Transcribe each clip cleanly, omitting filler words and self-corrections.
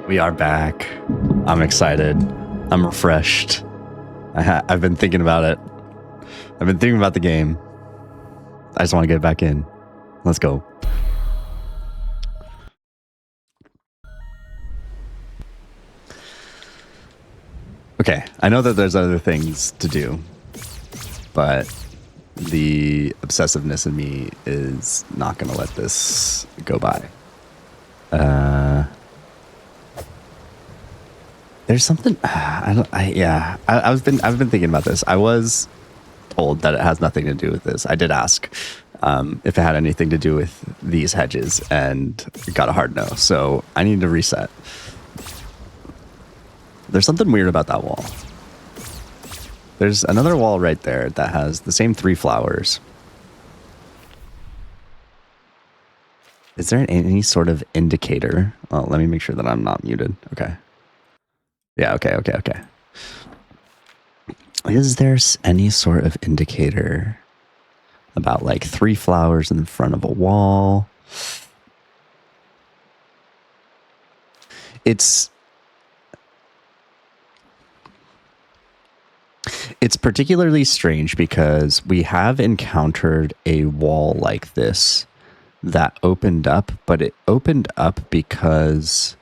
We are back. I'm excited. I'm refreshed. I've been thinking about it. I've been thinking about the game. I just want to get back in. Let's go. Okay, I know that there's other things to do, but the obsessiveness in me is not going to let this go by. There's something. I've been thinking about this. I was told that it has nothing to do with this. I did ask if it had anything to do with these hedges, and got a hard no. So I need to reset. There's something weird about that wall. There's another wall right there that has the same 3 flowers. Is there any sort of indicator? Oh, let me make sure that I'm not muted. Okay. Yeah, okay. Is there any sort of indicator about like 3 flowers in front of a wall? It's particularly strange because we have encountered a wall like this that opened up, but it opened up because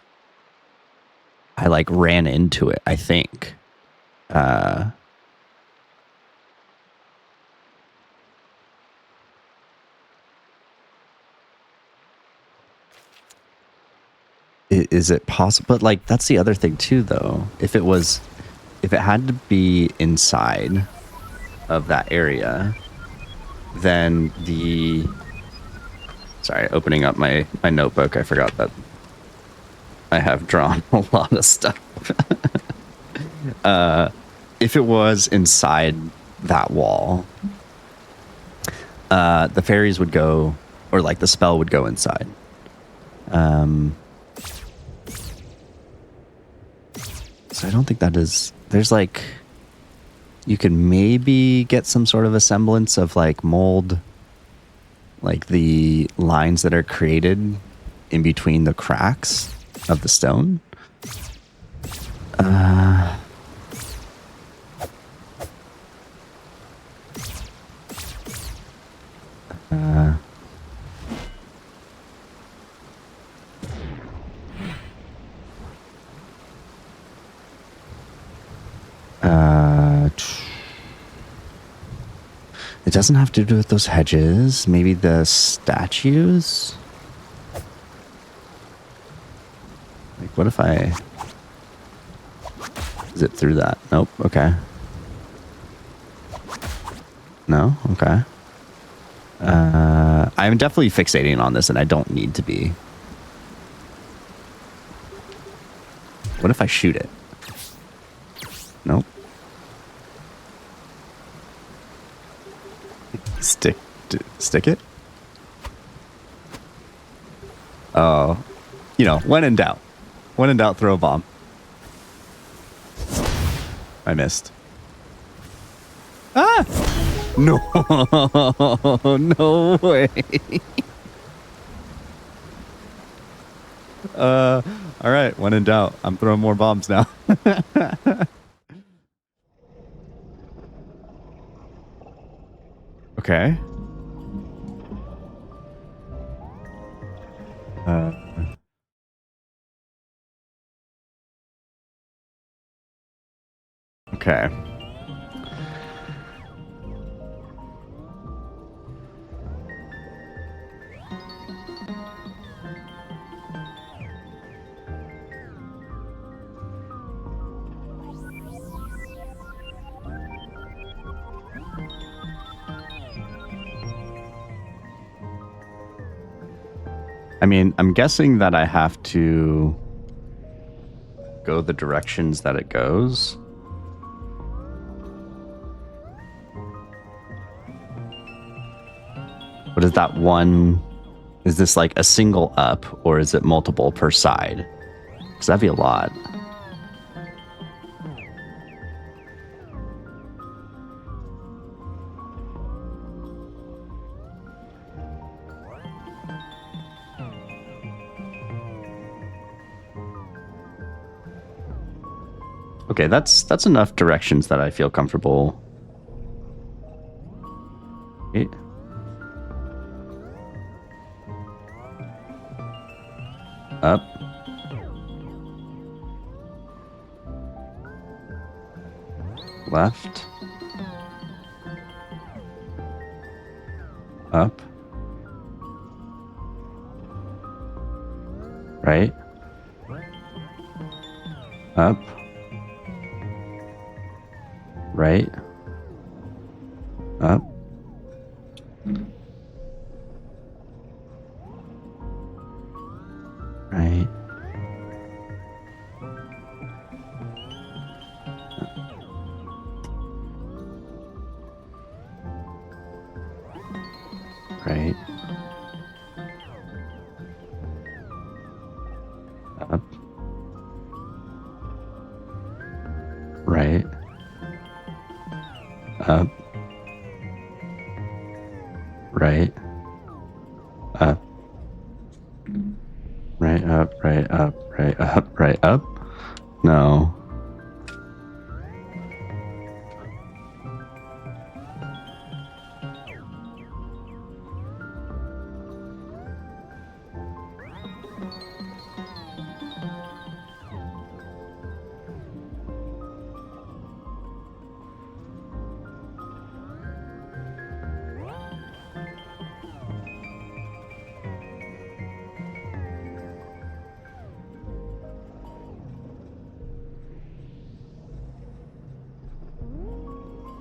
I like ran into it, I think. Is it possible? But like, that's the other thing too, though. If it had to be inside of that area, then sorry, opening up my notebook, I forgot that I have drawn a lot of stuff. If it was inside that wall, the fairies would go, or like the spell would go inside. So I don't think that is... There's like... You can maybe get some sort of a semblance of like mold, like the lines that are created in between the cracks of the stone. It doesn't have to do with those hedges. Maybe the statues? Like, what if I zip through that? Nope, okay. No? Okay. I'm definitely fixating on this, and I don't need to be. What if I shoot it? Nope. Stick it? Oh. You know, when in doubt. When in doubt, throw a bomb. I missed. Ah! No! No way! Alright, when in doubt, I'm throwing more bombs now. Okay. Okay. I mean, I'm guessing that I have to go the directions that it goes. What is that one? Is this like a single up, or is it multiple per side? Because that'd be a lot. Okay, that's enough directions that I feel comfortable. Okay. Up. Left. Up. Right. Up. Right. Up. Right. Right. Up. Right. Up. Right. Up. Right up, right up, right up, right up. No.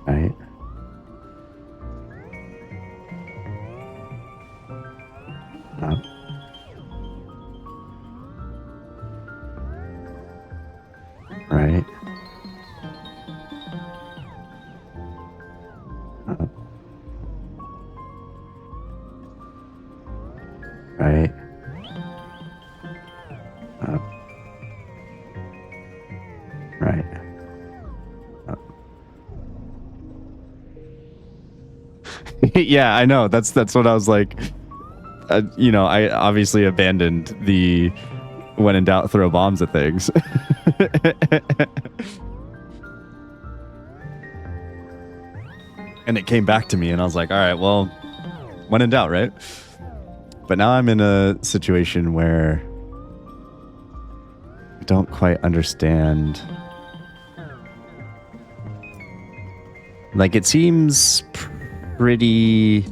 Right. Up. Right. Up. Right. Up. Right. Up. Yeah, I know. That's what I was like. You know, I obviously abandoned the when in doubt, throw bombs at things. And it came back to me, and I was like, all right, well, when in doubt, right? But now I'm in a situation where I don't quite understand. Like, it seems pretty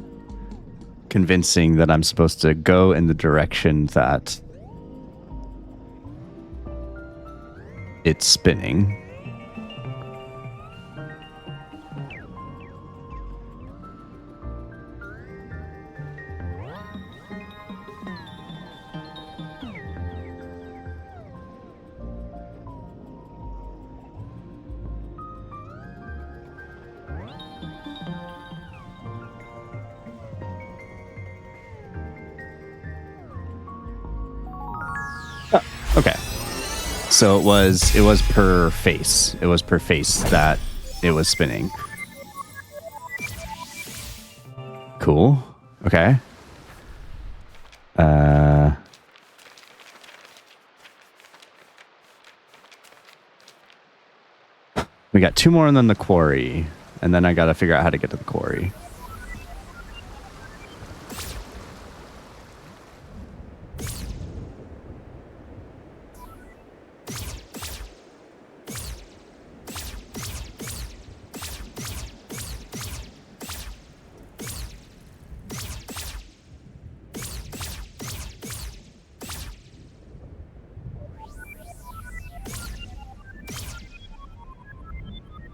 convincing that I'm supposed to go in the direction that it's spinning. Okay. So it was per face. It was per face that it was spinning. Cool. Okay. We got 2 more and then the quarry. And then I gotta figure out how to get to the quarry.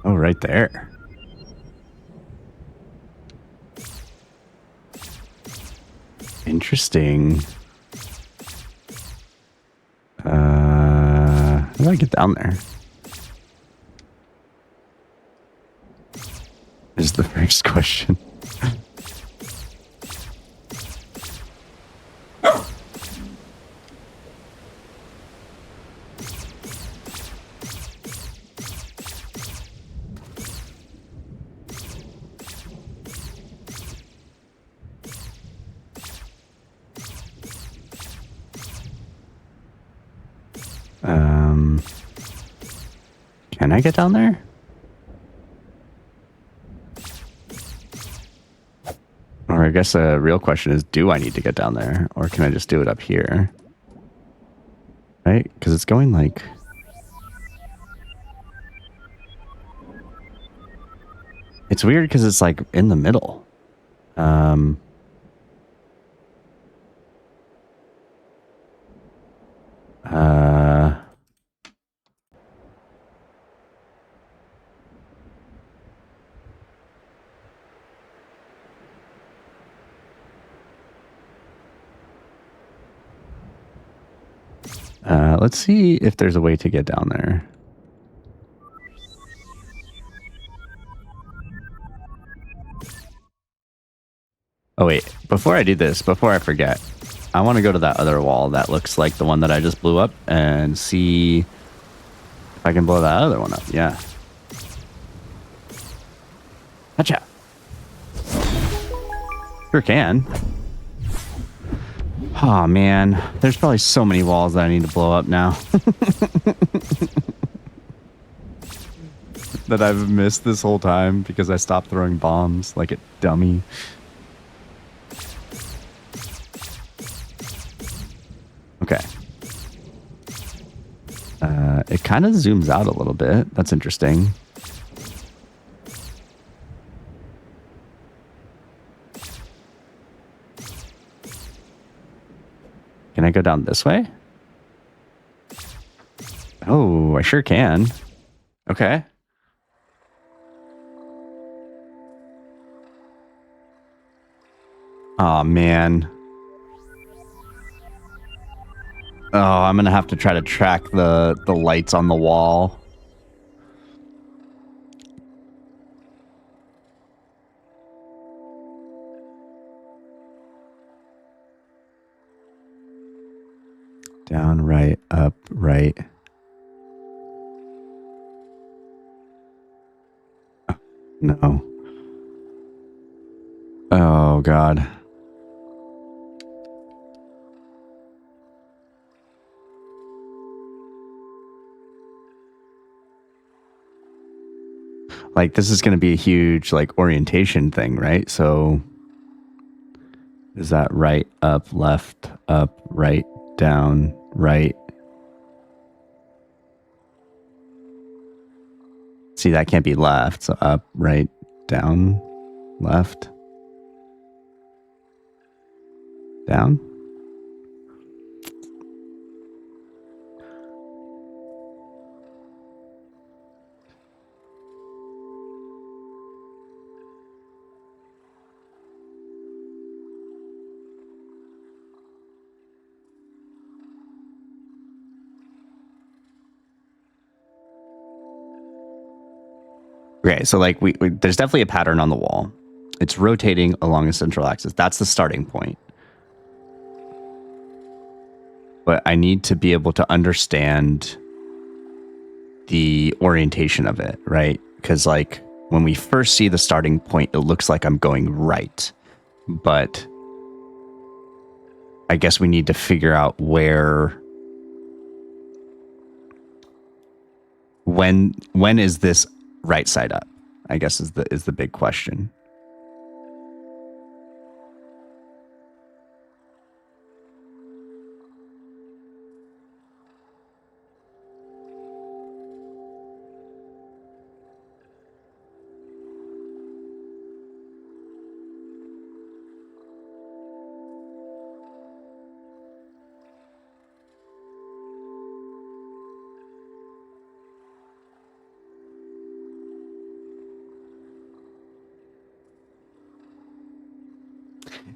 Oh, right there. Interesting. How do I get down there? Is the first question. Can I get down there? Or I guess a real question is, do I need to get down there? Or can I just do it up here? Right? Because it's going like... It's weird because it's like in the middle. Let's see if there's a way to get down there. Oh, wait. Before I do this, before I forget, I want to go to that other wall that looks like the one that I just blew up and see if I can blow that other one up. Yeah. Gotcha. Sure can. Oh, man. There's probably so many walls that I need to blow up now. That I've missed this whole time because I stopped throwing bombs like a dummy. Okay. It kind of zooms out a little bit. That's interesting. Can I go down this way? Oh, I sure can. Okay. Oh, man. Oh, I'm going to have to try to track the lights on the wall. Down, right, up, right. Oh, no. Oh, God. Like, this is going to be a huge, like, orientation thing, right? So, is that right, up, left, up, right, down, right? See, that can't be left. So, up, right, down, left, down. Okay, so like we there's definitely a pattern on the wall. It's rotating along a central axis. That's the starting point. But I need to be able to understand the orientation of it, right? Because like when we first see the starting point, it looks like I'm going right. But I guess we need to figure out where when is this right side up? I guess is the big question.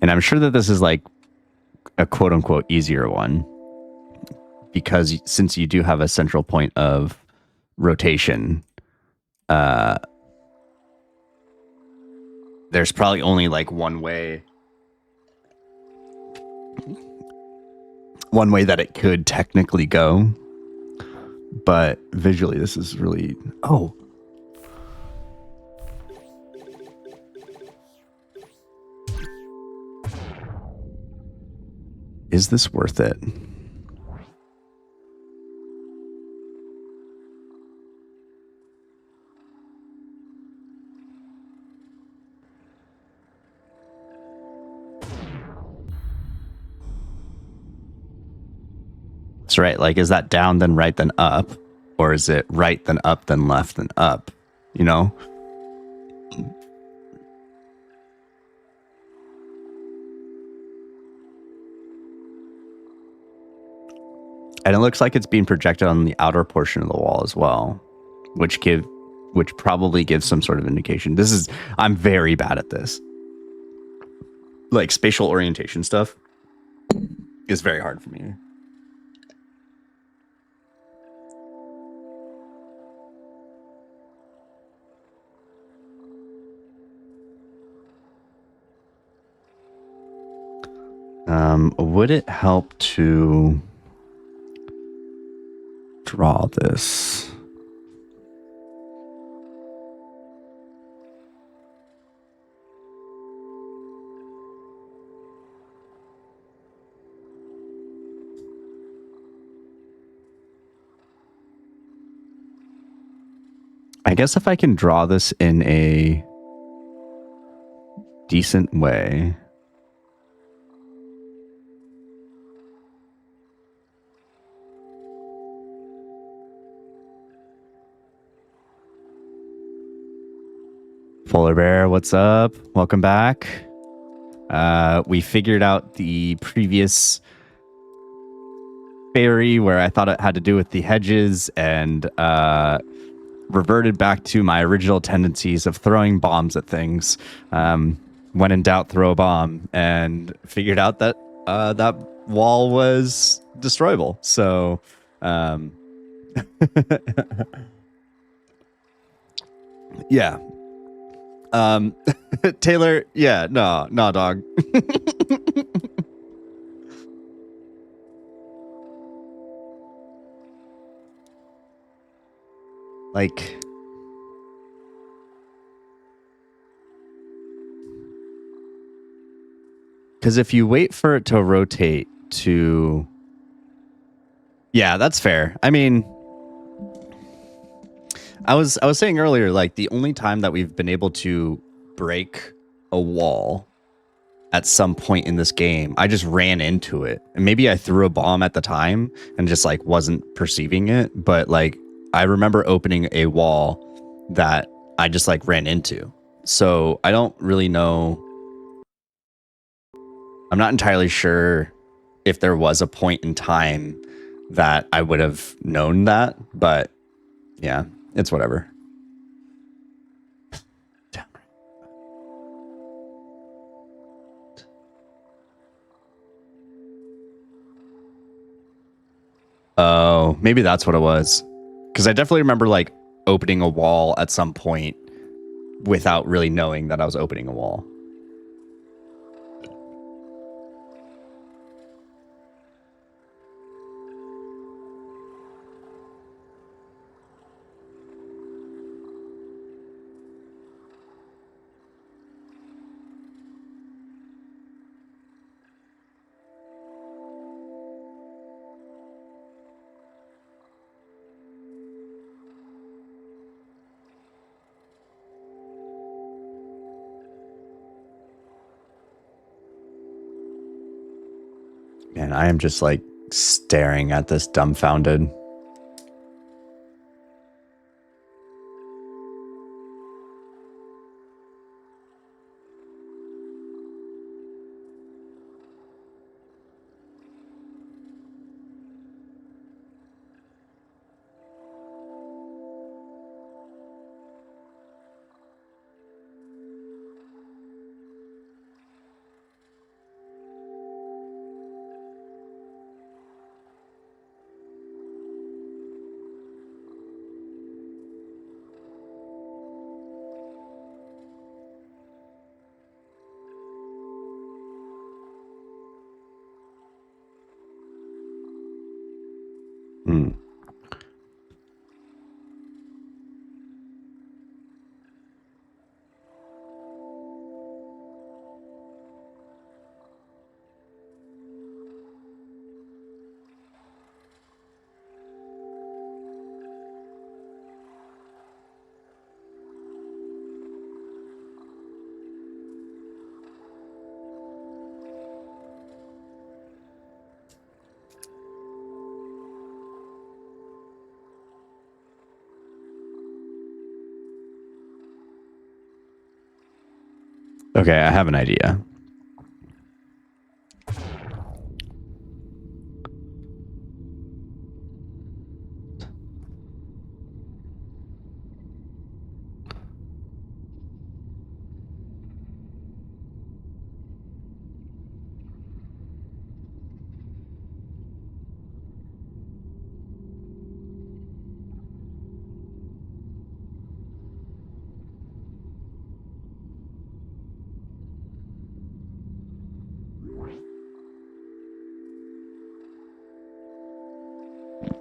And I'm sure that this is like a quote unquote easier one because since you do have a central point of rotation, there's probably only like one way that it could technically go. But visually, this is really... Oh. Is this worth it? So right, like is that down then right then up, or is it right then up then left then up? You know? And it looks like it's being projected on the outer portion of the wall as well, which probably gives some sort of indication. I'm very bad at this. Like spatial orientation stuff is very hard for me. Would it help to draw this? I guess if I can draw this in a decent way. Polar Bear, what's up? Welcome back. We figured out the previous fairy where I thought it had to do with the hedges and reverted back to my original tendencies of throwing bombs at things. When in doubt, throw a bomb, and figured out that that wall was destroyable. So, yeah. Taylor, yeah, no, dog. Like, because if you wait for it to rotate to, yeah, that's fair. I mean, I was saying earlier, like the only time that we've been able to break a wall at some point in this game, I just ran into it. And maybe I threw a bomb at the time and just like wasn't perceiving it. But like I remember opening a wall that I just like ran into. So I don't really know. I'm not entirely sure if there was a point in time that I would have known that. But yeah, it's whatever. Oh, maybe that's what it was. Because I definitely remember like opening a wall at some point without really knowing that I was opening a wall. Man, I am just like staring at this dumbfounded. Okay, I have an idea.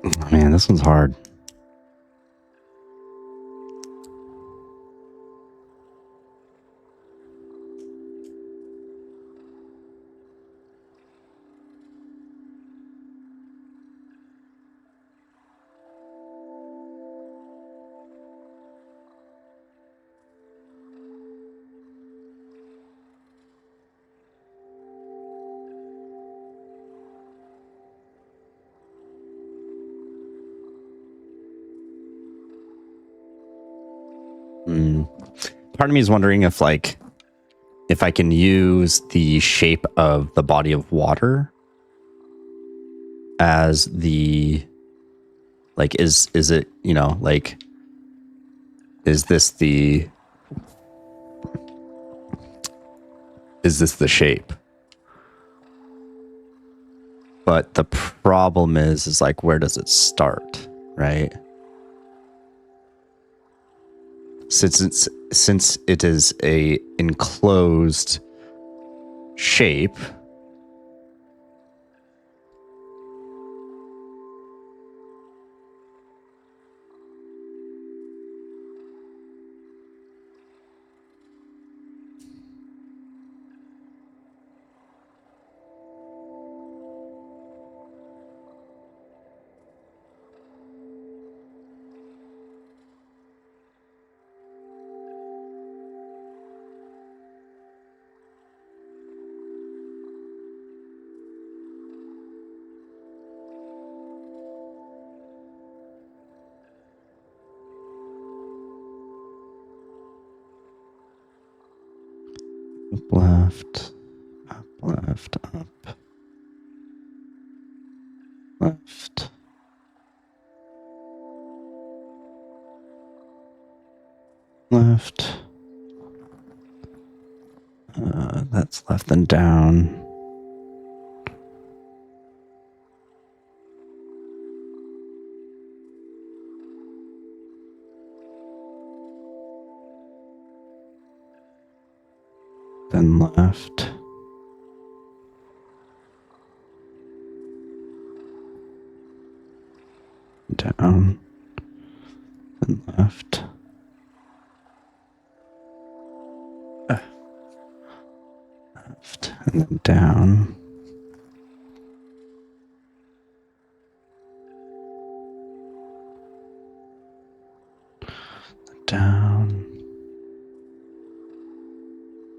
Oh, man, this one's hard. Part of me is wondering if I can use the shape of the body of water as the is it, is this the shape? But the problem is where does it start, right? Since it is a enclosed shape, left, up, left, up, left, left. That's left and down. Then left. Down. Then left. Left. And then down. Down.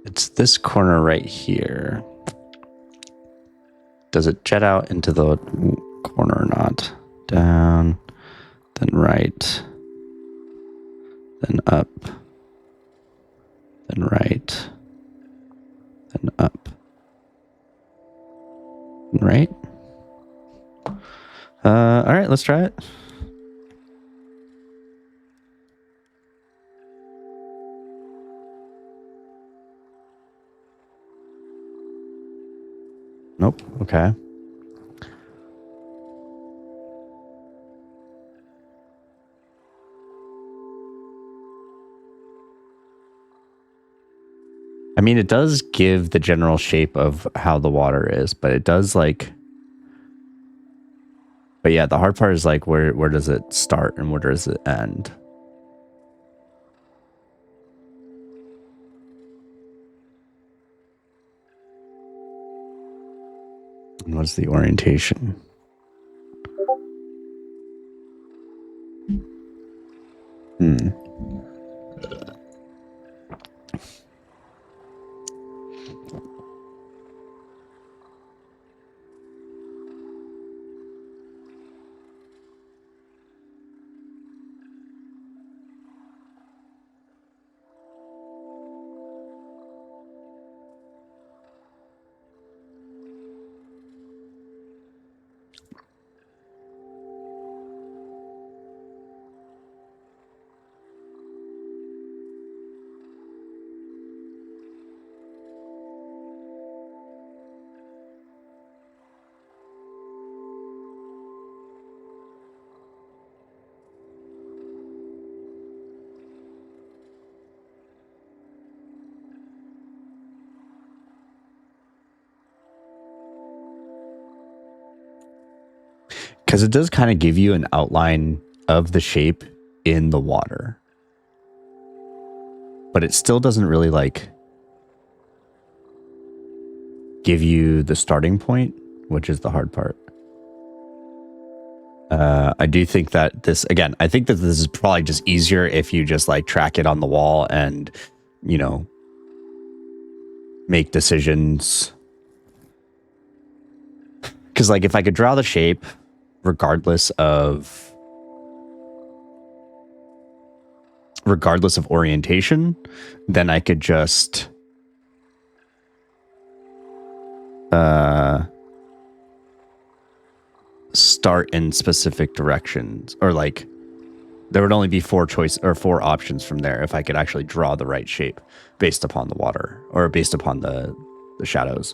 It's this corner right here. Does it jet out into the corner or not? Down, then right, then up, then right, then up, then right. All right, let's try it. Nope. Okay. I mean, it does give the general shape of how the water is, but it does but yeah, the hard part is where does it start and where does it end? And what's the orientation? Because it does kind of give you an outline of the shape in the water. But it still doesn't really like give you the starting point, which is the hard part. I do think that this, again, I think that this is probably just easier if you just like track it on the wall and, you know, make decisions. Because like if I could draw the shape regardless of orientation, then I could just start in specific directions, or like there would only be four options from there if I could actually draw the right shape based upon the water or based upon the shadows.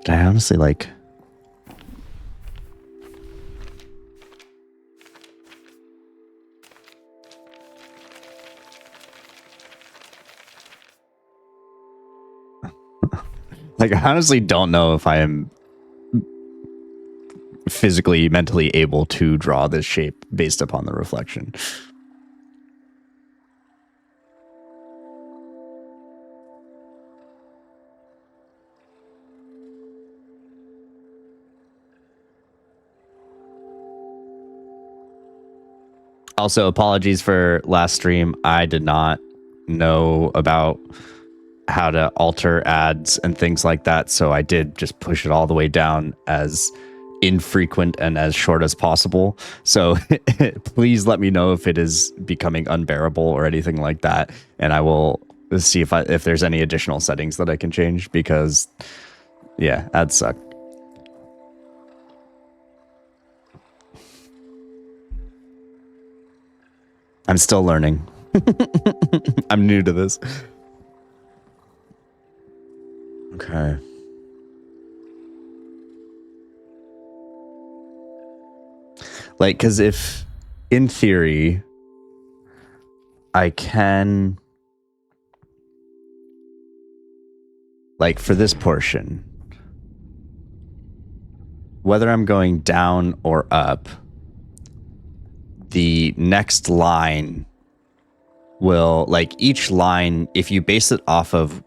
I honestly like I honestly don't know if I am physically, mentally able to draw this shape based upon the reflection. Also, apologies for last stream. I did not know about how to alter ads and things like that, so I did just push it all the way down as infrequent and as short as possible. So please let me know if it is becoming unbearable or anything like that, and I will see if there's any additional settings that I can change, because yeah, ads suck. I'm still learning. I'm new to this. Okay. Like, because if, in theory, I can, like, for this portion, whether I'm going down or up, the next line will, like, each line, if you base it off of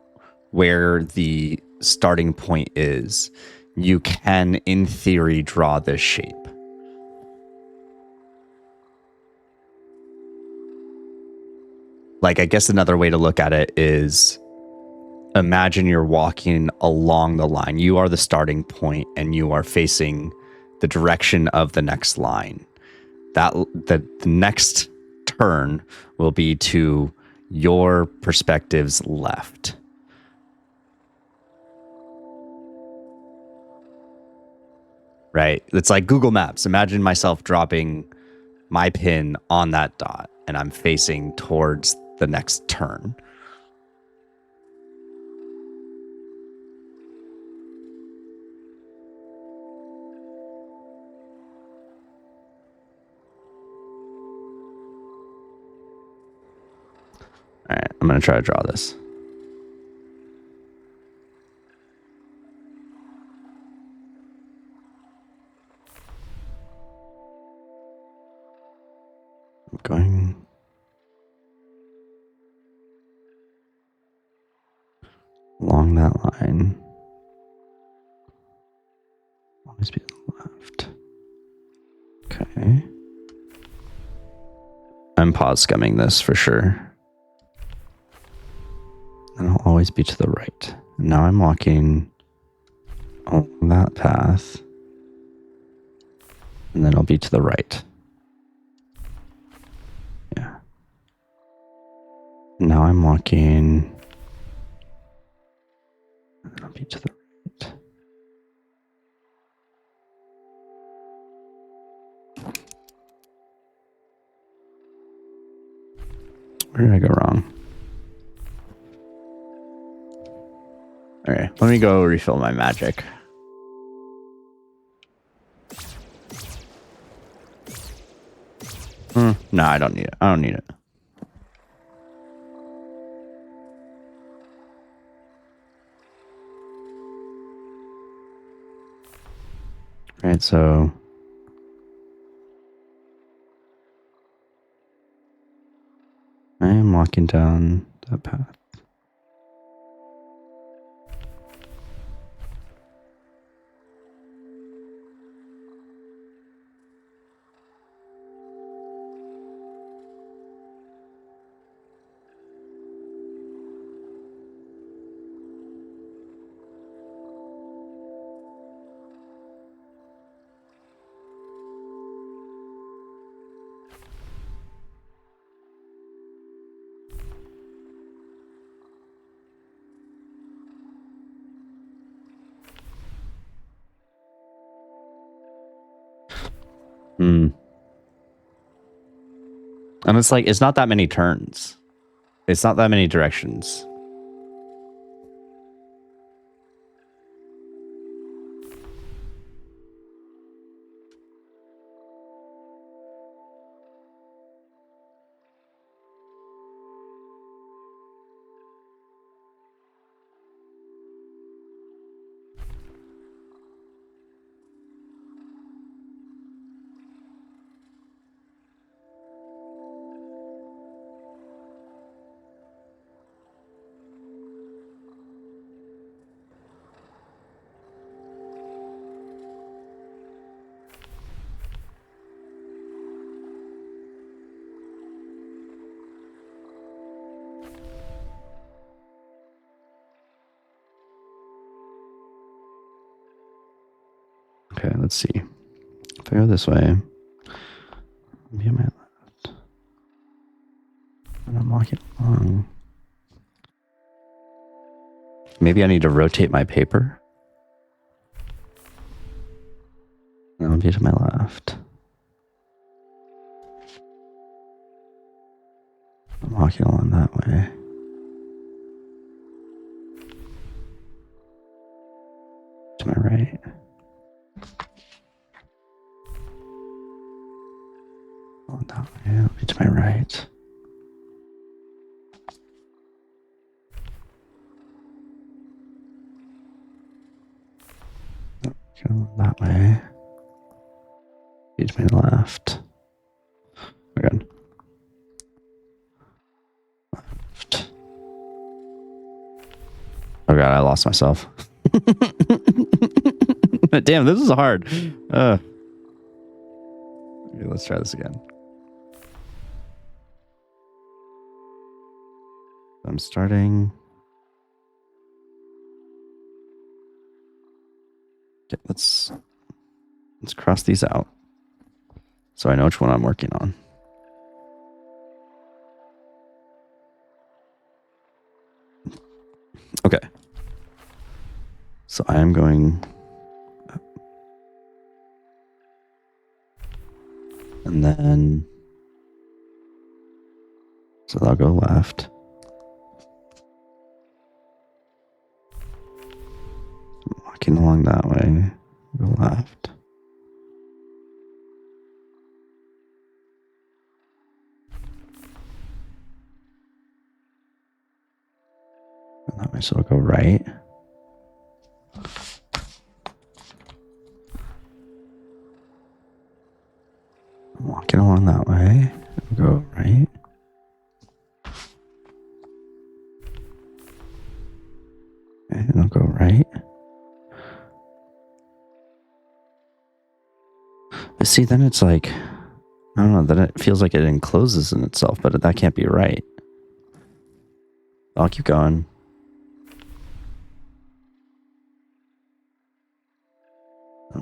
where the starting point is, you can, in theory, draw this shape. Like, I guess another way to look at it is, imagine you're walking along the line. You are the starting point, and you are facing the direction of the next line. That the next turn will be to your perspective's left. Right? It's like Google Maps. Imagine myself dropping my pin on that dot, and I'm facing towards the next turn. All right, I'm going to try to draw this. I'm going along that line. Always be to the left. Okay. I'm pause scumming this for sure. And I'll always be to the right. Now I'm walking along that path. And then I'll be to the right. Yeah. Now I'm walking. And then I'll be to the right. Where did I go wrong? Okay, let me go refill my magic. No, I don't need it. I don't need it. Right, so I am walking down that path. And it's like, it's not that many turns. It's not that many directions. Okay, let's see. If I go this way, I'll be on my left. And I'm walking along. Maybe I need to rotate my paper. And I'll be to my left. I'm walking along that way. To my right. Along that way, I'll be to my right. Go that way. Be to my left. Oh god. Left. Oh god, I lost myself. Damn, this is hard. Okay, let's try this again. I'm starting. Okay, let's cross these out so I know which one I'm working on. Okay. So I am going up. And then so I'll go left. I'm walking along that way. Go left. And that way, so I'll go right. I'm walking along that way. I'll go right. Okay, and I'll go right. But see, then it's like, I don't know, then it feels like it encloses in itself, but that can't be right. I'll keep going.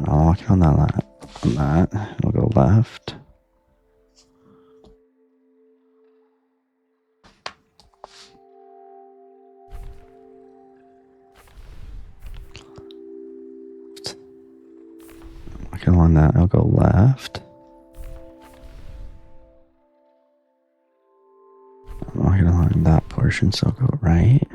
I'll walk on that. I'll go left. Walking along that, I'll go left. I'm walking along that portion, so I'll go right.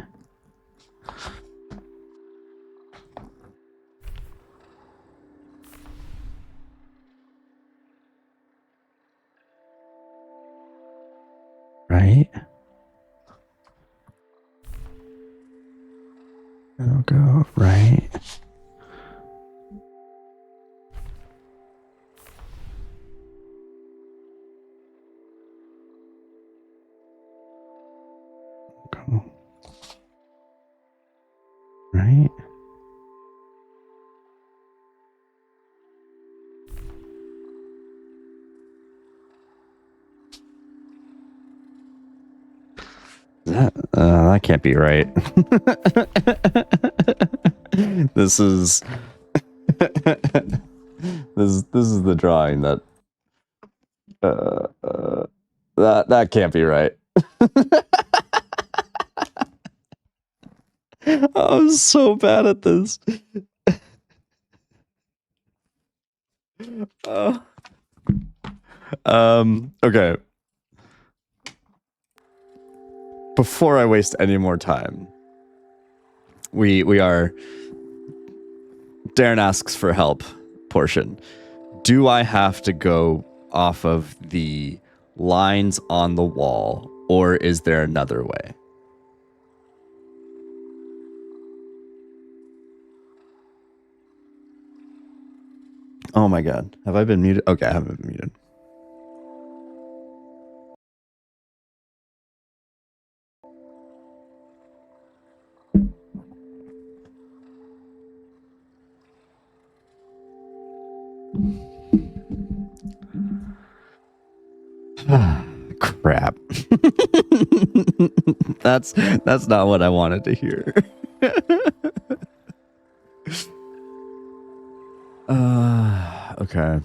right. It'll go right. Go right. That can't be right. This is this is the drawing that that can't be right. I'm so bad at this. Okay. Before I waste any more time, we are Darren asks for help portion. Do I have to go off of the lines on the wall, or is there another way? Oh my god. Have I been muted? Okay, I haven't been muted. Crap. That's not what I wanted to hear. Okay.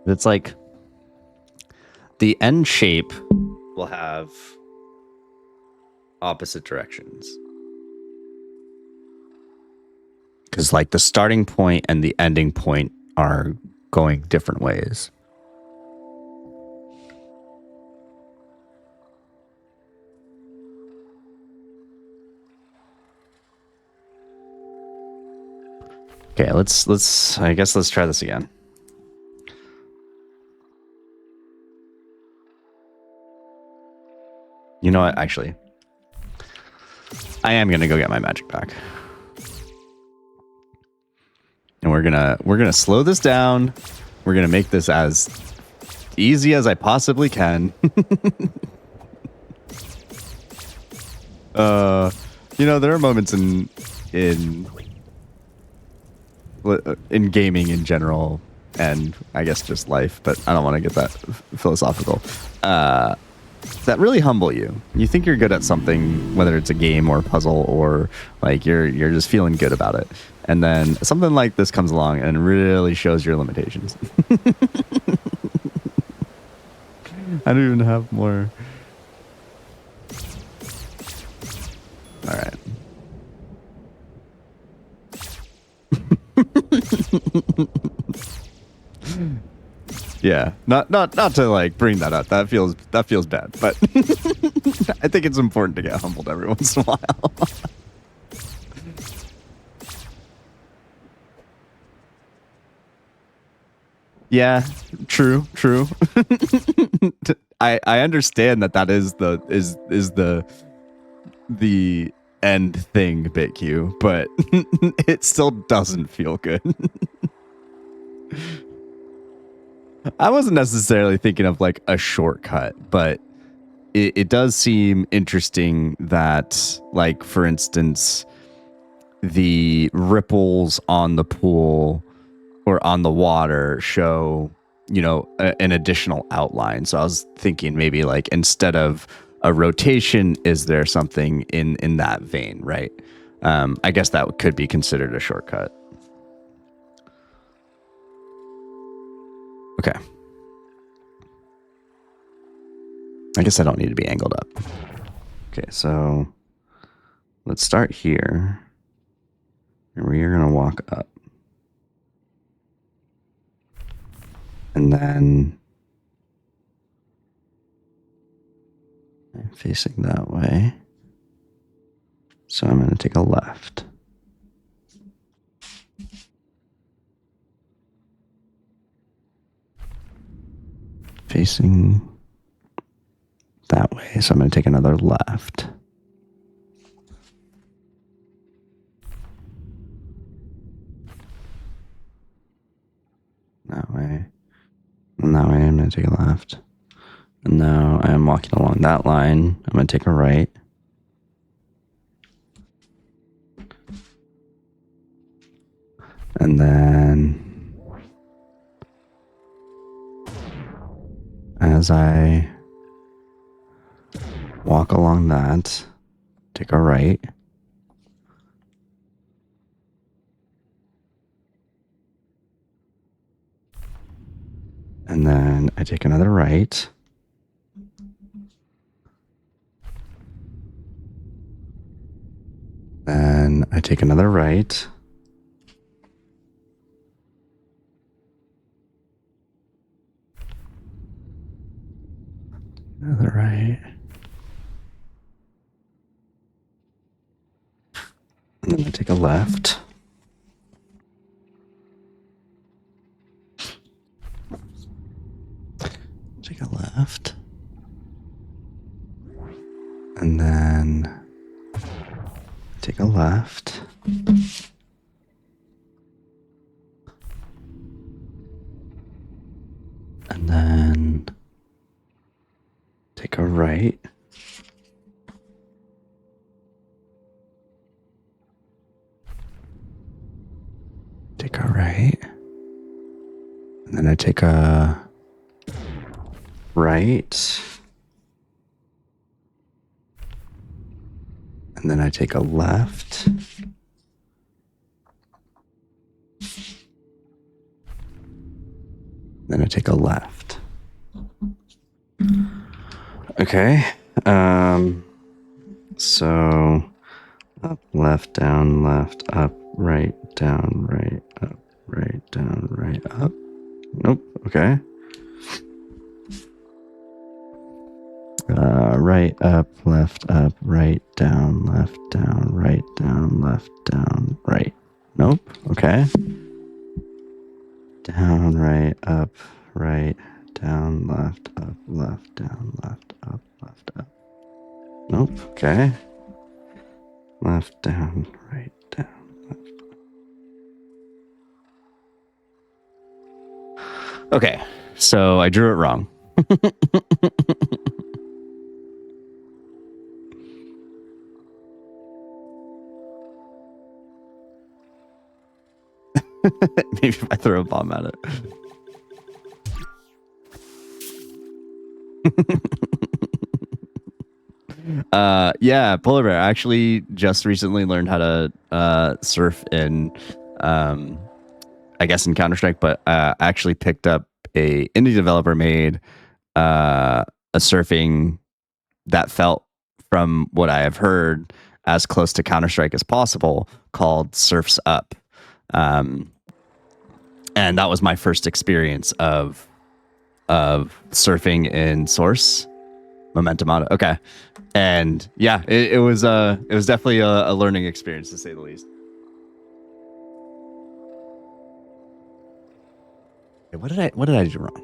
It's like the end shape will have opposite directions. Because like the starting point and the ending point are going different ways. Okay, let's I guess let's try this again. You know what, actually. I am gonna go get my magic pack. And we're gonna slow this down. We're gonna make this as easy as I possibly can. You know, there are moments in gaming in general, and I guess just life, but I don't want to get that philosophical, that really humble you. You think you're good at something, whether it's a game or a puzzle, or like you're just feeling good about it, and then something like this comes along and really shows your limitations. I don't even have more. All right. Yeah, not to like bring that up. That feels bad, but I think it's important to get humbled every once in a while. Yeah, true. I understand that is the end thing, BitQ, but it still doesn't feel good. I wasn't necessarily thinking of like a shortcut, but it does seem interesting that, like, for instance, the ripples on the pool or on the water show, an additional outline. So I was thinking maybe like instead of a rotation, is there something in that vein, right? I guess that could be considered a shortcut. Okay. I guess I don't need to be angled up. Okay, so let's start here. And we are going to walk up. And then I'm facing that way. So I'm going to take a left. Facing that way. So I'm going to take another left. That way. And that way I'm going to take a left. And now I am walking along that line. I'm going to take a right. And then as I walk along that, take a right. And then I take another right. Then I take another right. Another right. And then I take a left. Take a left. And then take a left. And then take a right. Take a right. And then I take a right. And then I take a left. Then I take a left. Okay. So up, left, down, left, up, right, down, right, up, right, down, right, up. Nope. Okay. Right, up, right, down, right, down, left, down, right. Nope. Okay. Down, right, up, right, down, left, down, left, up. Nope. Okay. Left, down, right, down, left. Okay. So I drew it wrong. Maybe if I throw a bomb at it. Yeah, polar bear. I actually just recently learned how to surf in, I guess in Counter-Strike, but I actually picked up a indie developer made a surfing that felt, from what I have heard, as close to Counter-Strike as possible, called Surfs Up. And that was my first experience of surfing in Source Momentum Auto. Okay. And yeah, it was definitely a learning experience, to say the least. What did I do wrong?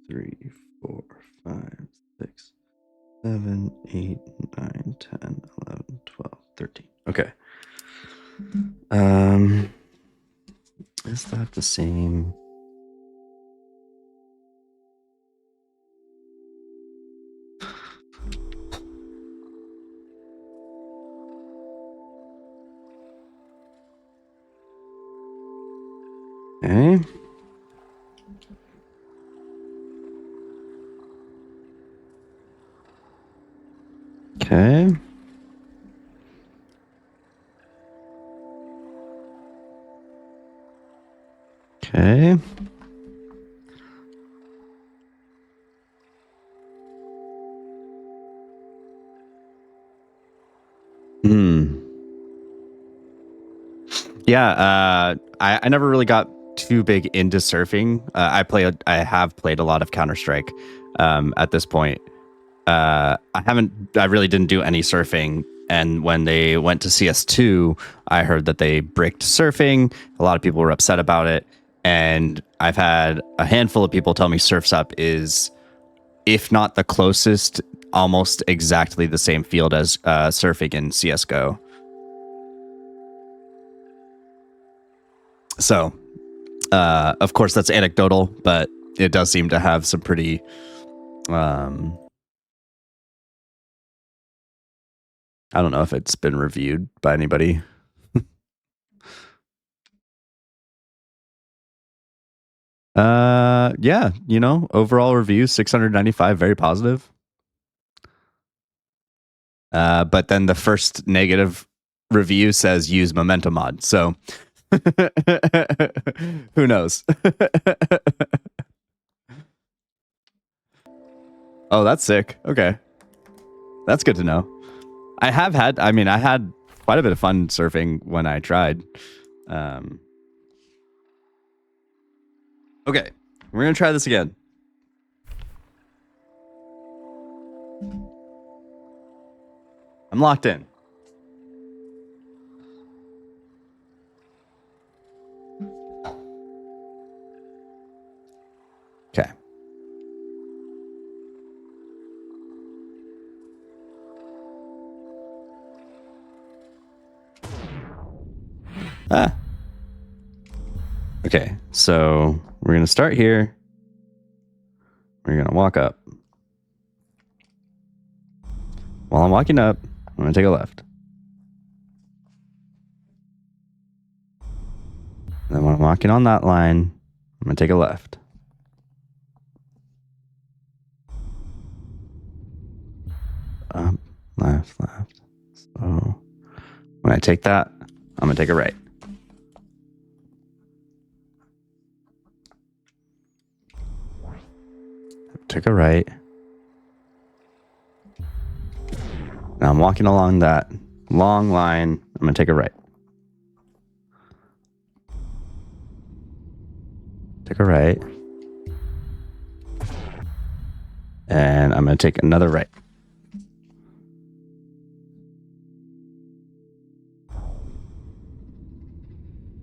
3, 4, 5, 6, 7, 8, 9, 10, 11, 12, 13. Okay. Is that the same? Okay. Okay. Okay. Yeah, I never really got too big into surfing. I have played a lot of Counter-Strike at this point. I really didn't do any surfing. And when they went to CS2, I heard that they bricked surfing. A lot of people were upset about it. And I've had a handful of people tell me Surf's Up is, if not the closest, almost exactly the same field as surfing in CSGO. So, of course, that's anecdotal, but it does seem to have some pretty I don't know if it's been reviewed by anybody. Yeah, overall review 695, very positive. But then the first negative review says use Memento mod. So who knows? Oh, that's sick. Okay. That's good to know. I had quite a bit of fun surfing when I tried. Okay. We're going to try this again. I'm locked in. Okay. Okay, so we're going to start here. We're going to walk up. While I'm walking up, I'm going to take a left. And then when I'm walking on that line, I'm going to take a left. Up, left. So when I take that, I'm going to take a right. Took a right. Now I'm walking along that long line. I'm going to take a right. Take a right. And I'm going to take another right.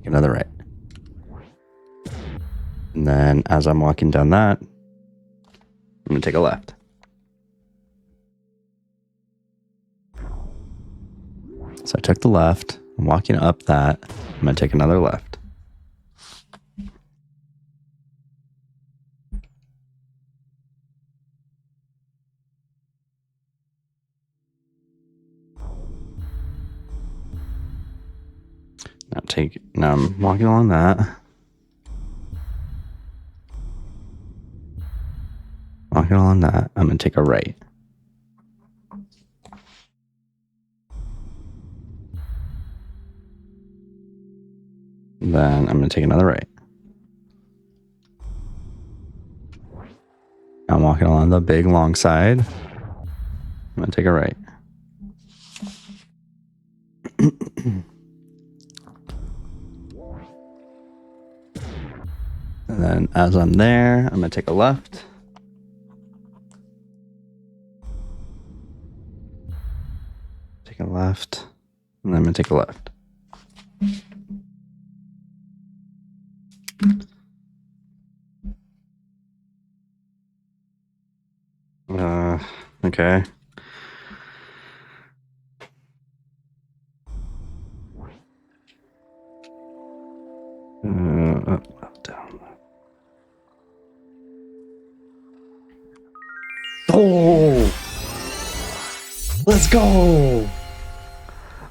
Another right. And then as I'm walking down that, I'm going to take a left. So I took the left. I'm walking up that. I'm going to take another left. Now I'm walking along that. Walking along that. I'm going to take a right. Then I'm going to take another right. I'm walking along the big long side. I'm going to take a right. And then as I'm there, I'm going to take a left. Take a left. And then I'm going to take a left. Okay. Up, down. Oh! Let's go!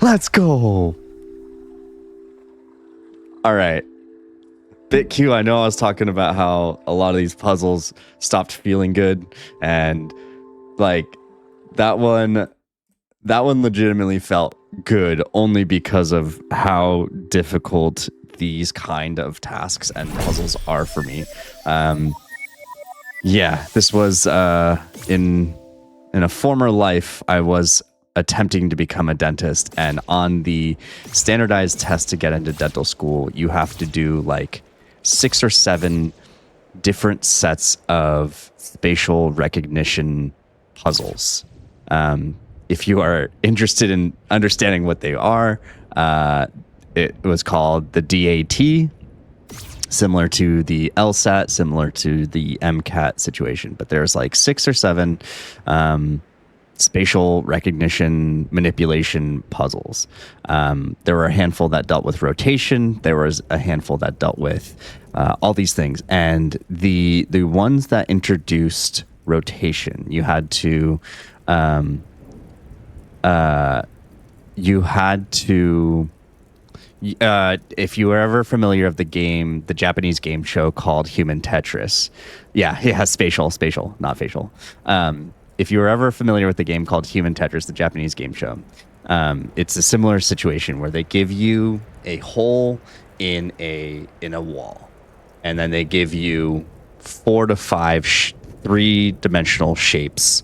Let's go! All right. BitQ, I know I was talking about how a lot of these puzzles stopped feeling good, and like that one legitimately felt good only because of how difficult these kind of tasks and puzzles are for me. Yeah, this was in a former life, I was attempting to become a dentist, and on the standardized test to get into dental school, you have to do like 6 or 7 different sets of spatial recognition puzzles. If you are interested in understanding what they are, it was called the DAT, similar to the LSAT, similar to the MCAT situation. But there's like 6 or 7 spatial recognition manipulation puzzles. There were a handful that dealt with rotation. There was a handful that dealt with all these things. And the ones that introduced rotation, you had to if you were ever familiar of the game, the Japanese game show called Human Tetris. Yeah, it has spatial, not facial. If you were ever familiar with the game called Human Tetris, the Japanese game show, it's a similar situation where they give you a hole in a wall, and then they give you 4 to 5 3-dimensional shapes,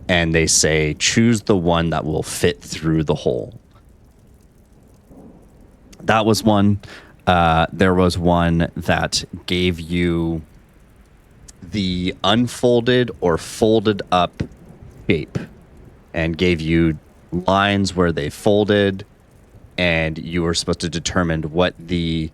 and they say choose the one that will fit through the hole. That was one. There was one that gave you the unfolded or folded up shape and gave you lines where they folded, and you were supposed to determine what the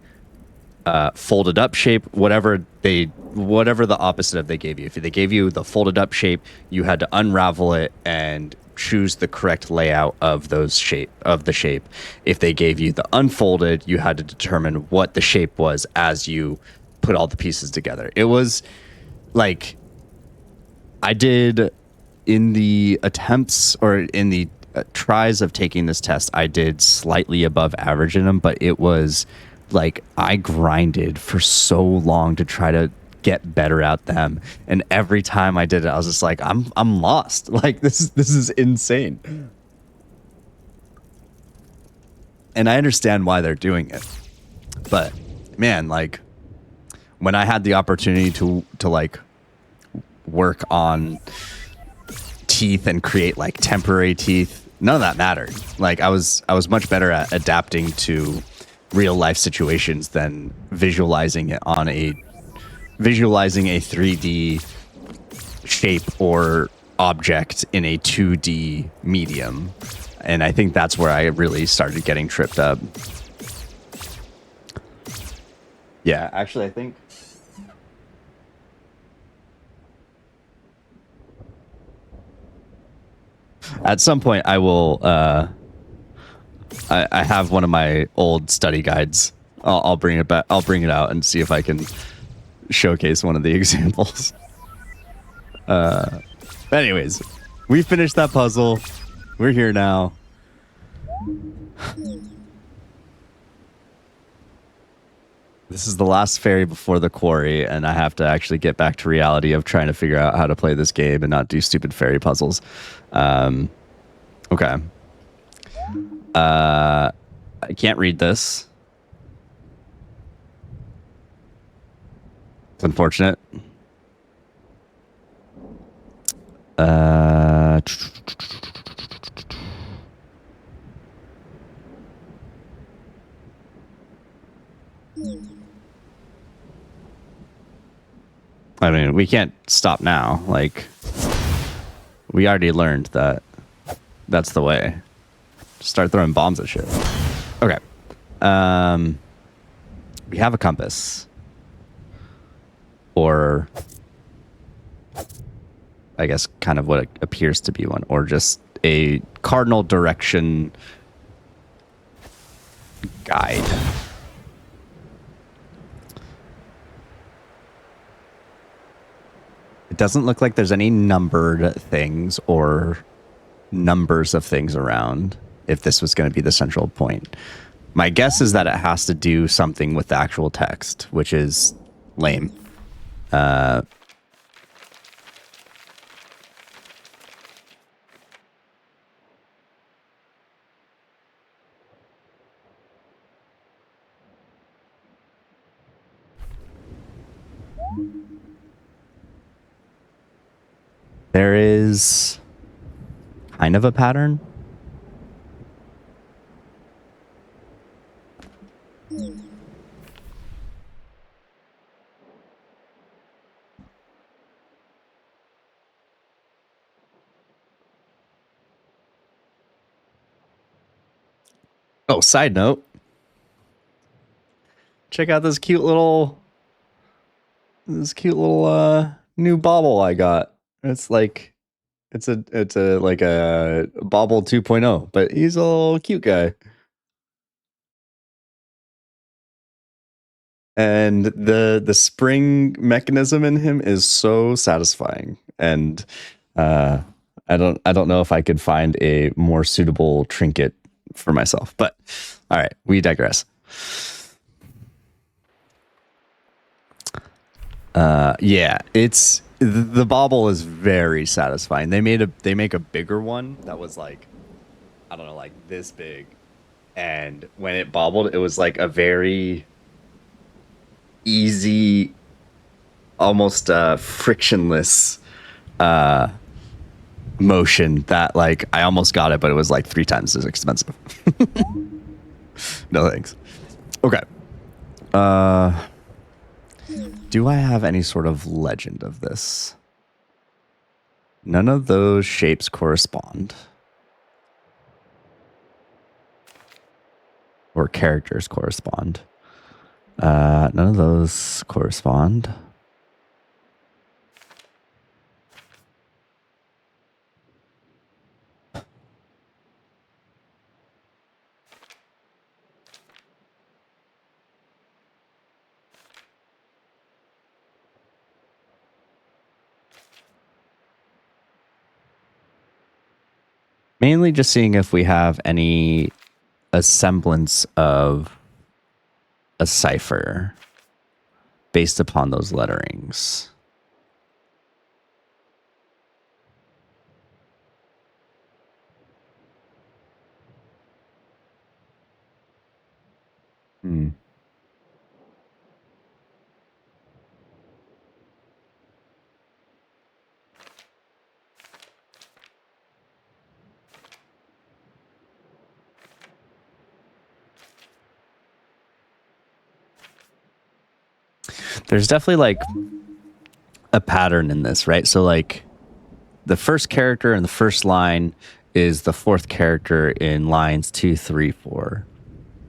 folded up shape, whatever the opposite of they gave you. If they gave you the folded up shape, you had to unravel it and choose the correct layout of the shape. If they gave you the unfolded, you had to determine what the shape was as you put all the pieces together. It was like, I did in the attempts or in the tries of taking this test, I did slightly above average in them, but it was like I grinded for so long to try to get better at them, and every time I did it, I was just like, I'm lost. Like this is insane. And I understand why they're doing it, but man, like when I had the opportunity to like work on teeth and create like temporary teeth, none of that mattered. Like I was much better at adapting to real life situations than visualizing a 3D shape or object in a 2D medium. And I think that's where I really started getting tripped up. Yeah, actually, I think at some point I will I have one of my old study guides. I'll bring it back. I'll bring it out and see if I can showcase one of the examples. Anyways, we finished that puzzle. We're here now. This is the last ferry before the quarry, and I have to actually get back to reality of trying to figure out how to play this game and not do stupid ferry puzzles. Okay. I can't read this. It's unfortunate. I mean, we can't stop now. Like, we already learned that that's the way. Just start throwing bombs at shit. Okay. We have a compass. Or I guess, kind of what it appears to be one, or just a cardinal direction guide. It doesn't look like there's any numbered things or numbers of things around if this was going to be the central point. My guess is that it has to do something with the actual text, which is lame. There is kind of a pattern. Oh, side note. Check out this cute little new bauble I got. It's like it's a like a bauble 2.0, but he's a little cute guy. And the spring mechanism in him is so satisfying. And I don't know if I could find a more suitable trinket for myself. But all right, we digress. Yeah, it's the bauble is very satisfying. They make a bigger one that was like, I don't know, like this big, and when it bobbled, it was like a very easy, almost frictionless motion that like I almost got it, but it was like 3 times as expensive. No thanks. Okay. Do I have any sort of legend of this? None of those shapes correspond. Or characters correspond. None of those correspond. Mainly just seeing if we have a semblance of a cipher based upon those letterings. Hmm. There's definitely like a pattern in this, right? So like the first character in the first line is the fourth character in lines 2, 3, 4.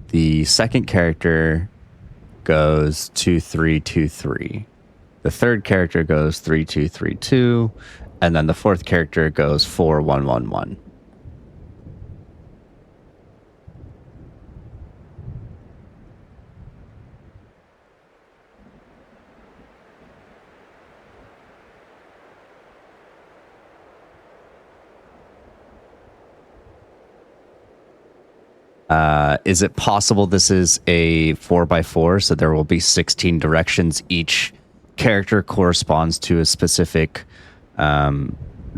The second character goes 2, 3, 2, 3. The third character goes 3, 2, 3, 2, and then the fourth character goes 4, 1, 1, 1. Is it possible this is a 4x4? So there will be 16 directions. Each character corresponds to a specific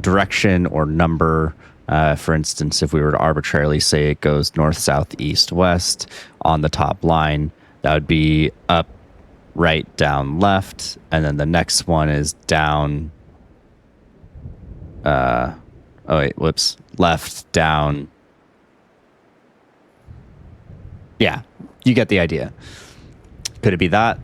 direction or number. For instance, if we were to arbitrarily say it goes north, south, east, west on the top line, that would be up, right, down, left. And then the next one is down. Left, down. Yeah, you get the idea. Could it be that?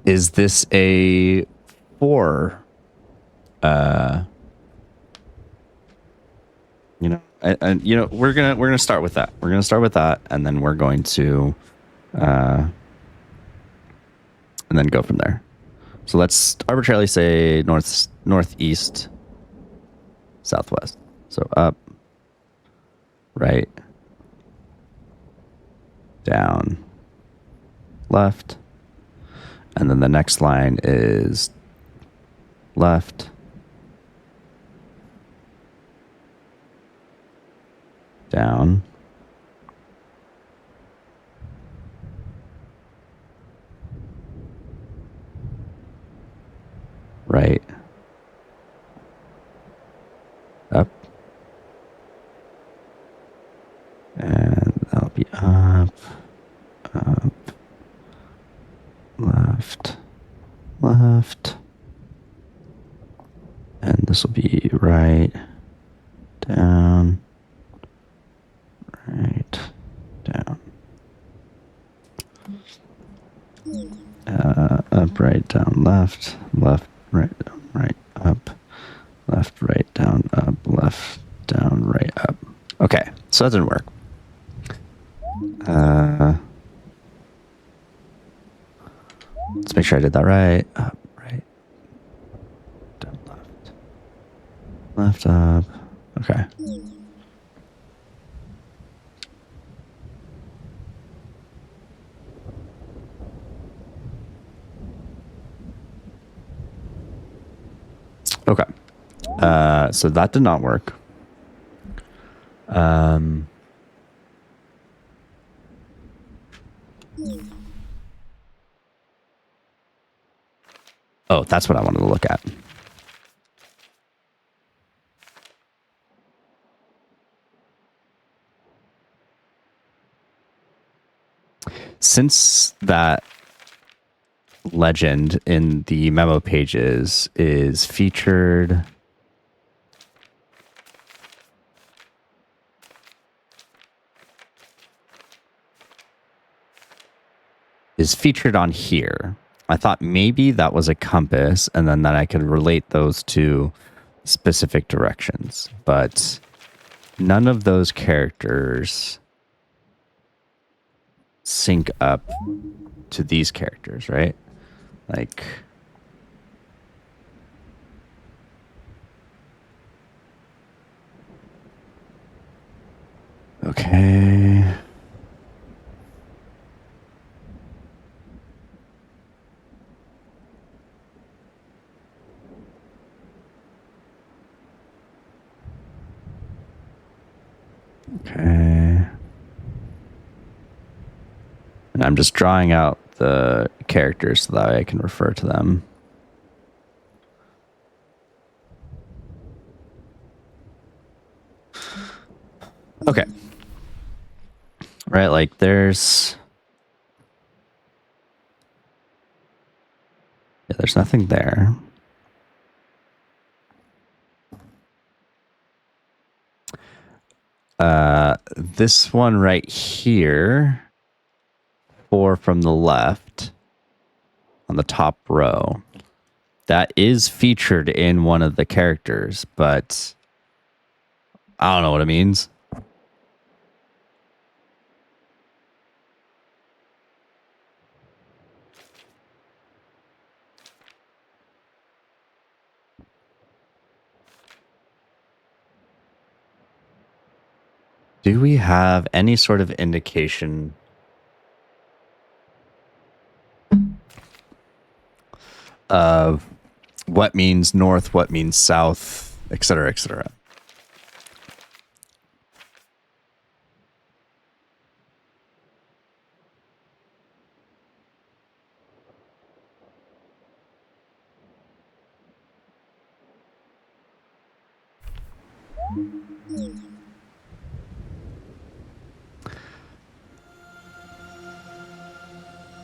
Is this a 4? and you know, we're gonna start with that. We're gonna start with that, and then we're going to, and then go from there. So let's arbitrarily say northeast, southwest. So up, right, down, left, and then the next line is left, down, right, up, and that'll be up, left, left, and this will be right, down, right, down, up, right, down, left, left, right, down, right, up, left, right, down, up, left, down, right, up. Okay, so that didn't work. Let's make sure I did that right. Up, right, down, left, left, up. Okay. Okay. So that did not work. Oh, that's what I wanted to look at. Since that legend in the memo pages is featured on here, I thought maybe that was a compass, and then that I could relate those to specific directions. But none of those characters sync up to these characters, right? Like, okay. Okay. And I'm just drawing out the characters so that I can refer to them. Okay. Right, like there's nothing there. This one right here, 4 from the left on the top row, that is featured in one of the characters, but I don't know what it means. Do we have any sort of indication of what means north, what means south, et cetera, et cetera?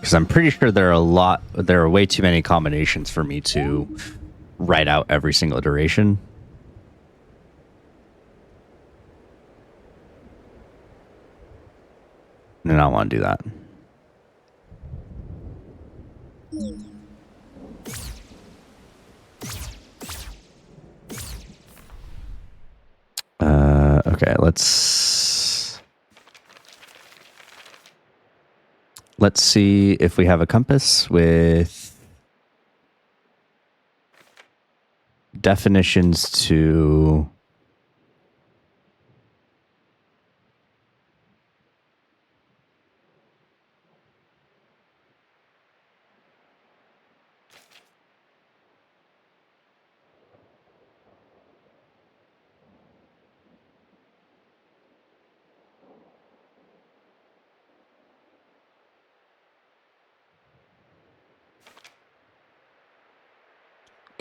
Because I'm pretty sure there are way too many combinations for me to write out every single iteration. And I don't want to do that. Okay. Okay, let's see if we have a compass with definitions to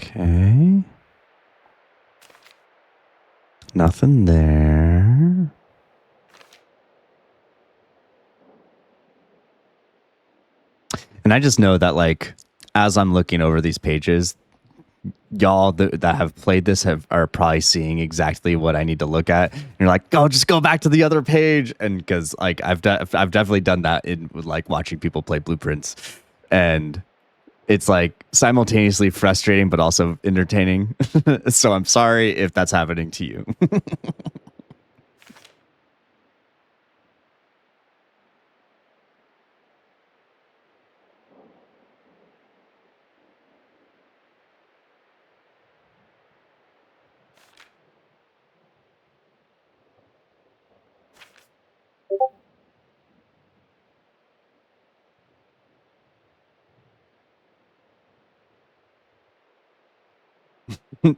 okay. Nothing there. And I just know that, like, as I'm looking over these pages, y'all that have played this are probably seeing exactly what I need to look at. And you're like, "Oh, just go back to the other page." And because like I've definitely done that in like watching people play Blueprints, and it's like simultaneously frustrating but also entertaining. So I'm sorry if that's happening to you.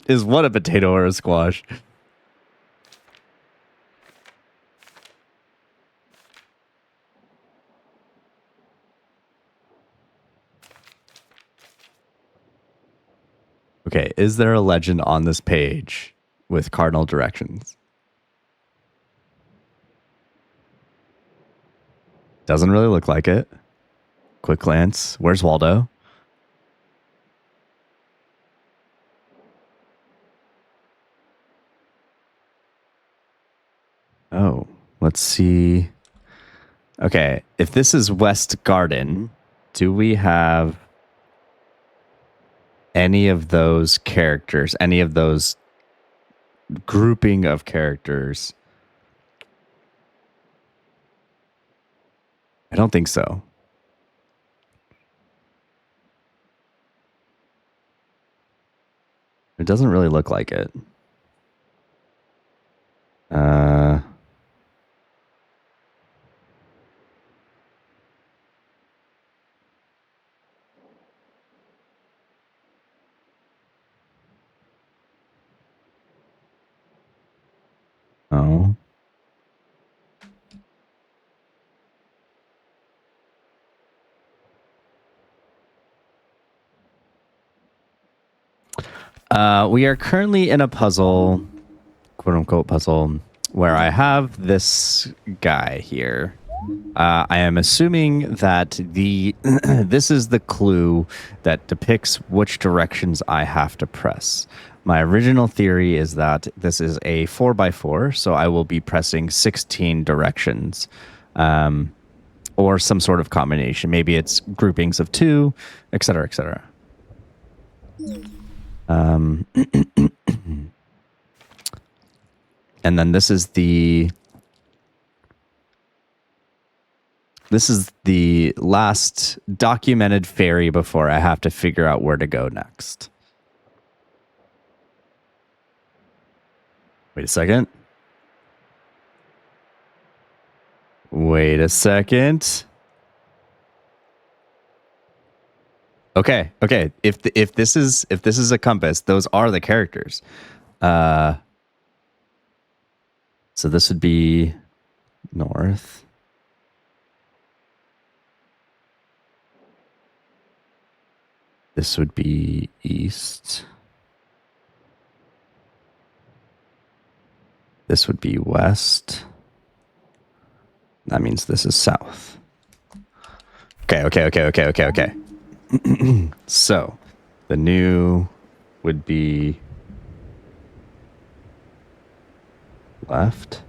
Is what a potato or a squash? Okay, is there a legend on this page with cardinal directions? Doesn't really look like it. Quick glance. Where's Waldo? Oh, let's see. Okay, if this is West Garden, do we have any of those characters, any of those grouping of characters? I don't think so. It doesn't really look like it. Oh. We are currently in a puzzle, quote unquote puzzle, where I have this guy here. I am assuming that the this is the clue that depicts which directions I have to press. My original theory is that this is a 4x4, so I will be pressing 16 directions, or some sort of combination. Maybe it's groupings of 2, etc., etc. And then this is the last documented ferry before I have to figure out where to go next. Wait a second. Wait a second. Okay. If this is a compass, those are the characters. So this would be north. This would be east. This would be west. That means this is south. Okay. So the new would be left,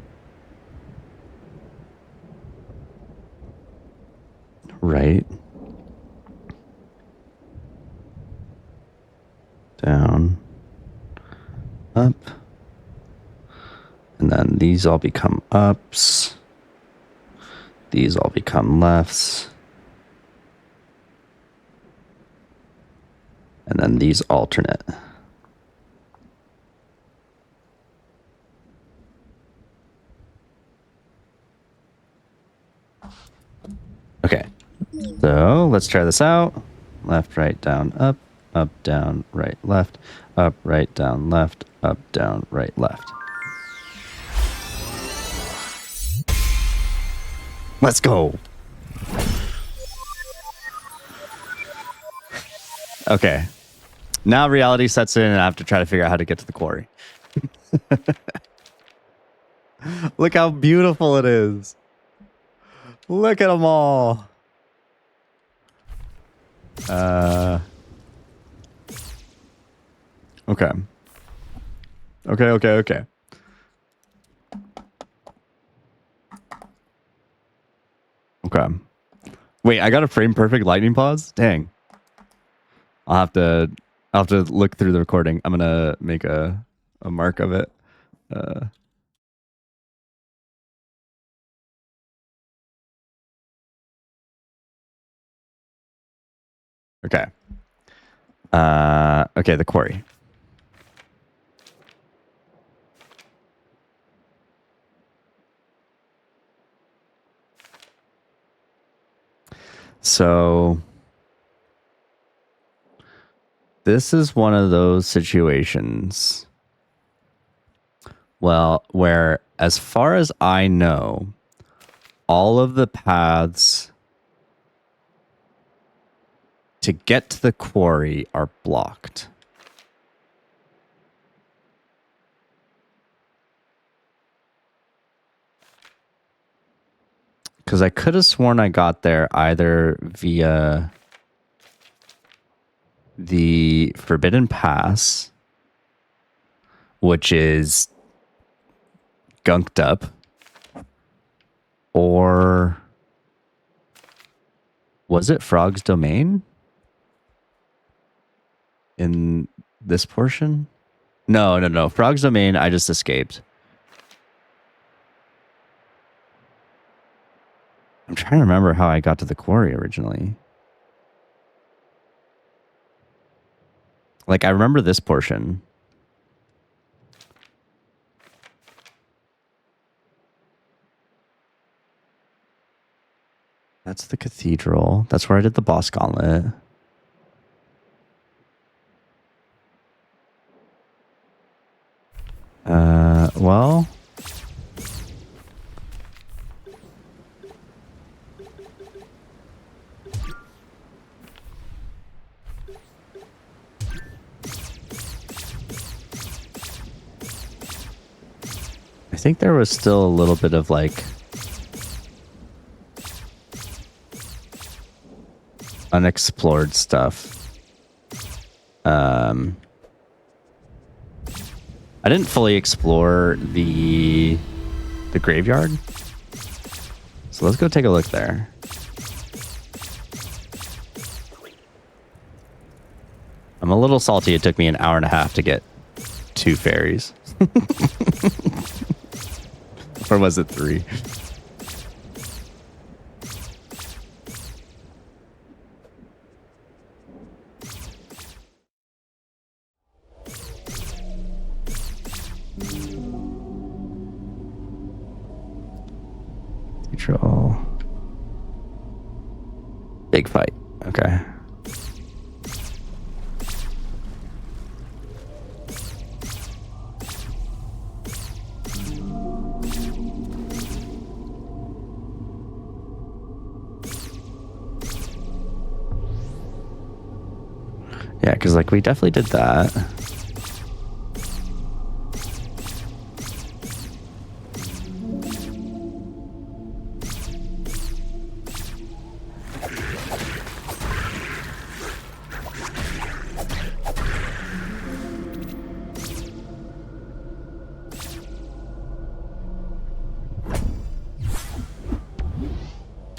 right, down, up, and then these all become ups. These all become lefts. And then these alternate. Okay, so let's try this out. Left, right, down, up, down, right, left, up, right, down, left, up, down, right, left. Let's go. Okay. Now reality sets in and I have to try to figure out how to get to the quarry. Look how beautiful it is. Look at them all. Okay. Okay. Okay. Wait, I got a frame perfect lightning pause? Dang. I'll have to look through the recording. I'm gonna make a mark of it. Okay. Okay, the quarry. So this is one of those situations, well, where as far as I know, all of the paths to get to the quarry are blocked. Because I could have sworn I got there either via the Forbidden Pass, which is gunked up, or was it Frog's Domain in this portion? No. Frog's Domain, I just escaped. I'm trying to remember how I got to the quarry originally. Like, I remember this portion. That's the cathedral. That's where I did the boss gauntlet. Well... I think there was still a little bit of, like... unexplored stuff. I didn't fully explore the graveyard. So let's go take a look there. I'm a little salty it took me an hour and a half to get 2 fairies. Or was it 3? Control. Big fight. Okay. Yeah, because like we definitely did that.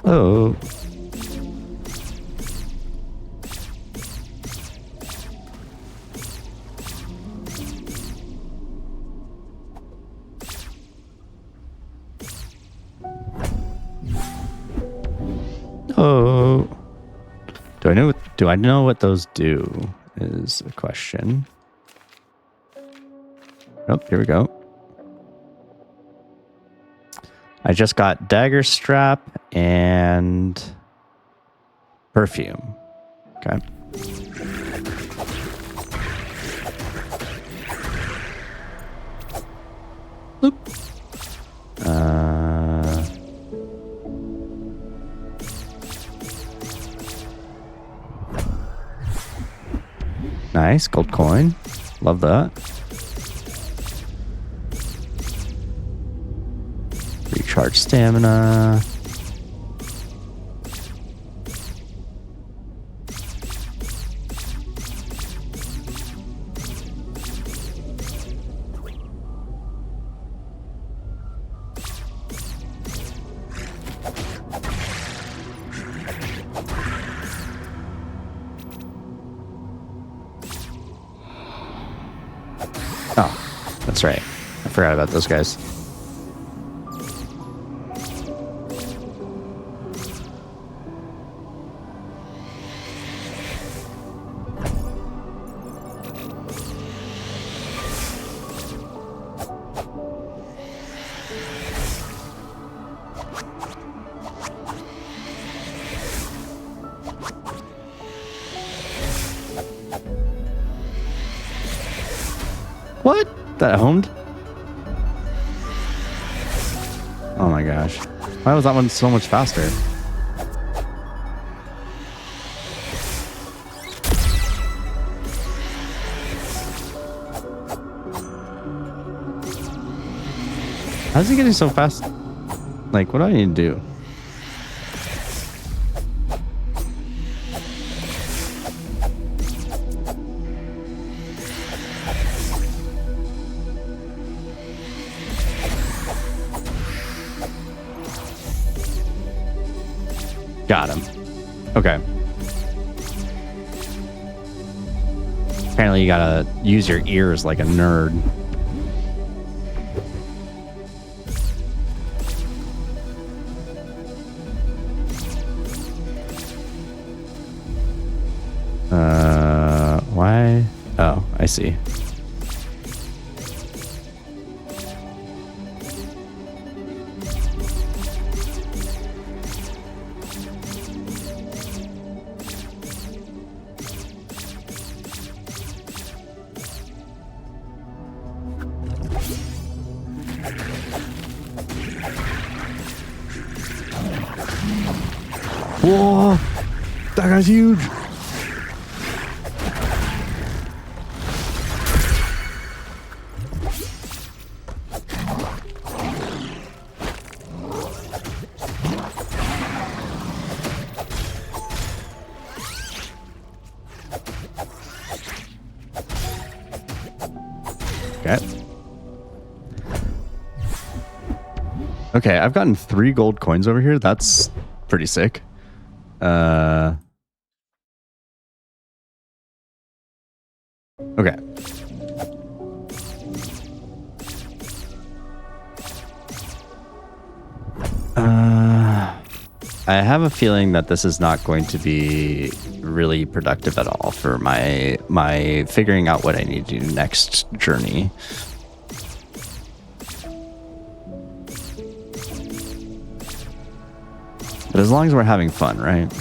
Oh. Do I know what those do is a question. Oh, here we go. I just got dagger strap and perfume. Okay. Bloop. Nice, gold coin. Love that. Recharge stamina. Oh, that's right. I forgot about those guys. What? That homed? Oh my gosh. Why was that one so much faster? How's he getting so fast? Like, what do I need to do? Got him. Okay. Apparently you gotta use your ears like a nerd. Why? Oh, I see. Whoa! That guy's huge! Okay, I've gotten 3 gold coins over here. That's pretty sick. Okay. I have a feeling that this is not going to be really productive at all for my figuring out what I need to do next journey. But as long as we're having fun, right?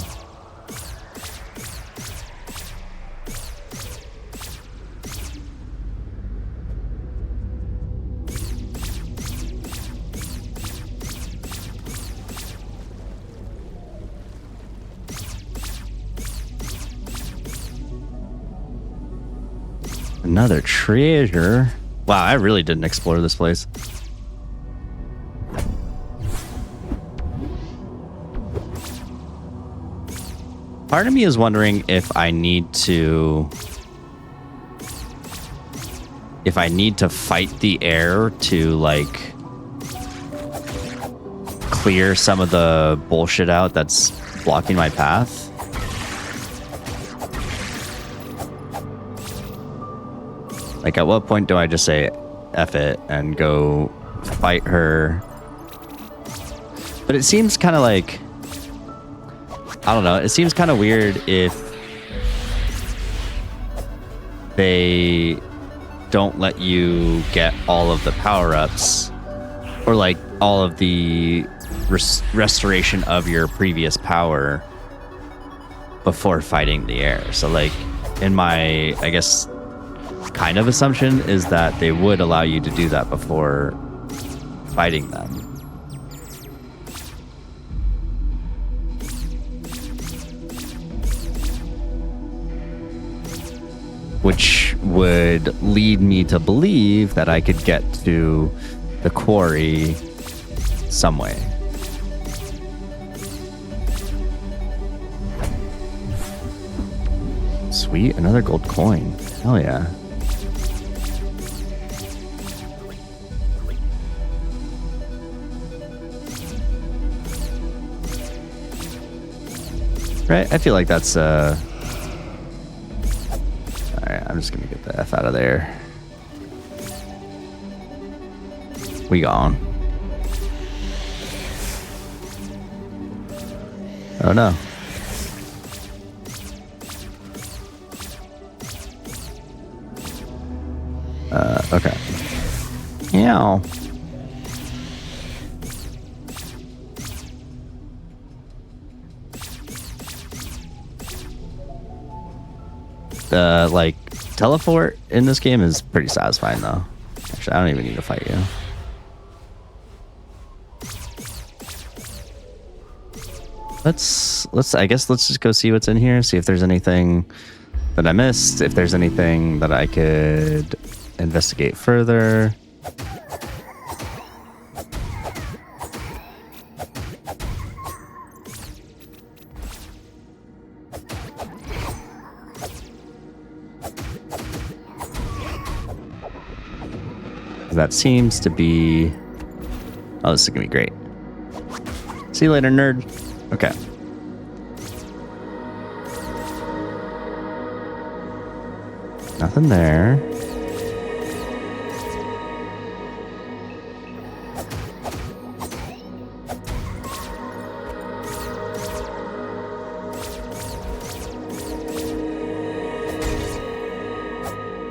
Another treasure. Wow, I really didn't explore this place. Part of me is wondering if I need to fight the air to like clear some of the bullshit out that's blocking my path. Like, at what point do I just say F it and go fight her? But it seems kind of like, I don't know, it seems kind of weird if they don't let you get all of the power-ups or like all of the restoration of your previous power before fighting the air. So like in my, I guess, kind of assumption is that they would allow you to do that before fighting them. Which would lead me to believe that I could get to the quarry some way. Sweet, another gold coin. Hell yeah. Right, I feel like that's alright, I'm just gonna get the F out of there. We gone. Oh no. Okay. Yeah. The like teleport in this game is pretty satisfying though. Actually, I don't even need to fight you. I guess let's just go see what's in here, see if there's anything that I missed, if there's anything that I could investigate further. That seems to be... Oh, this is gonna be great. See you later, nerd. Okay. Nothing there.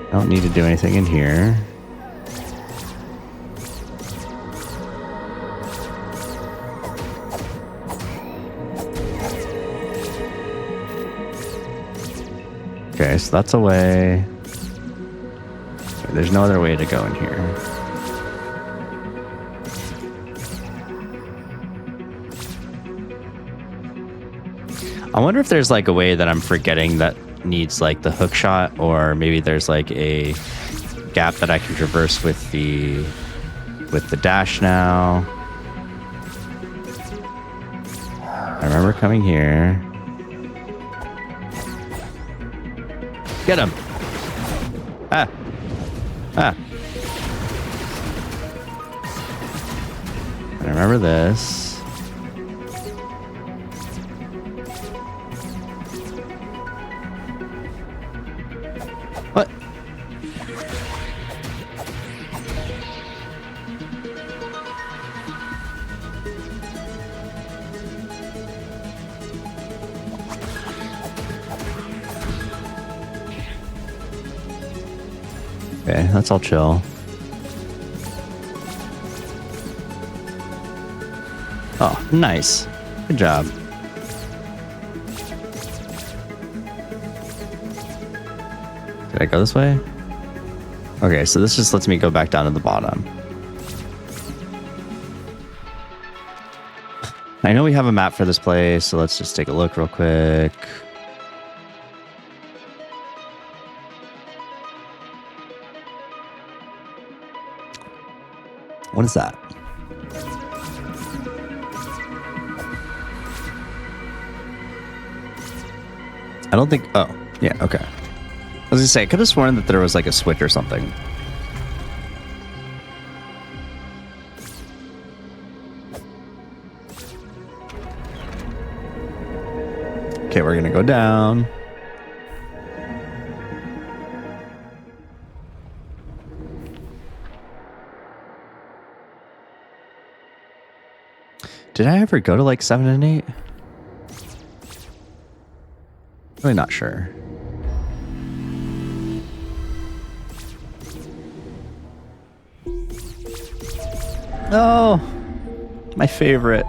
I don't need to do anything in here. Okay, so that's a way. Okay, there's no other way to go in here. I wonder if there's like a way that I'm forgetting that needs like the hook shot, or maybe there's like a gap that I can traverse with the dash now. I remember coming here. Get him! Ah! Ah! I remember this. What? Okay, that's all chill. Oh, nice. Good job. Did I go this way? Okay, so this just lets me go back down to the bottom. I know we have a map for this place, so let's just take a look real quick. What is that? I don't think... Oh, yeah, okay. I was gonna say, I could have sworn that there was like a switch or something. Okay, we're gonna go down. Did I ever go to like 7 and 8? Really not sure. Oh, my favorite.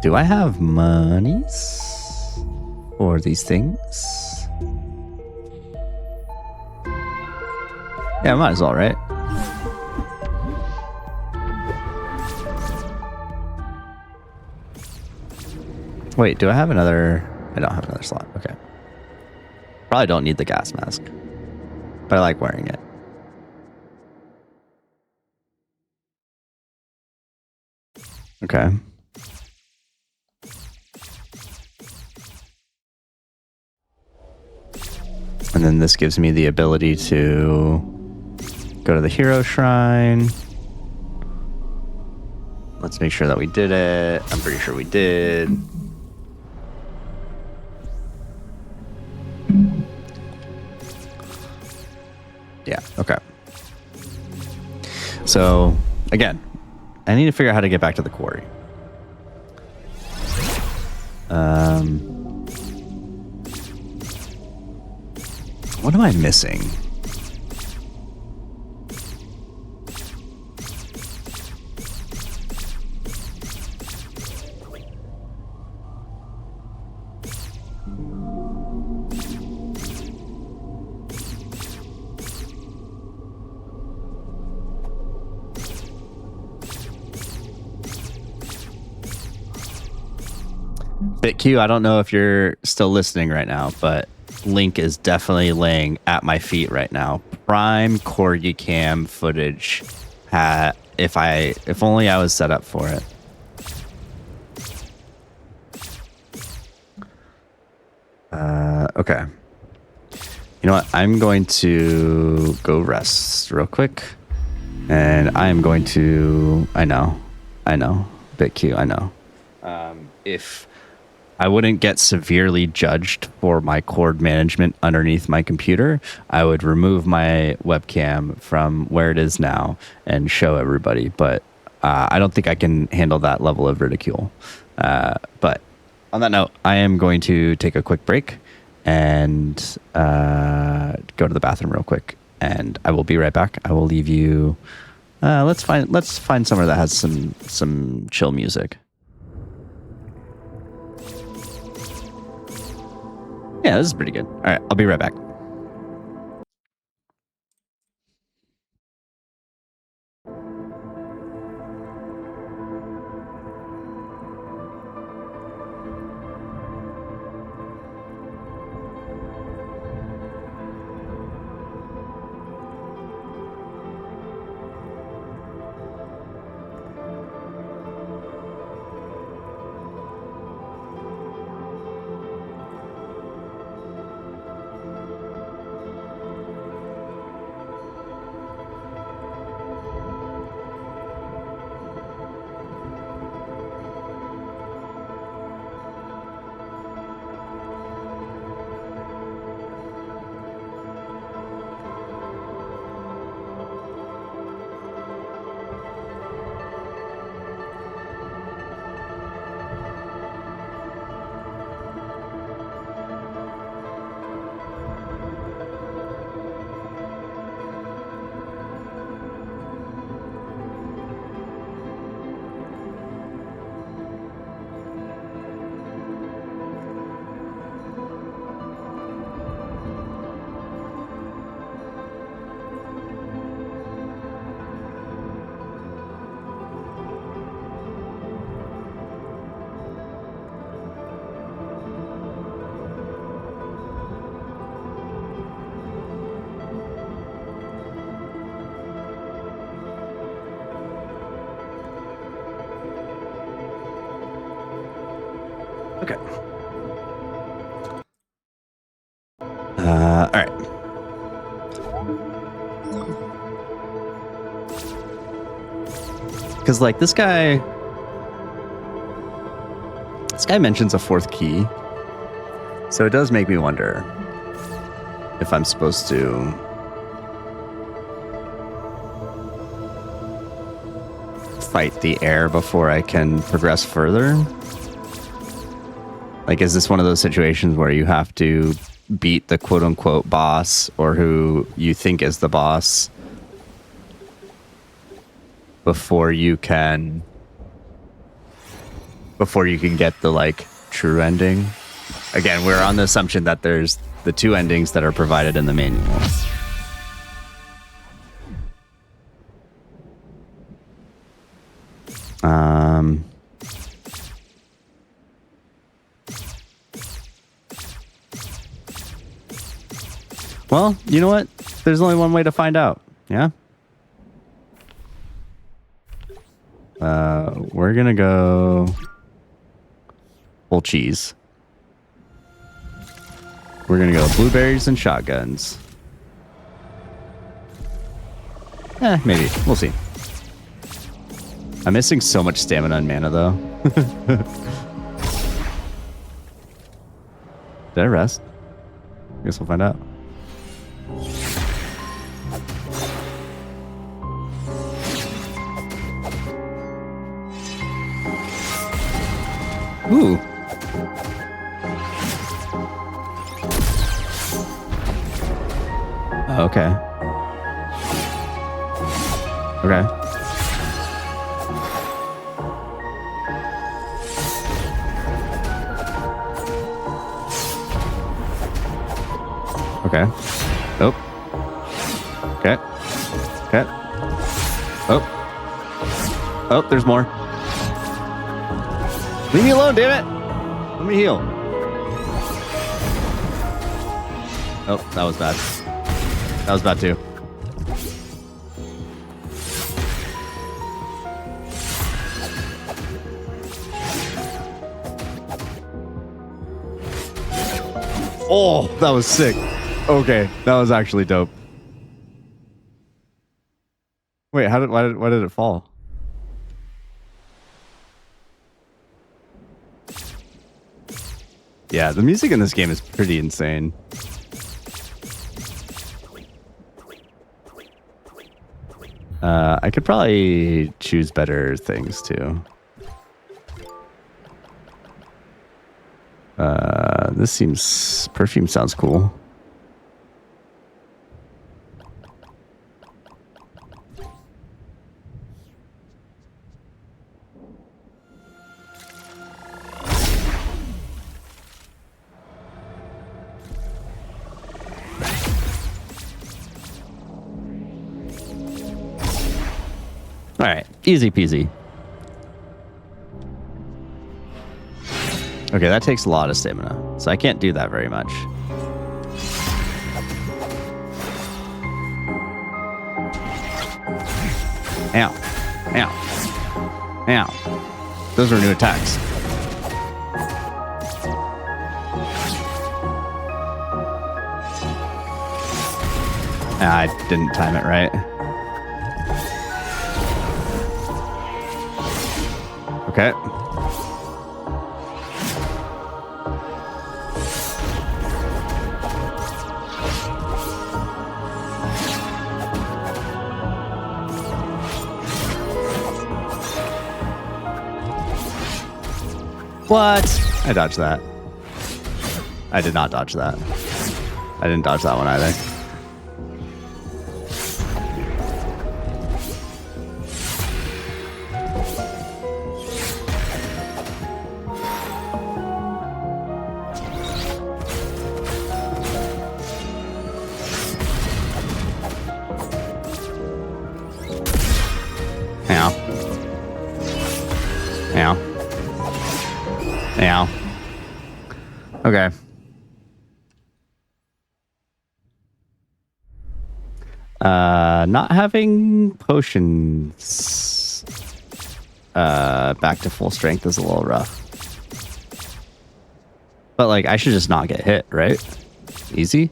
Do I have monies for these things? Yeah, might as well, right? Wait, do I have another? I don't have another slot. Okay. Probably don't need the gas mask, but I like wearing it. Okay. And then this gives me the ability to go to the hero shrine. Let's make sure that we did it. I'm pretty sure we did. Yeah, okay. So, again, I need to figure out how to get back to the quarry. What am I missing? BitQ, I don't know if you're still listening right now, but Link is definitely laying at my feet right now. Prime corgi cam footage. If only I was set up for it. Okay. You know what? I'm going to go rest real quick. And I am going to... I know. BitQ, I know. If I wouldn't get severely judged for my cord management underneath my computer, I would remove my webcam from where it is now and show everybody. But I don't think I can handle that level of ridicule. But on that note, I am going to take a quick break and go to the bathroom real quick. And I will be right back. I will leave you. Let's find somewhere that has some chill music. Yeah, this is pretty good. All right, I'll be right back. Okay. All right. Because like this guy mentions a fourth key, so it does make me wonder if I'm supposed to fight the air before I can progress further. Like, is this one of those situations where you have to beat the quote unquote boss or who you think is the boss before you can get the like true ending. Again, we're on the assumption that there's the two endings that are provided in the manual. Well, you know what? There's only one way to find out. Yeah. We're gonna go full cheese. We're gonna go blueberries and shotguns. Maybe. We'll see. I'm missing so much stamina and mana, though. Did I rest? I guess we'll find out. Ooh. Okay. Okay. Okay. Oh. Okay. Okay. Oh. Oh, there's more. Leave me alone, damn it! Let me heal. Oh, that was bad. That was bad too. Oh, that was sick. Okay, that was actually dope. Wait, why did it fall? Yeah, the music in this game is pretty insane. I could probably choose better things too. Perfume sounds cool. All right, easy peasy. Okay, that takes a lot of stamina, so I can't do that very much. Ow. Ow. Ow. Those are new attacks. I didn't time it right. Okay. What? I dodged that. I did not dodge that. I didn't dodge that one either. Okay. Not having potions back to full strength is a little rough. But like I should just not get hit, right? Easy.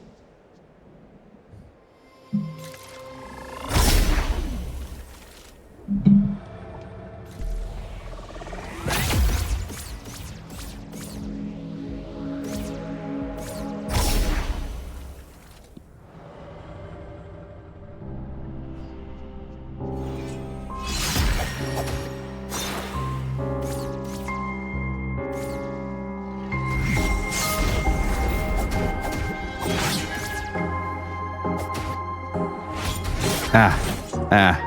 Ah. Ah.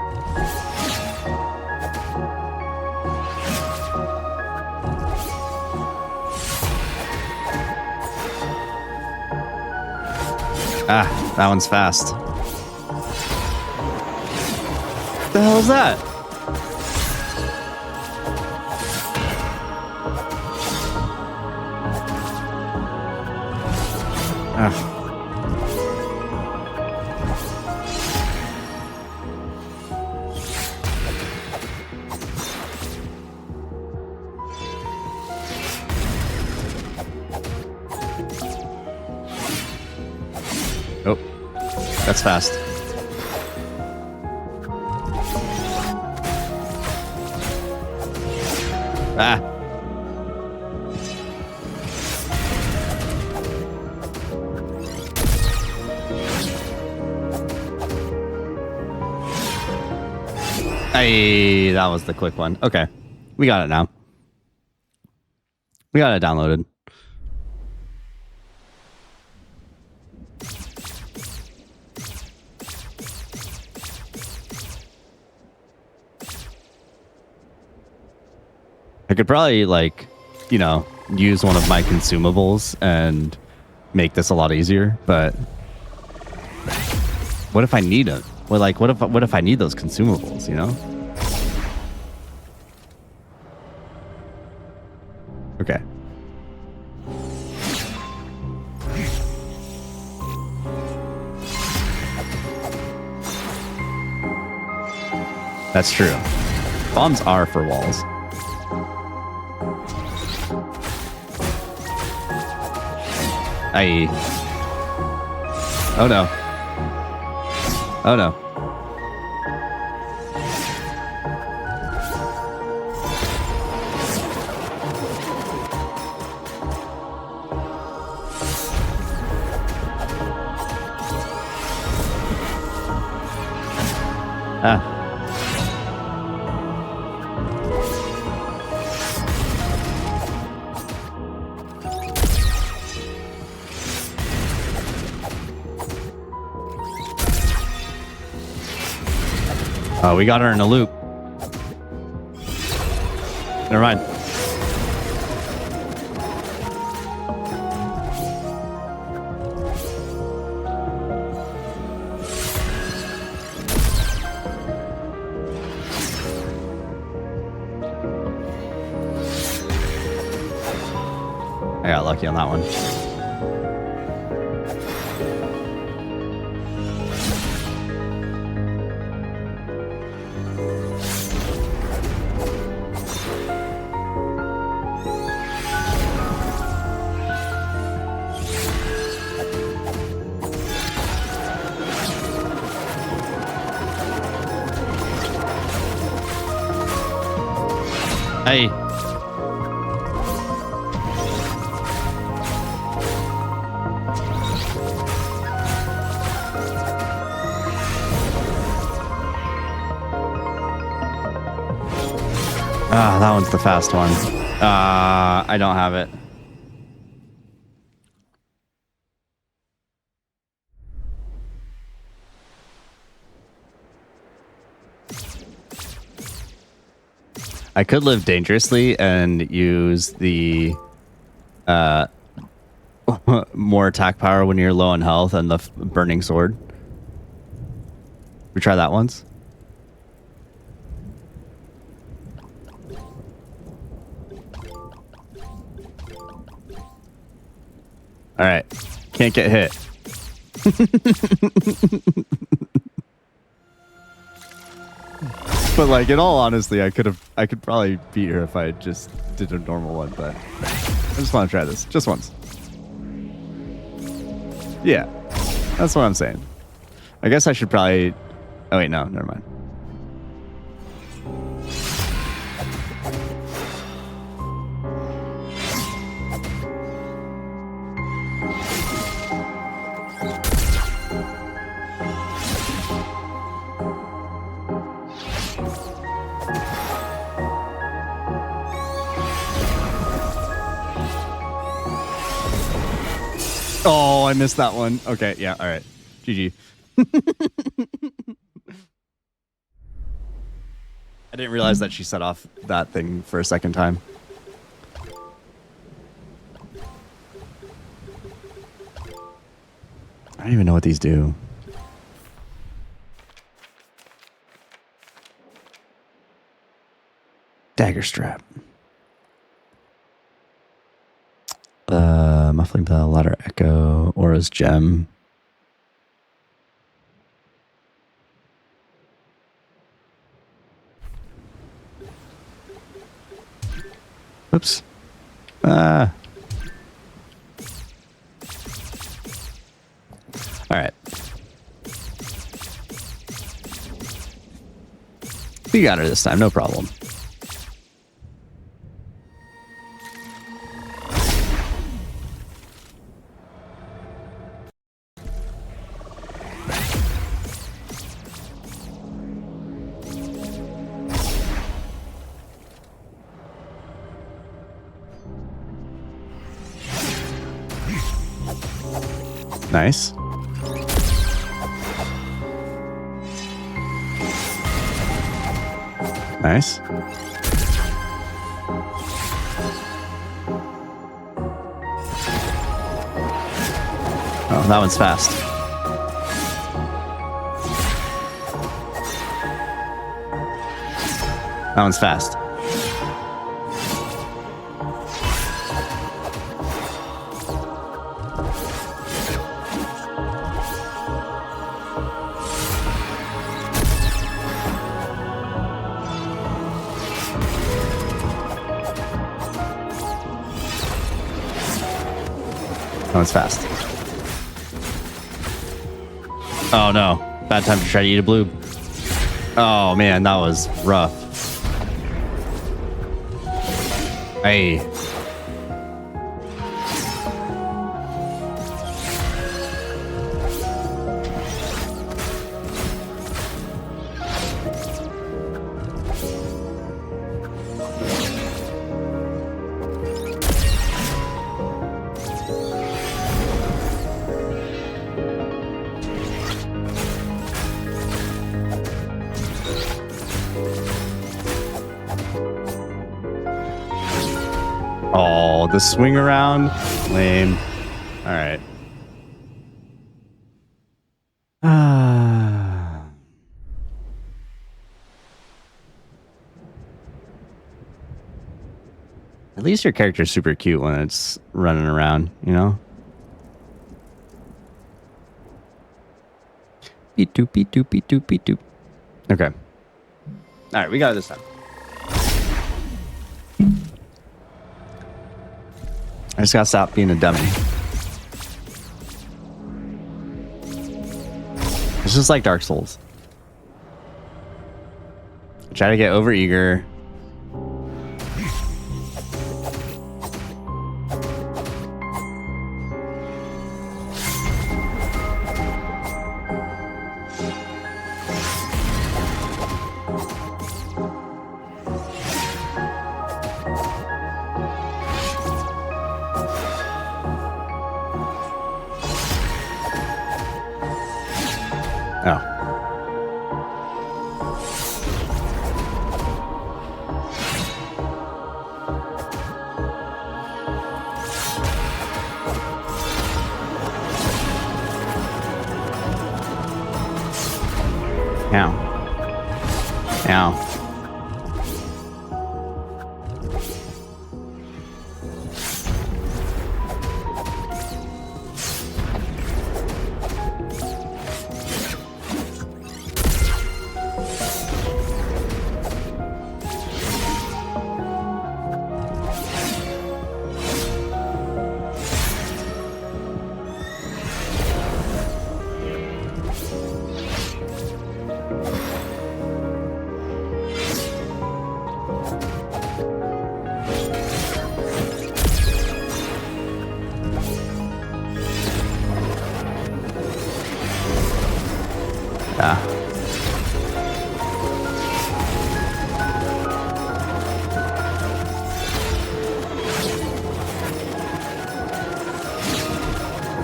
Ah, that one's fast. What the hell is that? Ah. Oh, that's fast. Ah. Hey, that was the quick one. Okay. We got it now. We got it downloaded. I could probably, like, you know, use one of my consumables and make this a lot easier, but what if I need it? Well, like, what if I need those consumables, you know? Okay. That's true. Bombs are for walls. Aye. Oh no. Oh no. Ah. Oh, we got her in a loop. Never mind. I got lucky on that one. Hey. Ah, that one's the fast one. I don't have it. I could live dangerously and use the more attack power when you're low on health and the burning sword. We try that once. All right, can't get hit. But like, in all honesty, I could probably beat her if I just did a normal one. But I just want to try this just once. Yeah, that's what I'm saying. I guess I should probably. Oh wait, no, never mind. Oh, I missed that one. Okay, yeah, all right. GG. didn't realize that she set off that thing for a second time. I don't even know what these do. Dagger strap. Muffling bell, ladder echo, aura's gem. Oops. All right. We got her this time, no problem. Nice. Nice. Oh, that one's fast. That one's fast. That one's fast. Oh no. Bad time to try to eat a bloob. Oh man, that was rough. Hey. Oh, the swing around? Lame. All right. At least your character's super cute when it's running around, you know? Beep doop, beep doop, beep doop, beep doop. Okay. All right, we got it this time. I just gotta stop being a dummy. It's just like Dark Souls. Try to get overeager.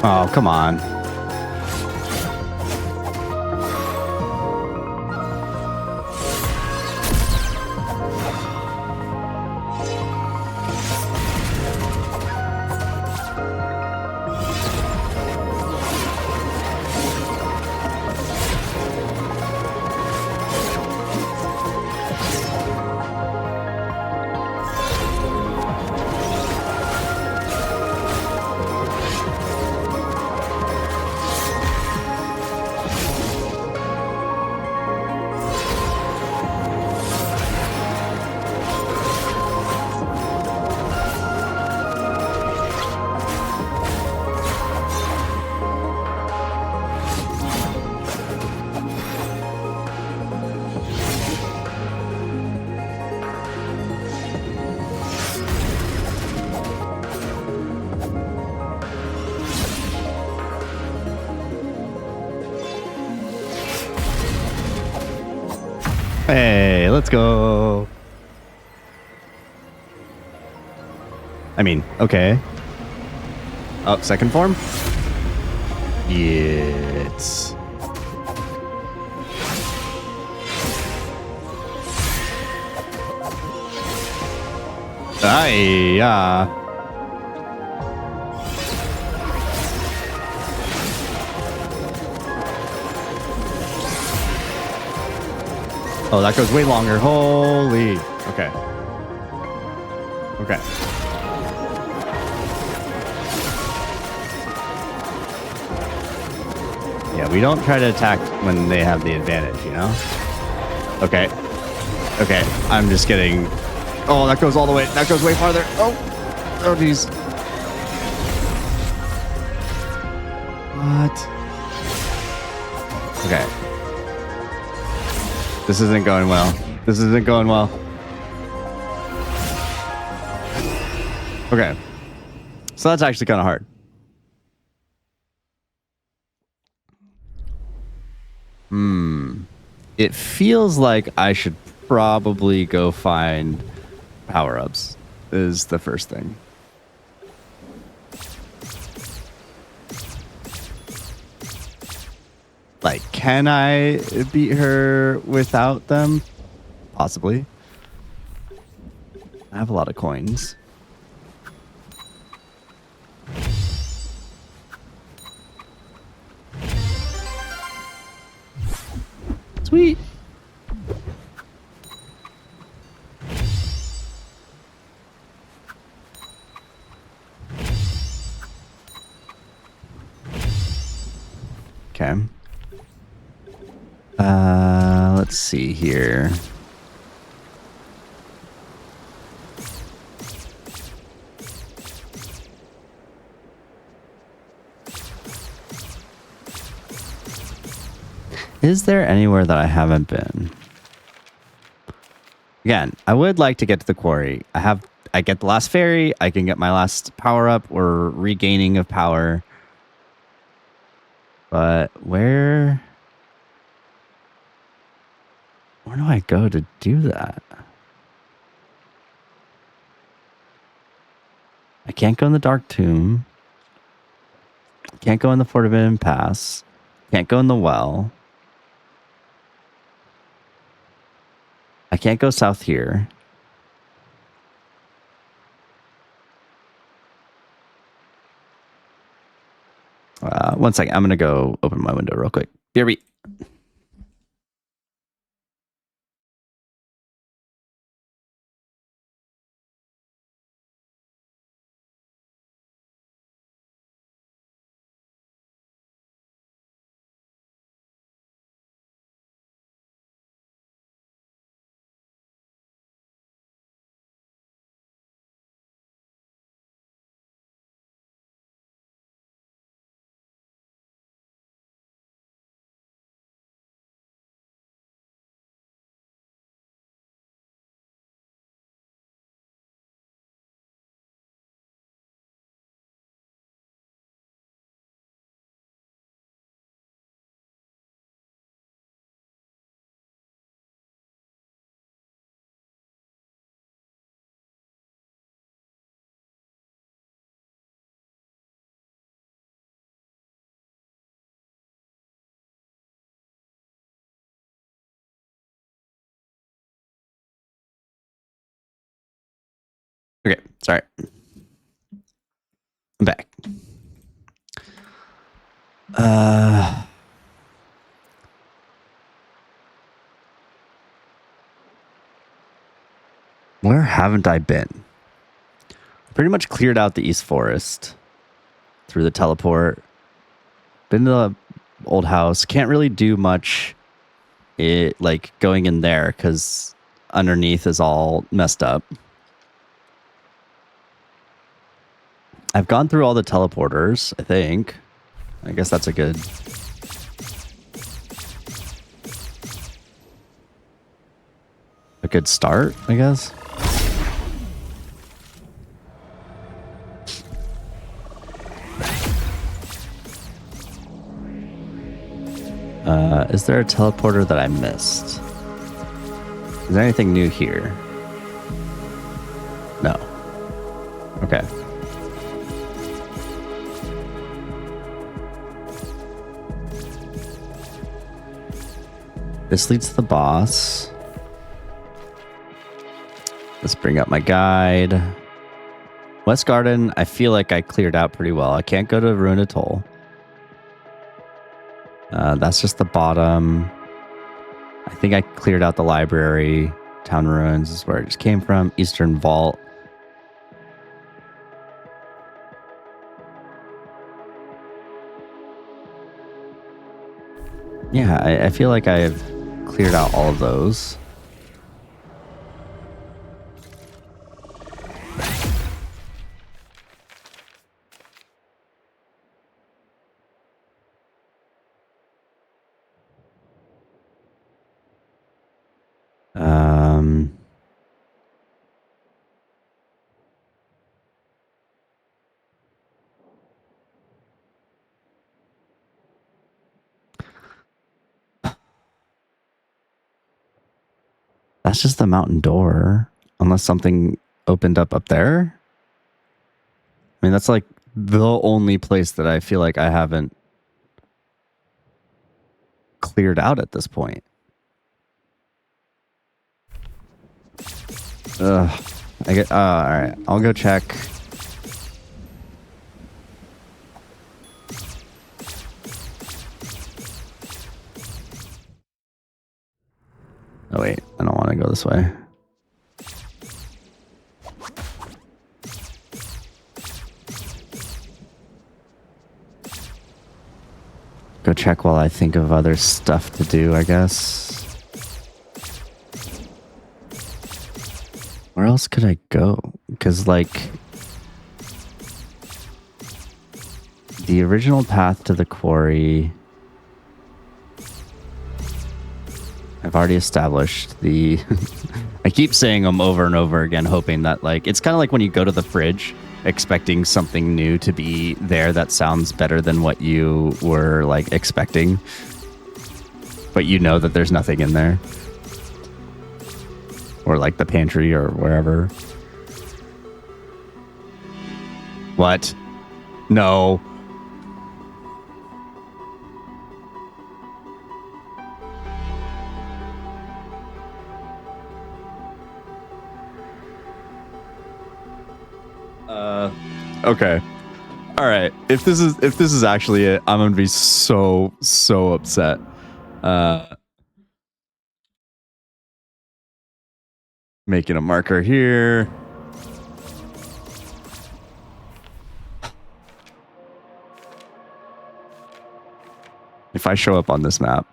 Oh, come on. Hey, let's go. I mean, okay. Oh, second form? Yes. Yeah. Oh, that goes way longer. Holy. Okay. Okay. Yeah, we don't try to attack when they have the advantage, you know? Okay. Okay. I'm just getting... Oh, that goes all the way. That goes way farther. Oh. Oh, geez. What? Okay. This isn't going well. This isn't going well. Okay. So that's actually kind of hard. It feels like I should probably go find power-ups is the first thing. Like, can I beat her without them? Possibly. I have a lot of coins. Sweet. Okay. Let's see here. Is there anywhere that I haven't been? Again, I would like to get to the quarry. I get the last fairy. I can get my last power up or regaining of power. But where do I go to do that? I can't go in the Dark Tomb. Can't go in the Forbidden Pass. Can't go in the well. I can't go south here. One second. I'm going to go open my window real quick. BRB. Okay. Sorry. I'm back. Where haven't I been? Pretty much cleared out the East Forest through the teleport. Been to the old house. Can't really do much like going in there because underneath is all messed up. I've gone through all the teleporters, I think. I guess that's a good start, I guess. Is there a teleporter that I missed? Is there anything new here? No. Okay. This leads to the boss. Let's bring up my guide. West Garden, I feel like I cleared out pretty well. I can't go to Ruin Atoll. That's just the bottom. I think I cleared out the library. Town Ruins is where it just came from. Eastern Vault. Yeah, I feel like I've cleared out all of those. That's just the mountain door, unless something opened up there. I mean, that's like the only place that I feel like I haven't cleared out at this point. Ugh. I get. All right, I'll go check. Oh wait, I don't want to go this way. Go check while I think of other stuff to do, I guess. Where else could I go? Because, like, the original path to the quarry, I've already established the... I keep saying them over and over again, hoping that, like, it's kind of like when you go to the fridge, expecting something new to be there that sounds better than what you were, like, expecting. But you know that there's nothing in there. Or, like, the pantry or wherever. What? No. Okay. All right. If this is actually it, I'm gonna be so upset. Making a marker here. If I show up on this map.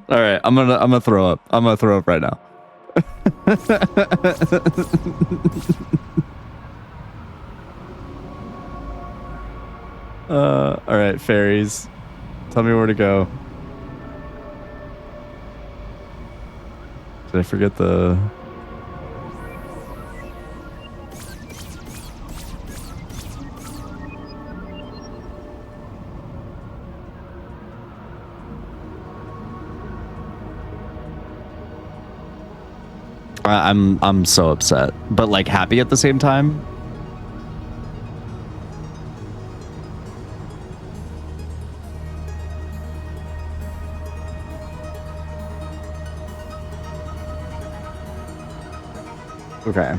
All right, I'm gonna throw up. I'm gonna throw up right now. All right, fairies, tell me where to go. Did I forget the? I'm so upset, but like happy at the same time. Okay.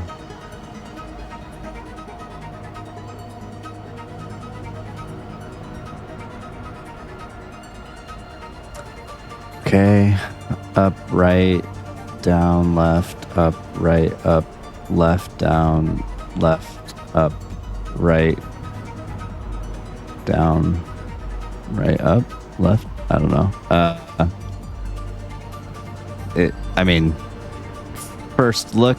Okay. Up, right, down, left, up, right, up, left, down, left, up, right, down, right, up, left. I don't know. I mean, first look,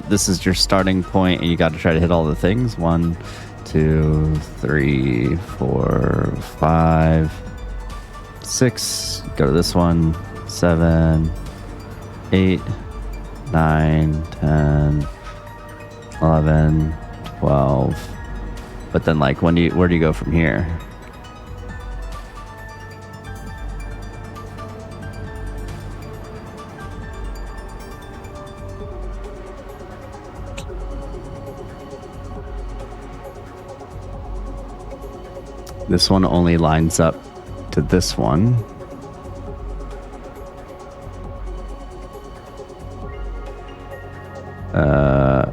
this is your starting point, and you got to try to hit all the things. 1, 2, 3, 4, 5, 6. Go to this one. 7, 8, 9, 10, 11, 12. But then, like, where do you go from here? This one only lines up to this one.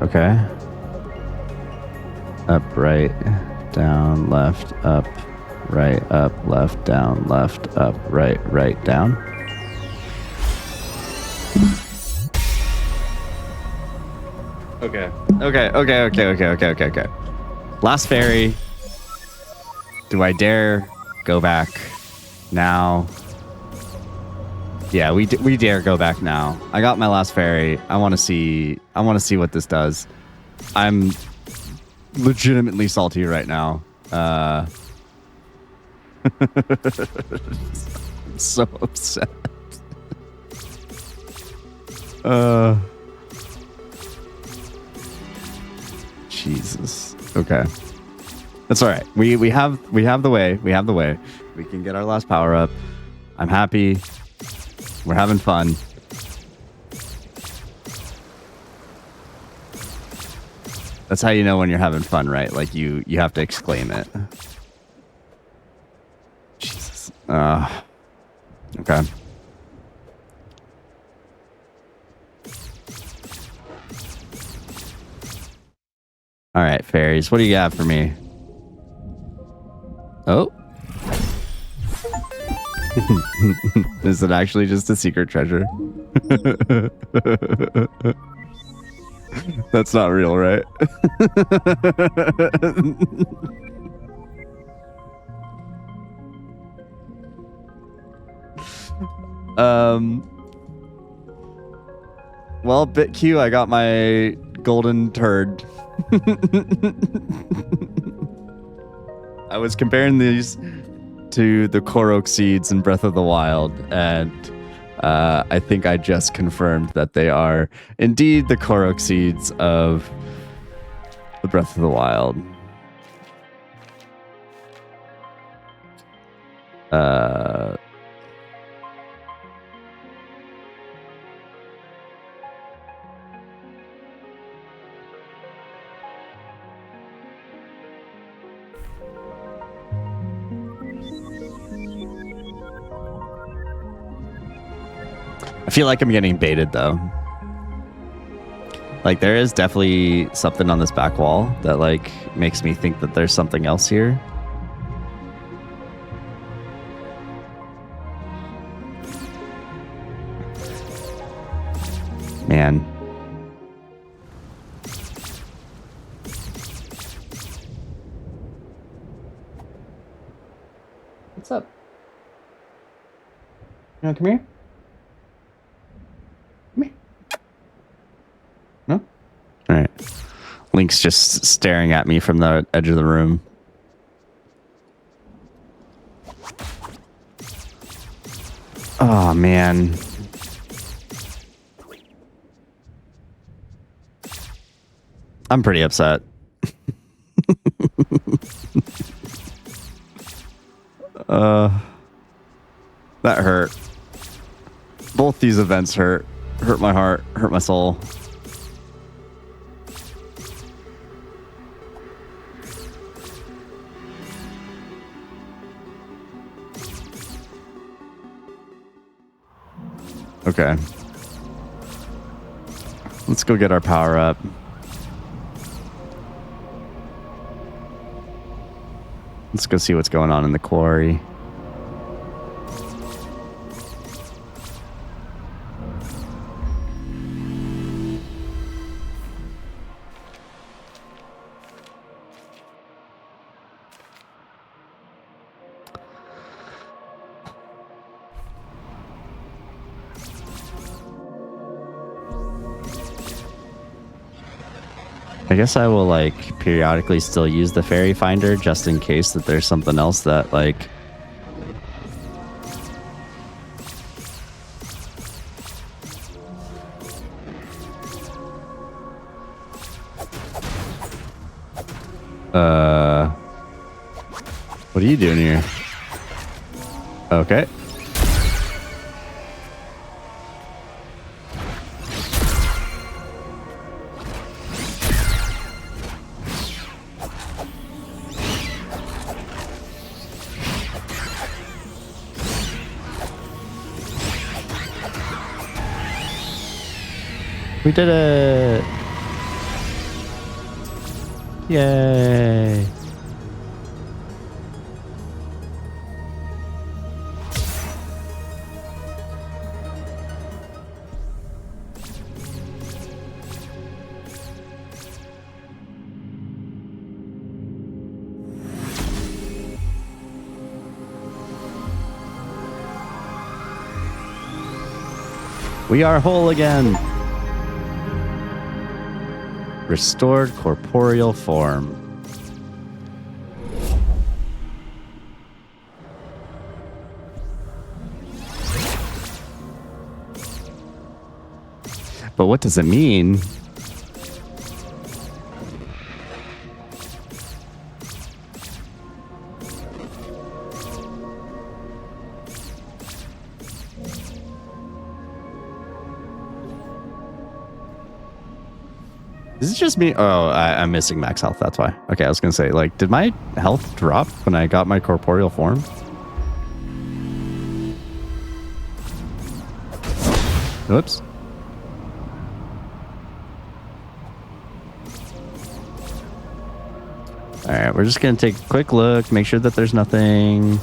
Okay. Up, right, down, left, up, right, up, left, down, left, up, right, right, down. Okay. Okay. Last fairy. Do I dare go back now? Yeah, we dare go back now. I got my last fairy. I want to see what this does. I'm legitimately salty right now. I'm so upset. Jesus. Okay. That's all right. We have the way. We have the way. We can get our last power up. I'm happy. We're having fun. That's how you know when you're having fun, right? Like you have to exclaim it. Jesus. Okay. All right, fairies. What do you got for me? Oh. Is it actually just a secret treasure? That's not real, right? Well, BitQ, I got my golden turd. I was comparing these to the Korok seeds in Breath of the Wild, and I think I just confirmed that they are indeed the Korok seeds of the Breath of the Wild. I feel like I'm getting baited, though. Like, there is definitely something on this back wall that, like, makes me think that there's something else here. Man. What's up? You want to come here? No? All right. Link's just staring at me from the edge of the room. Oh, man. I'm pretty upset. That hurt. Both these events hurt. Hurt my heart. Hurt my soul. Okay. Let's go get our power up. Let's go see what's going on in the quarry. I guess I will, like, periodically still use the fairy finder just in case that there's something else that, like... What are you doing here? Okay. We did it! Yay! We are whole again. Restored corporeal form. But what does it mean? Is it just me? Oh, I'm missing max health. That's why. Okay, I was going to say, like, did my health drop when I got my corporeal form? Whoops. All right, we're just going to take a quick look, make sure that there's nothing.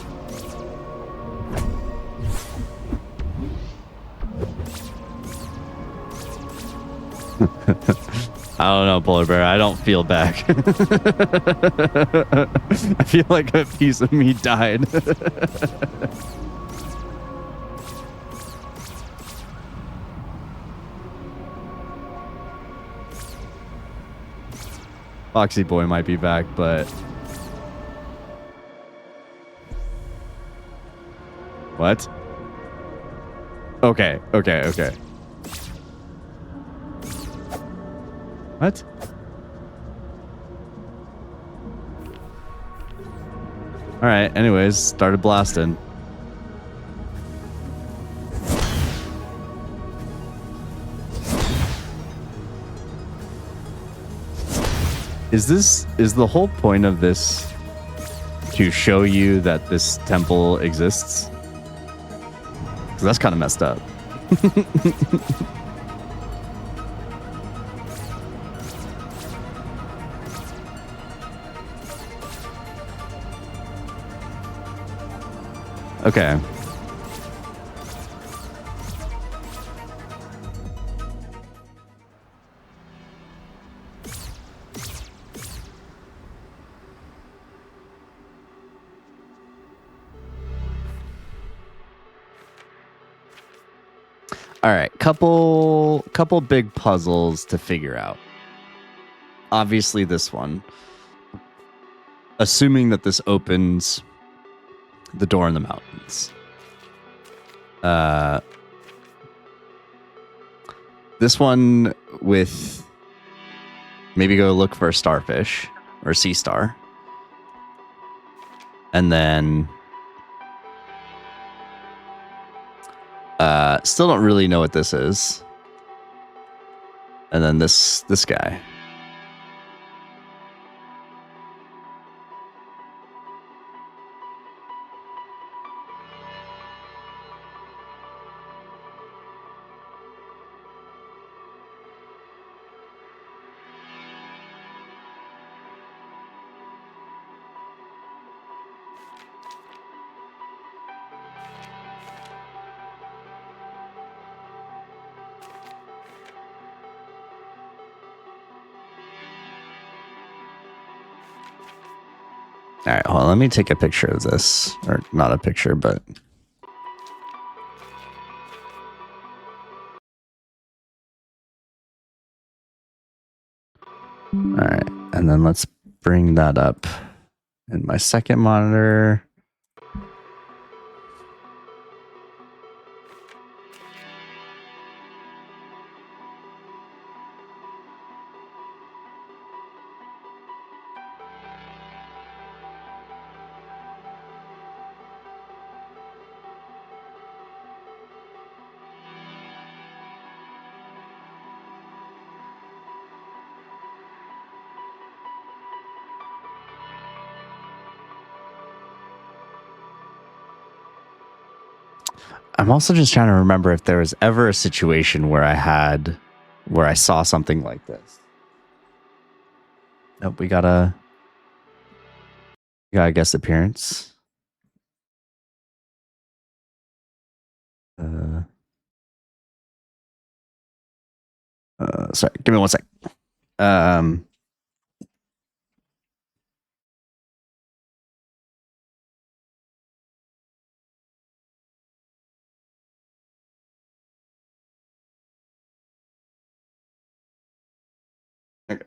I don't know, Polar Bear. I don't feel back. I feel like a piece of me died. Foxy Boy might be back, but... What? Okay. What? All right. Anyways, started blasting. Is the whole point of this to show you that this temple exists? Because that's kind of messed up. Okay. All right, couple big puzzles to figure out. Obviously this one. Assuming that this opens the door in the mountains. This one with maybe go look for a starfish or a sea star. And then still don't really know what this is. And then this guy. All right, hold on. Let me take a picture of this. Or not a picture, but... All right, and then let's bring that up in my second monitor. I'm also just trying to remember if there was ever a situation where I saw something like this. Nope, we gotta guess appearance. Sorry, give me 1 sec. Okay.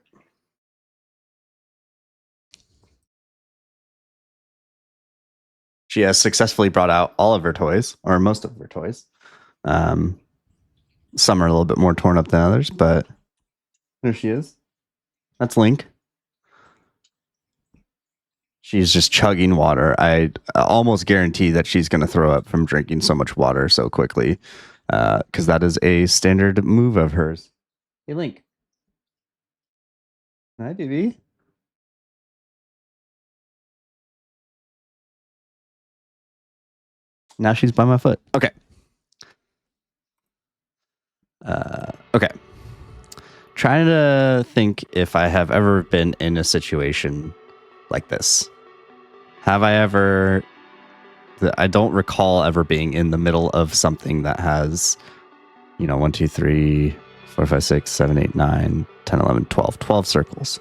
She has successfully brought out all of her toys, or most of her toys. Some are a little bit more torn up than others, but there she is. That's Link. She's just chugging water. I almost guarantee that she's going to throw up from drinking so much water so quickly, because that is a standard move of hers. Hey, Link. Hi, baby. Now she's by my foot. Okay. Okay. Trying to think if I have ever been in a situation like this. Have I ever... I don't recall ever being in the middle of something that has, 1, 2, 3, 4, 5, 6, 7, 8, 9, 10, 11, 12. 12 circles.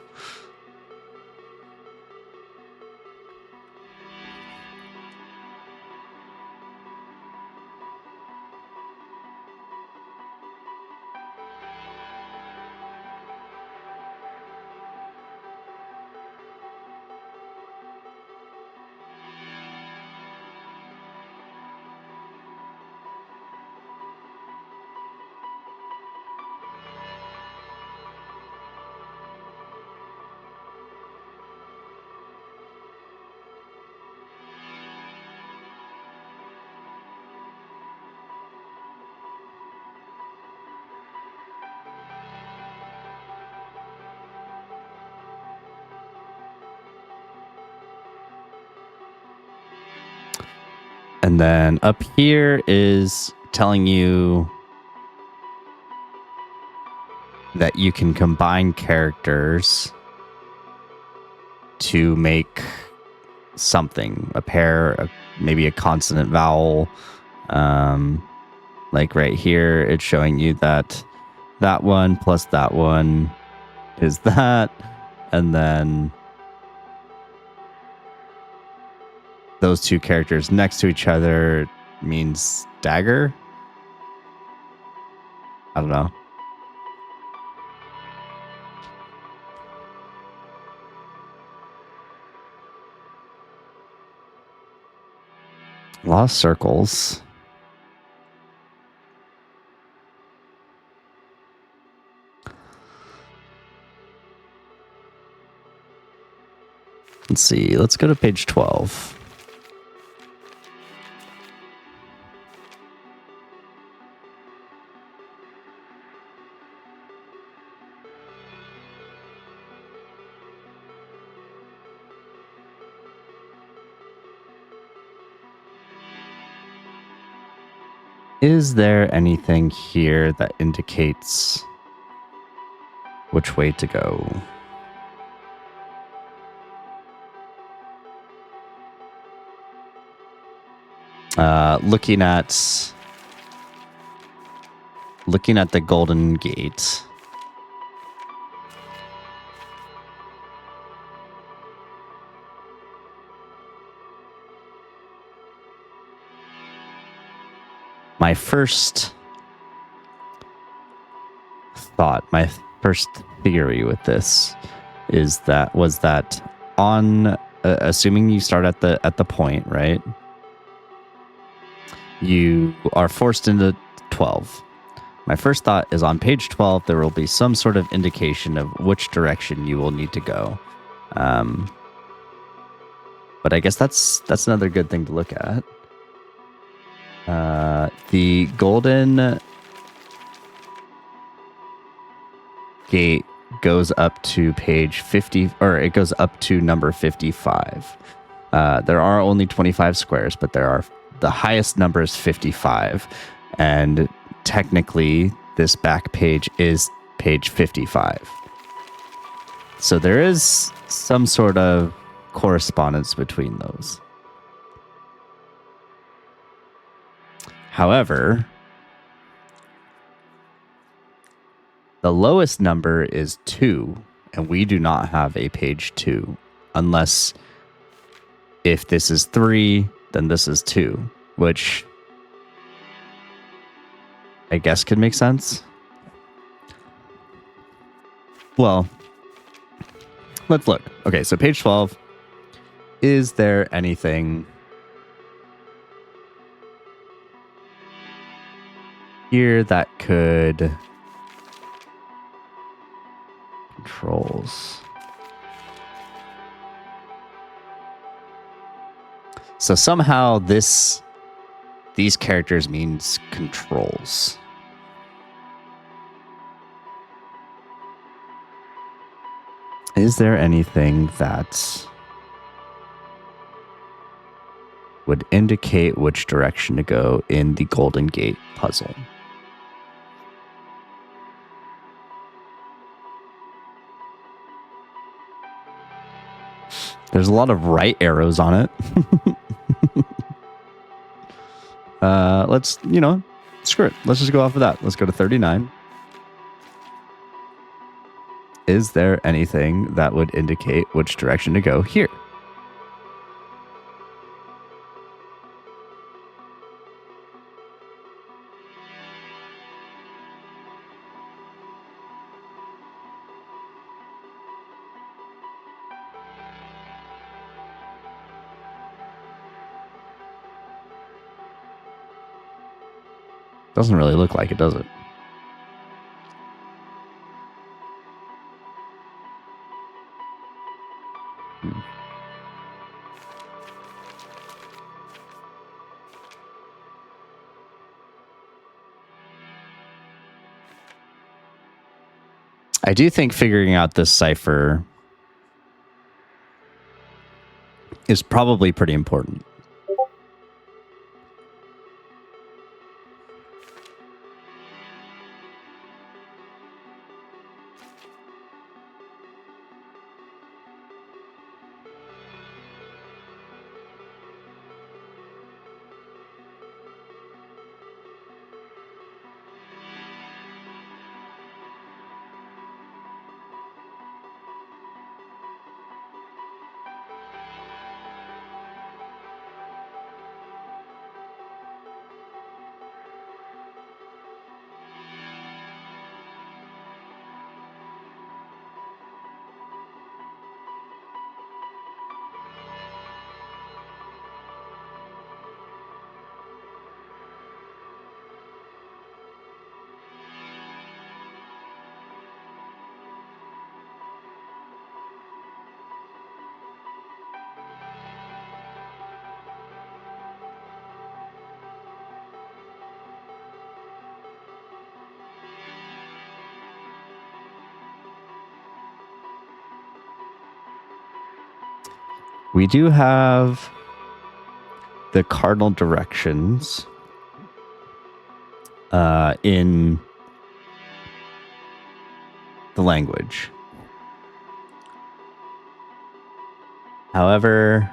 And then up here is telling you that you can combine characters to make something, a pair, maybe a consonant vowel. Like right here, it's showing you that that one plus that one is that. And then those two characters next to each other means dagger. I don't know. A lot of circles. Let's see. Let's go to page 12. Is there anything here that indicates which way to go? Looking at the Golden Gate. My first thought, my first theory with this was that on assuming you start at the point, right? You are forced into 12. My first thought is on page 12 there will be some sort of indication of which direction you will need to go. But I guess that's another good thing to look at. The Golden Gate goes up to page 50, or it goes up to number 55. There are only 25 squares, but there are the highest number is 55, and technically this back page is page 55. So there is some sort of correspondence between those. However, the lowest number is 2, and we do not have a page 2, unless if this is 3, then this is 2, which I guess could make sense. Well, let's look. Okay, so page 12. Is there anything here that could... Controls. So somehow these characters means controls. Is there anything that would indicate which direction to go in the Golden Gate puzzle? There's a lot of right arrows on it. Let's, screw it. Let's just go off of that. Let's go to 39. Is there anything that would indicate which direction to go here? Doesn't really look like it, does it? I do think figuring out this cipher is probably pretty important. We do have the cardinal directions in the language. However,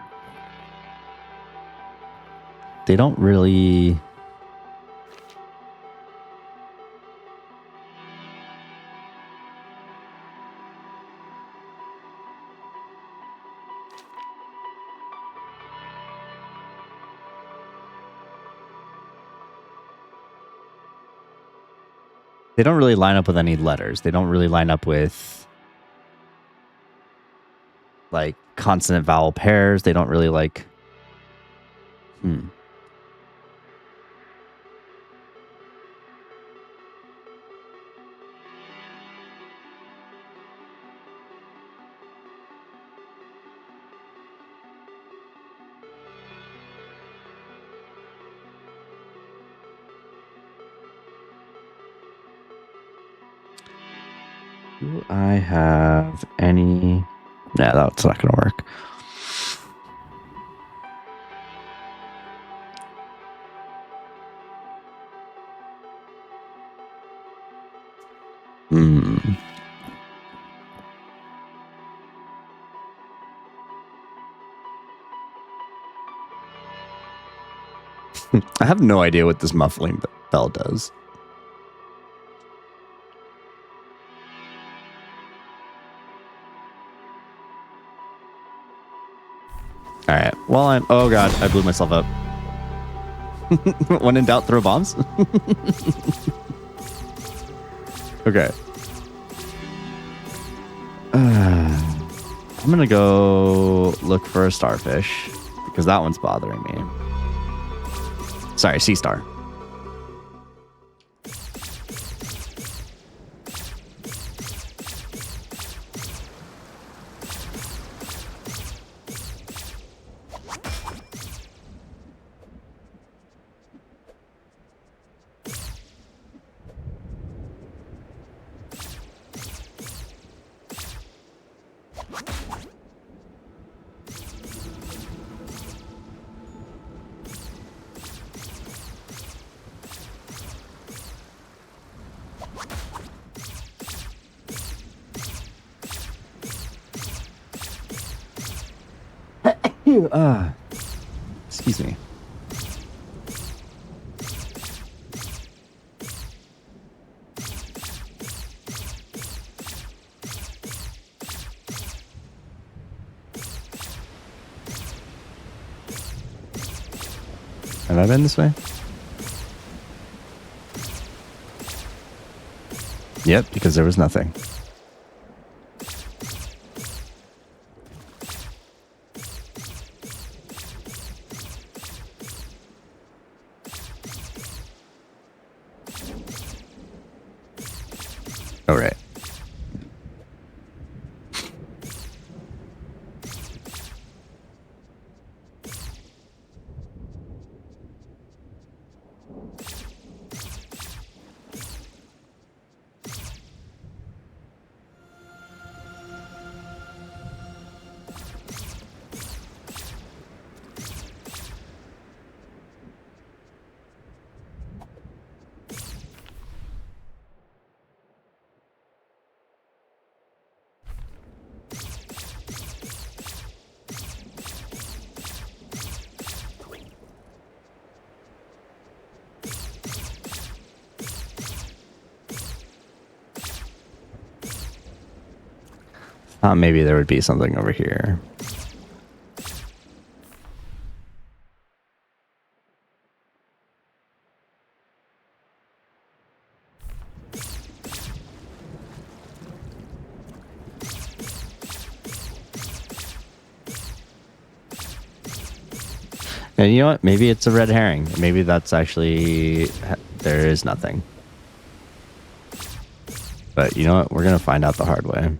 they don't really... They don't really line up with any letters. They don't really line up with like consonant vowel pairs. They don't really like... Do I have any... Nah, that's not going to work. Hmm. I have no idea what this muffling bell does. All right. Well, oh god, I blew myself up. When in doubt, throw bombs. Okay. I'm gonna go look for a starfish because that one's bothering me. Sorry, sea star. Excuse me. Have I been this way? Yep, because there was nothing. All right. Maybe there would be something over here. And you know what? Maybe it's a red herring. Maybe that's actually... There is nothing. But you know what? We're going to find out the hard way.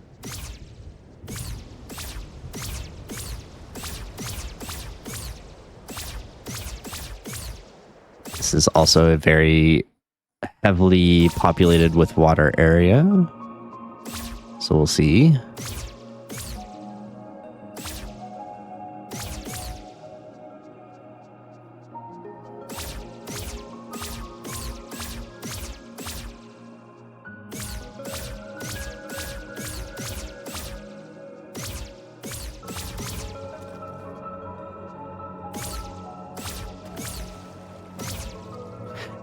This is also a very heavily populated with water area. So we'll see.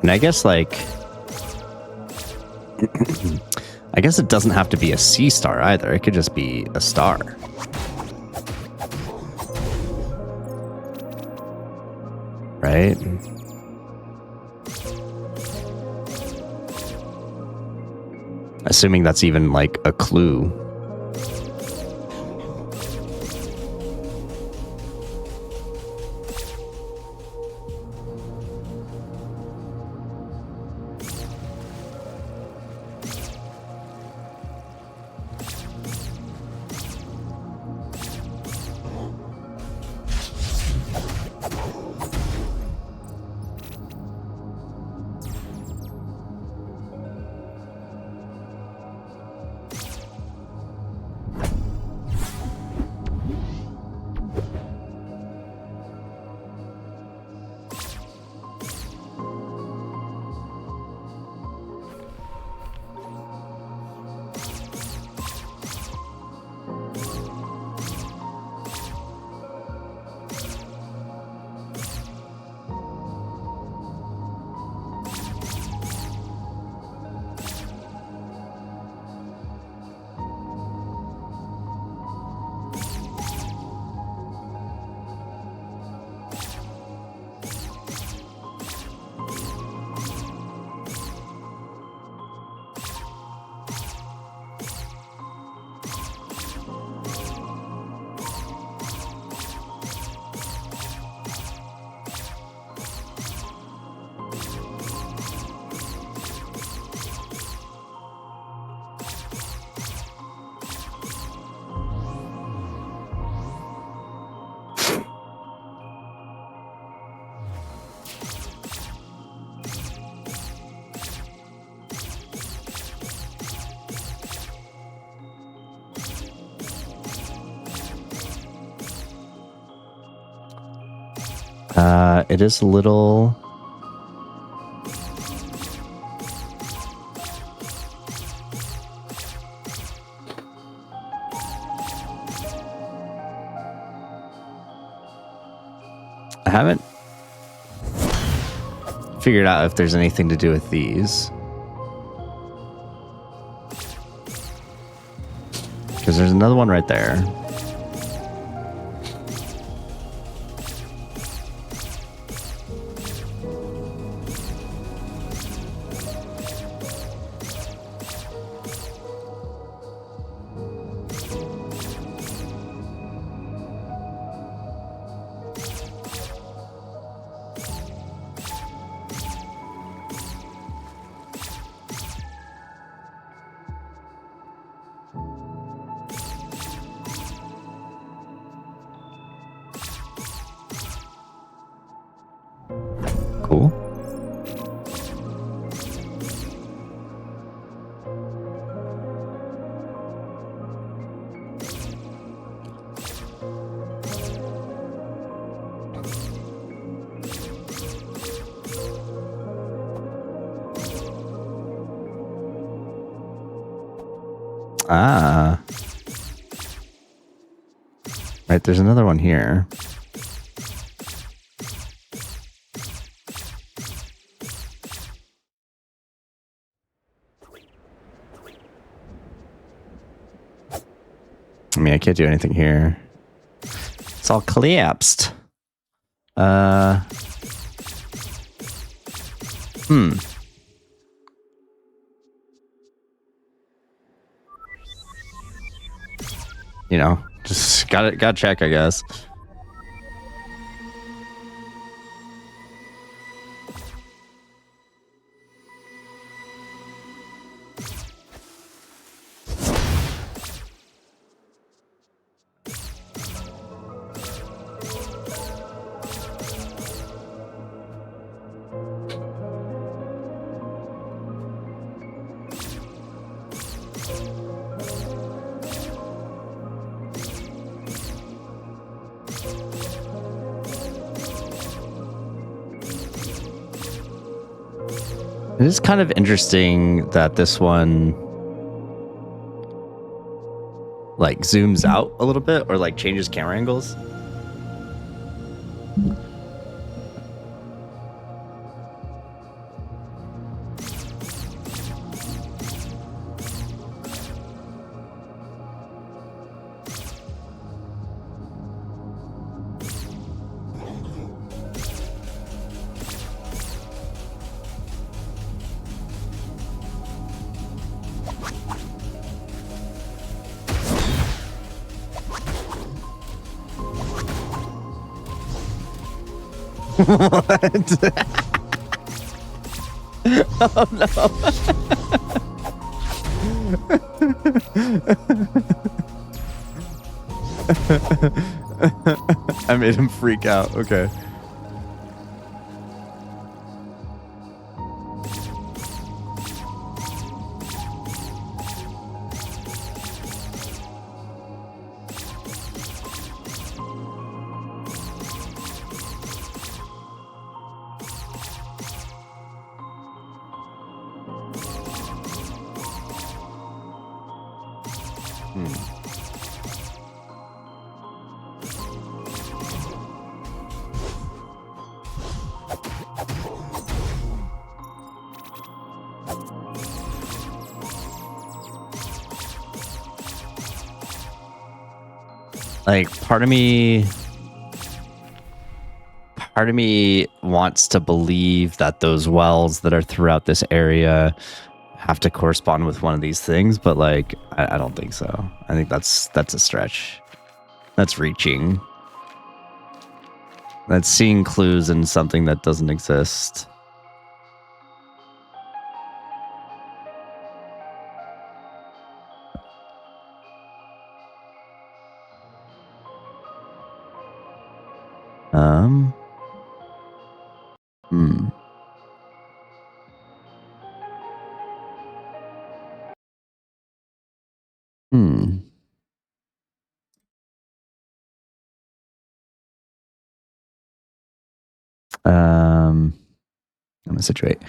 And I guess, like, I guess it doesn't have to be a sea star either. It could just be a star. Right? Assuming that's even, like, a clue. It is a little... I haven't figured out if there's anything to do with these. Because there's another one right there. Cool. Ah. Right, there's another one here. I mean, I can't do anything here. It's all collapsed. You know, just gotta check, I guess. It is kind of interesting that this one like zooms out a little bit or like changes camera angles. What? Oh no. I made him freak out. Okay. Like part of me wants to believe that those wells that are throughout this area have to correspond with one of these things, but like I don't think so. I think that's a stretch. That's reaching. That's seeing clues in something that doesn't exist. Hmm. Hmm. I'm gonna situate.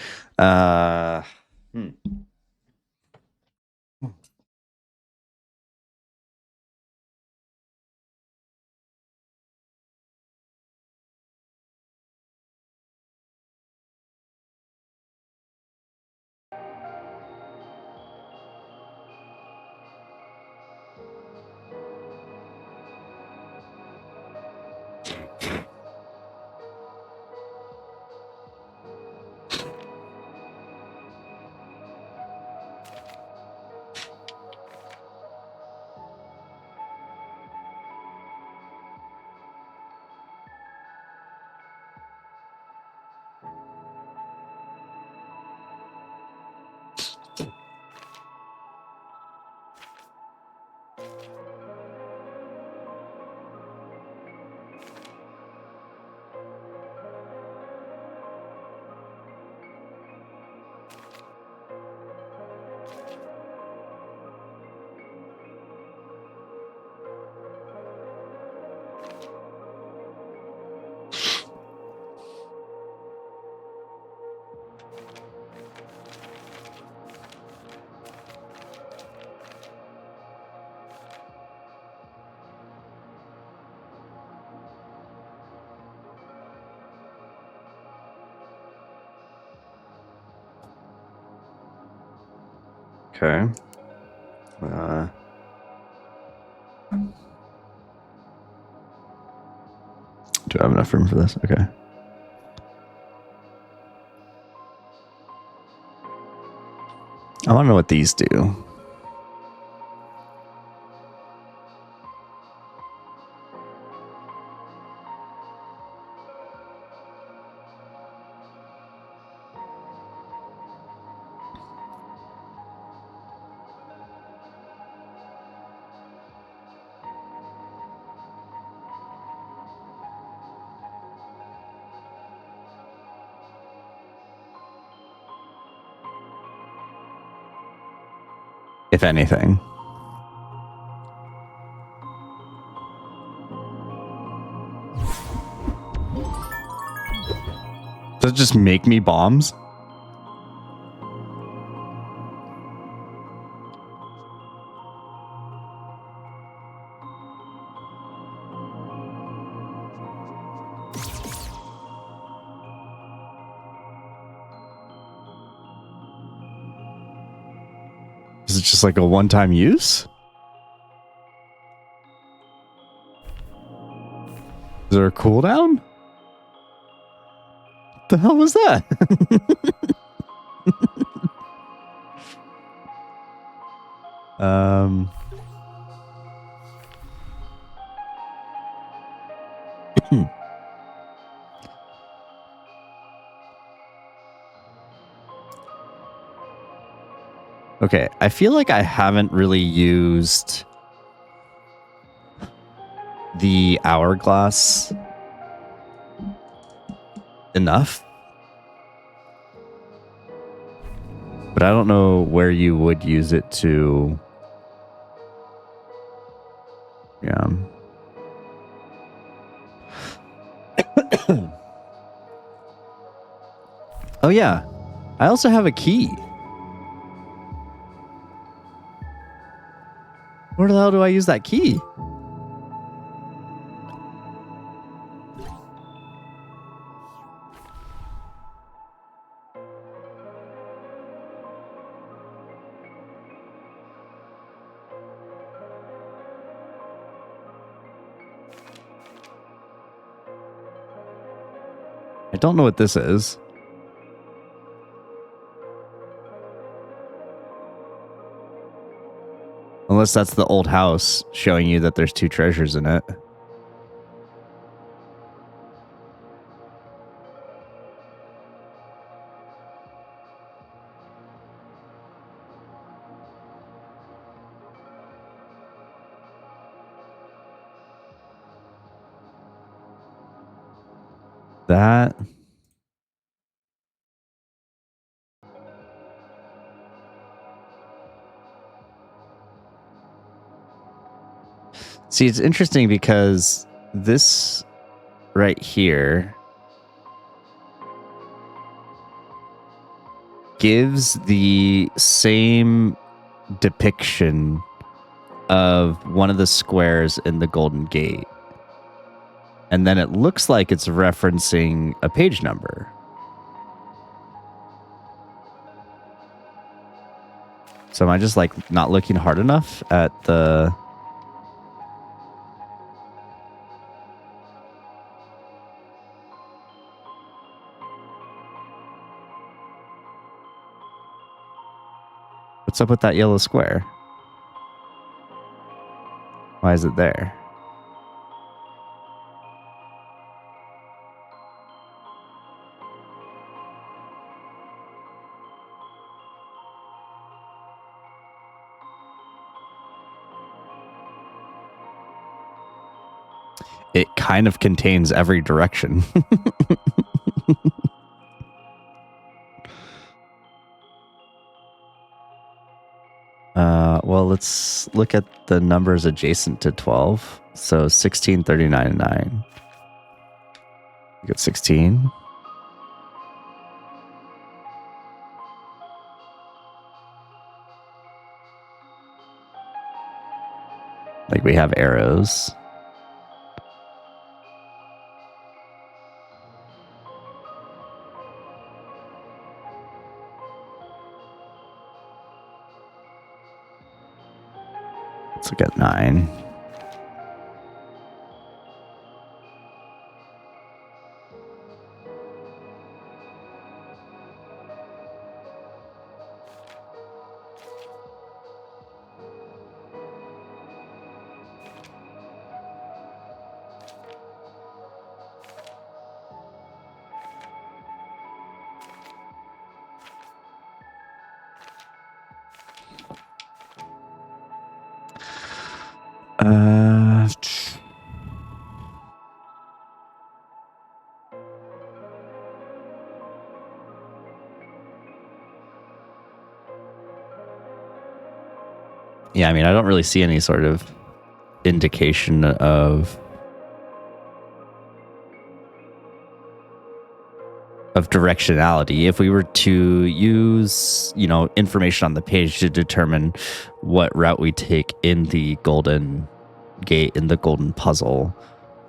Okay. Do I have enough room for this? Okay. I want to know what these do. If anything. Does it just make me bombs? Is it just like a one-time use? Is there a cooldown? What the hell was that? Okay, I feel like I haven't really used the hourglass enough. But I don't know where you would use it to. Yeah. Oh, yeah. I also have a key. Where the hell do I use that key? I don't know what this is. Unless that's the old house showing you that there's 2 treasures in it. That. See, it's interesting because this right here gives the same depiction of one of the squares in the Golden Gate. And then it looks like it's referencing a page number. So am I just like not looking hard enough at the... What's up with that yellow square? Why is it there? It kind of contains every direction. Well, let's look at the numbers adjacent to 12. So 16, 39, and 9. You got 16. Like we have arrows. Let's look at 9. Yeah, I mean, I don't really see any sort of indication of directionality. If we were to use, information on the page to determine what route we take in the Golden Gate, in the Golden Puzzle,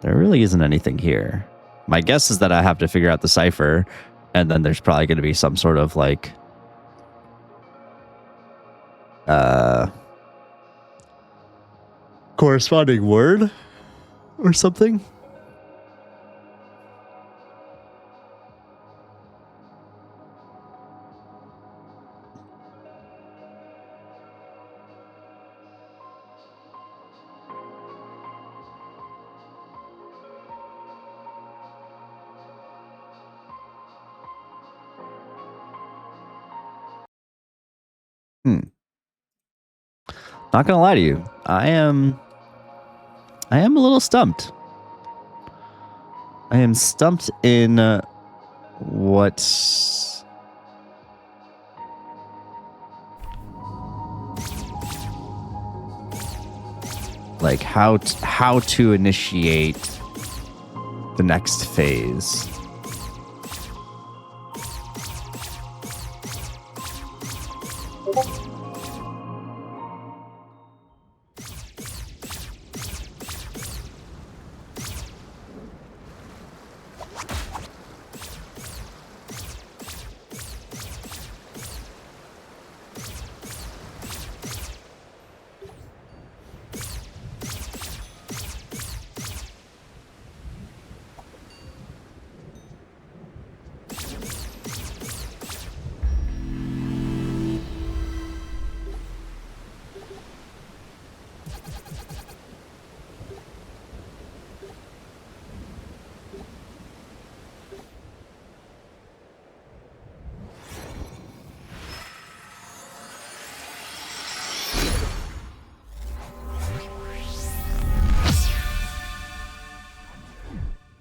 there really isn't anything here. My guess is that I have to figure out the cipher, and then there's probably going to be some sort of like corresponding word or something. Not gonna lie to you, I am a little stumped. I am stumped in what like how to initiate the next phase.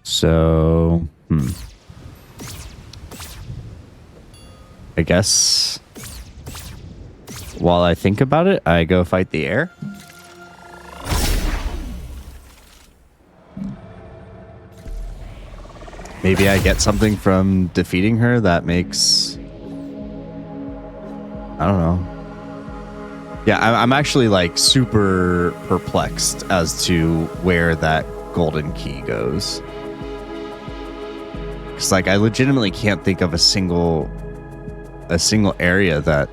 So, I guess while I think about it, I go fight the air. Maybe I get something from defeating her that makes I don't know. Yeah, I'm actually like super perplexed as to where that golden key goes. Because like I legitimately can't think of a single area that.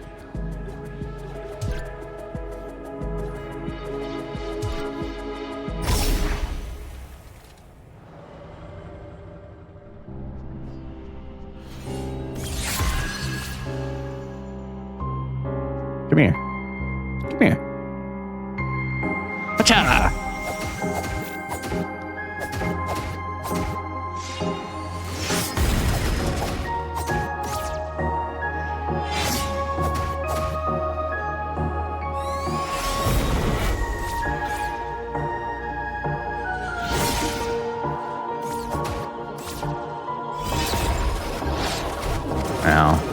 Come here. Come here. Pacha! Ow.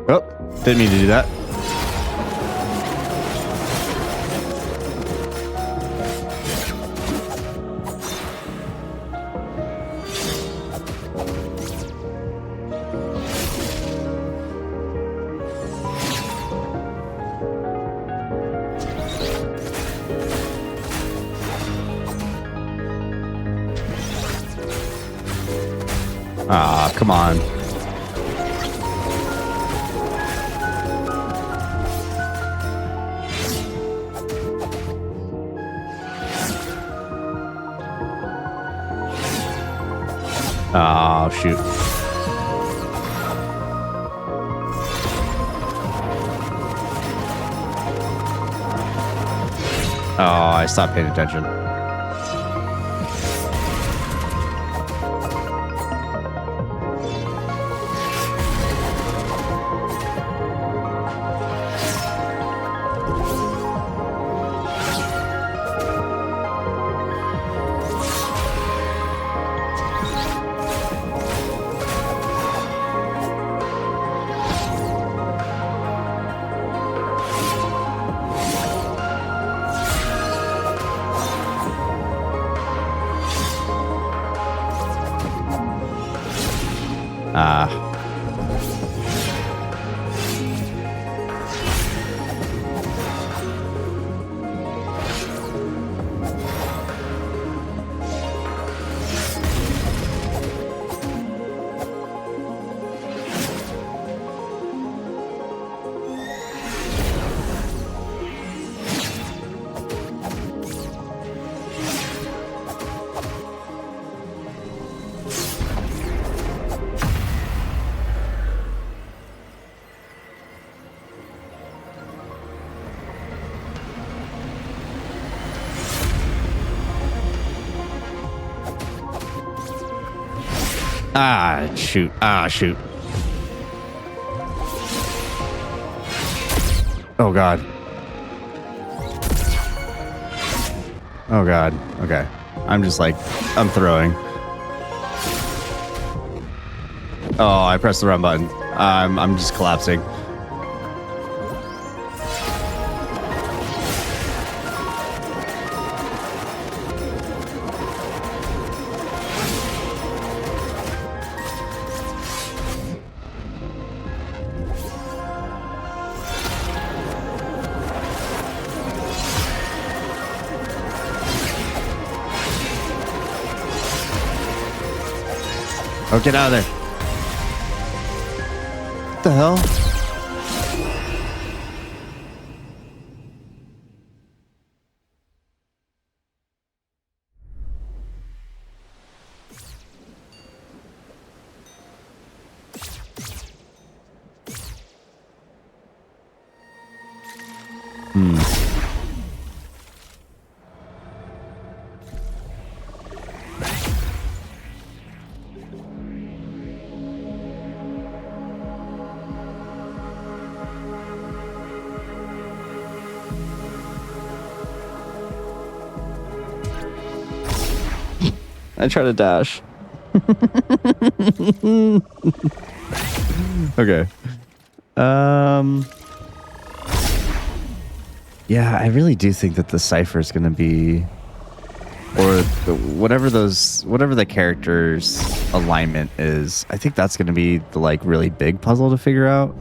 Oh, didn't mean to do that. Ah, come on. Oh, shoot. Oh, I stopped paying attention. Ah, shoot. Ah, shoot. Oh, God. Oh, God. Okay. I'm just like, I'm throwing. Oh, I pressed the wrong button. I'm just collapsing. Oh, get out of there. What the hell? I try to dash. Okay. Yeah, I really do think that the cipher is going to be, or whatever the character's alignment is. I think that's going to be the like really big puzzle to figure out.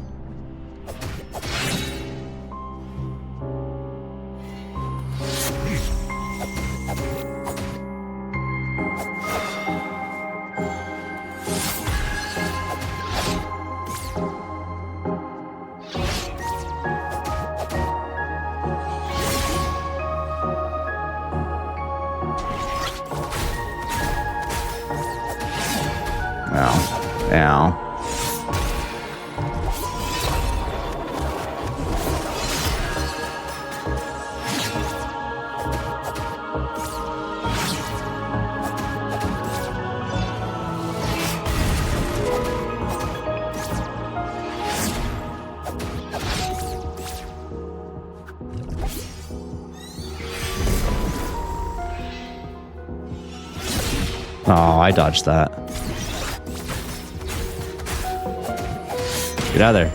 Ow. Oh, I dodged that. Get out of there.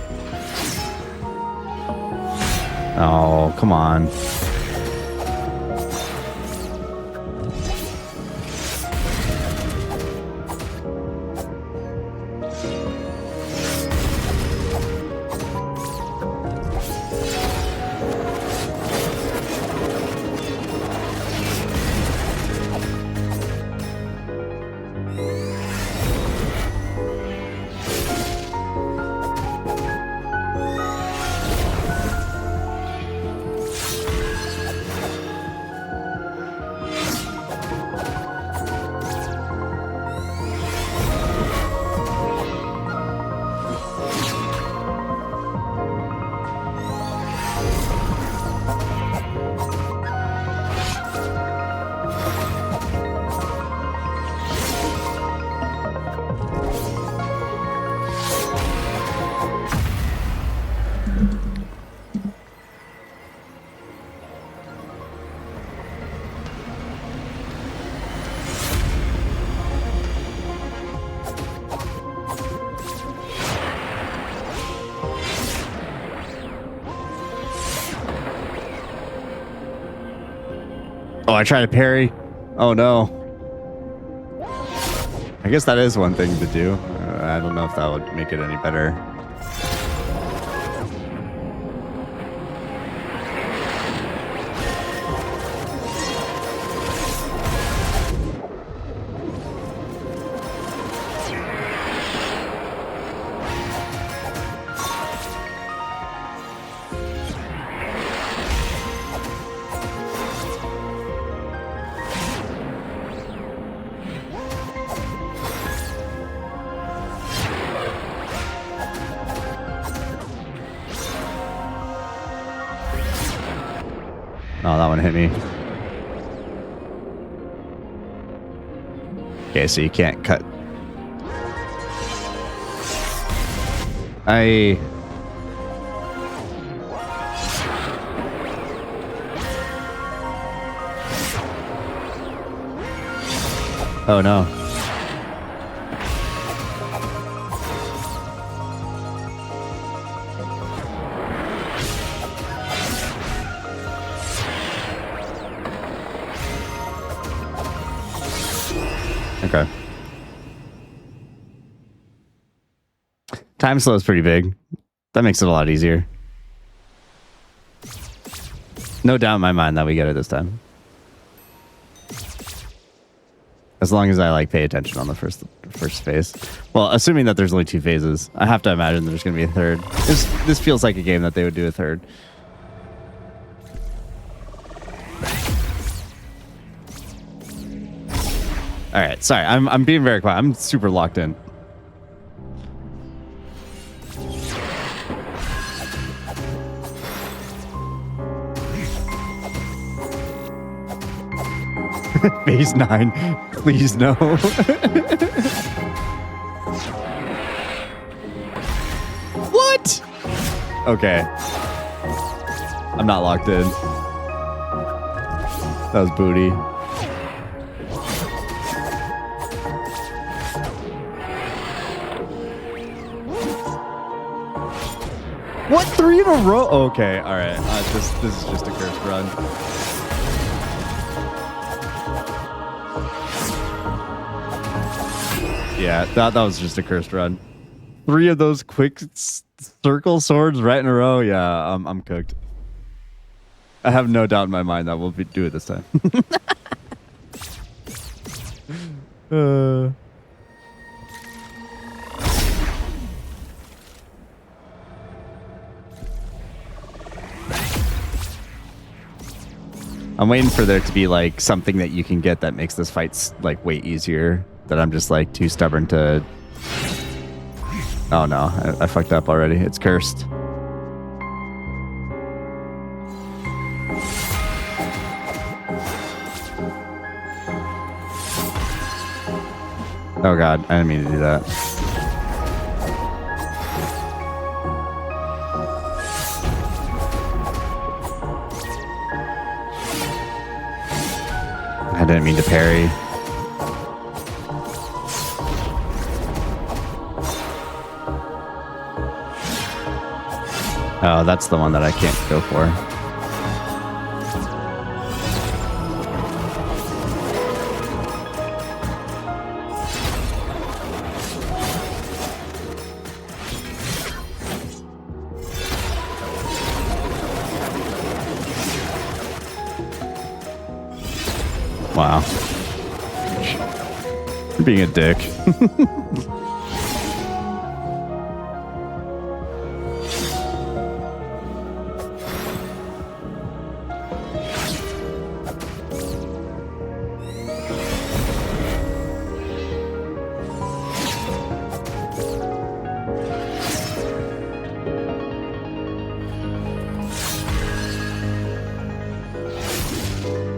Oh, come on. Oh, I tried to parry. Oh no. I guess that is one thing to do. I don't know if that would make it any better. Oh, that one hit me. Okay, so you can't cut. Oh no. Okay. Time slow is pretty big. That makes it a lot easier. No doubt in my mind that we get it this time. As long as I like pay attention on the first phase. Well, assuming that there's only 2 phases. I have to imagine there's going to be a third. This feels like a game that they would do a third. All right, sorry. I'm being very quiet. I'm super locked in. Phase 9. Please no. What? Okay. I'm not locked in. That was booty. What? 3 in a row? Okay, all right. This is just a cursed run. Yeah, that was just a cursed run. 3 of those quick circle swords right in a row. Yeah, I'm cooked. I have no doubt in my mind that we'll do it this time. I'm waiting for there to be like something that you can get that makes this fight like way easier. That I'm just like too stubborn to. Oh no, I fucked up already. It's cursed. Oh god, I didn't mean to do that. I didn't mean to parry. Oh, that's the one that I can't go for. Wow. You're being a dick.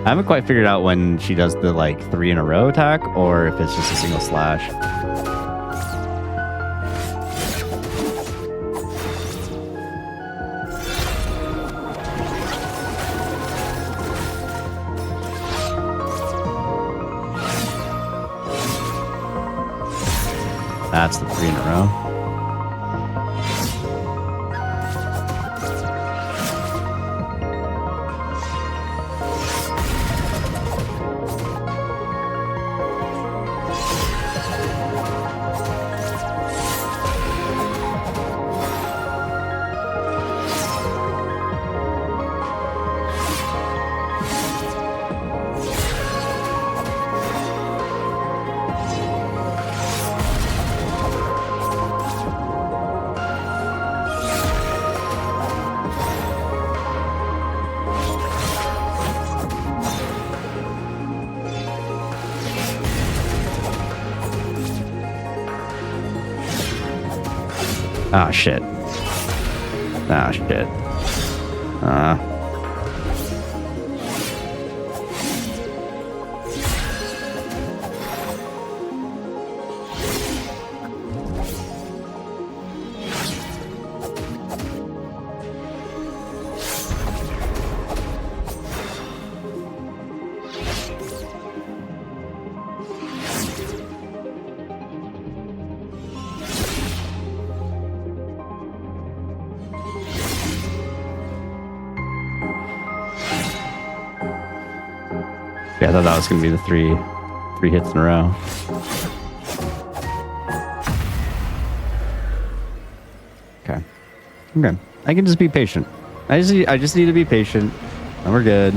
I haven't quite figured out when she does the like 3 in a row attack or if it's just a single slash. That's the 3 in a row. Ah, shit. Ah, shit. Yeah, I thought that was going to be the three hits in a row. Okay. Okay. I can just be patient. I just need to be patient. And we're good.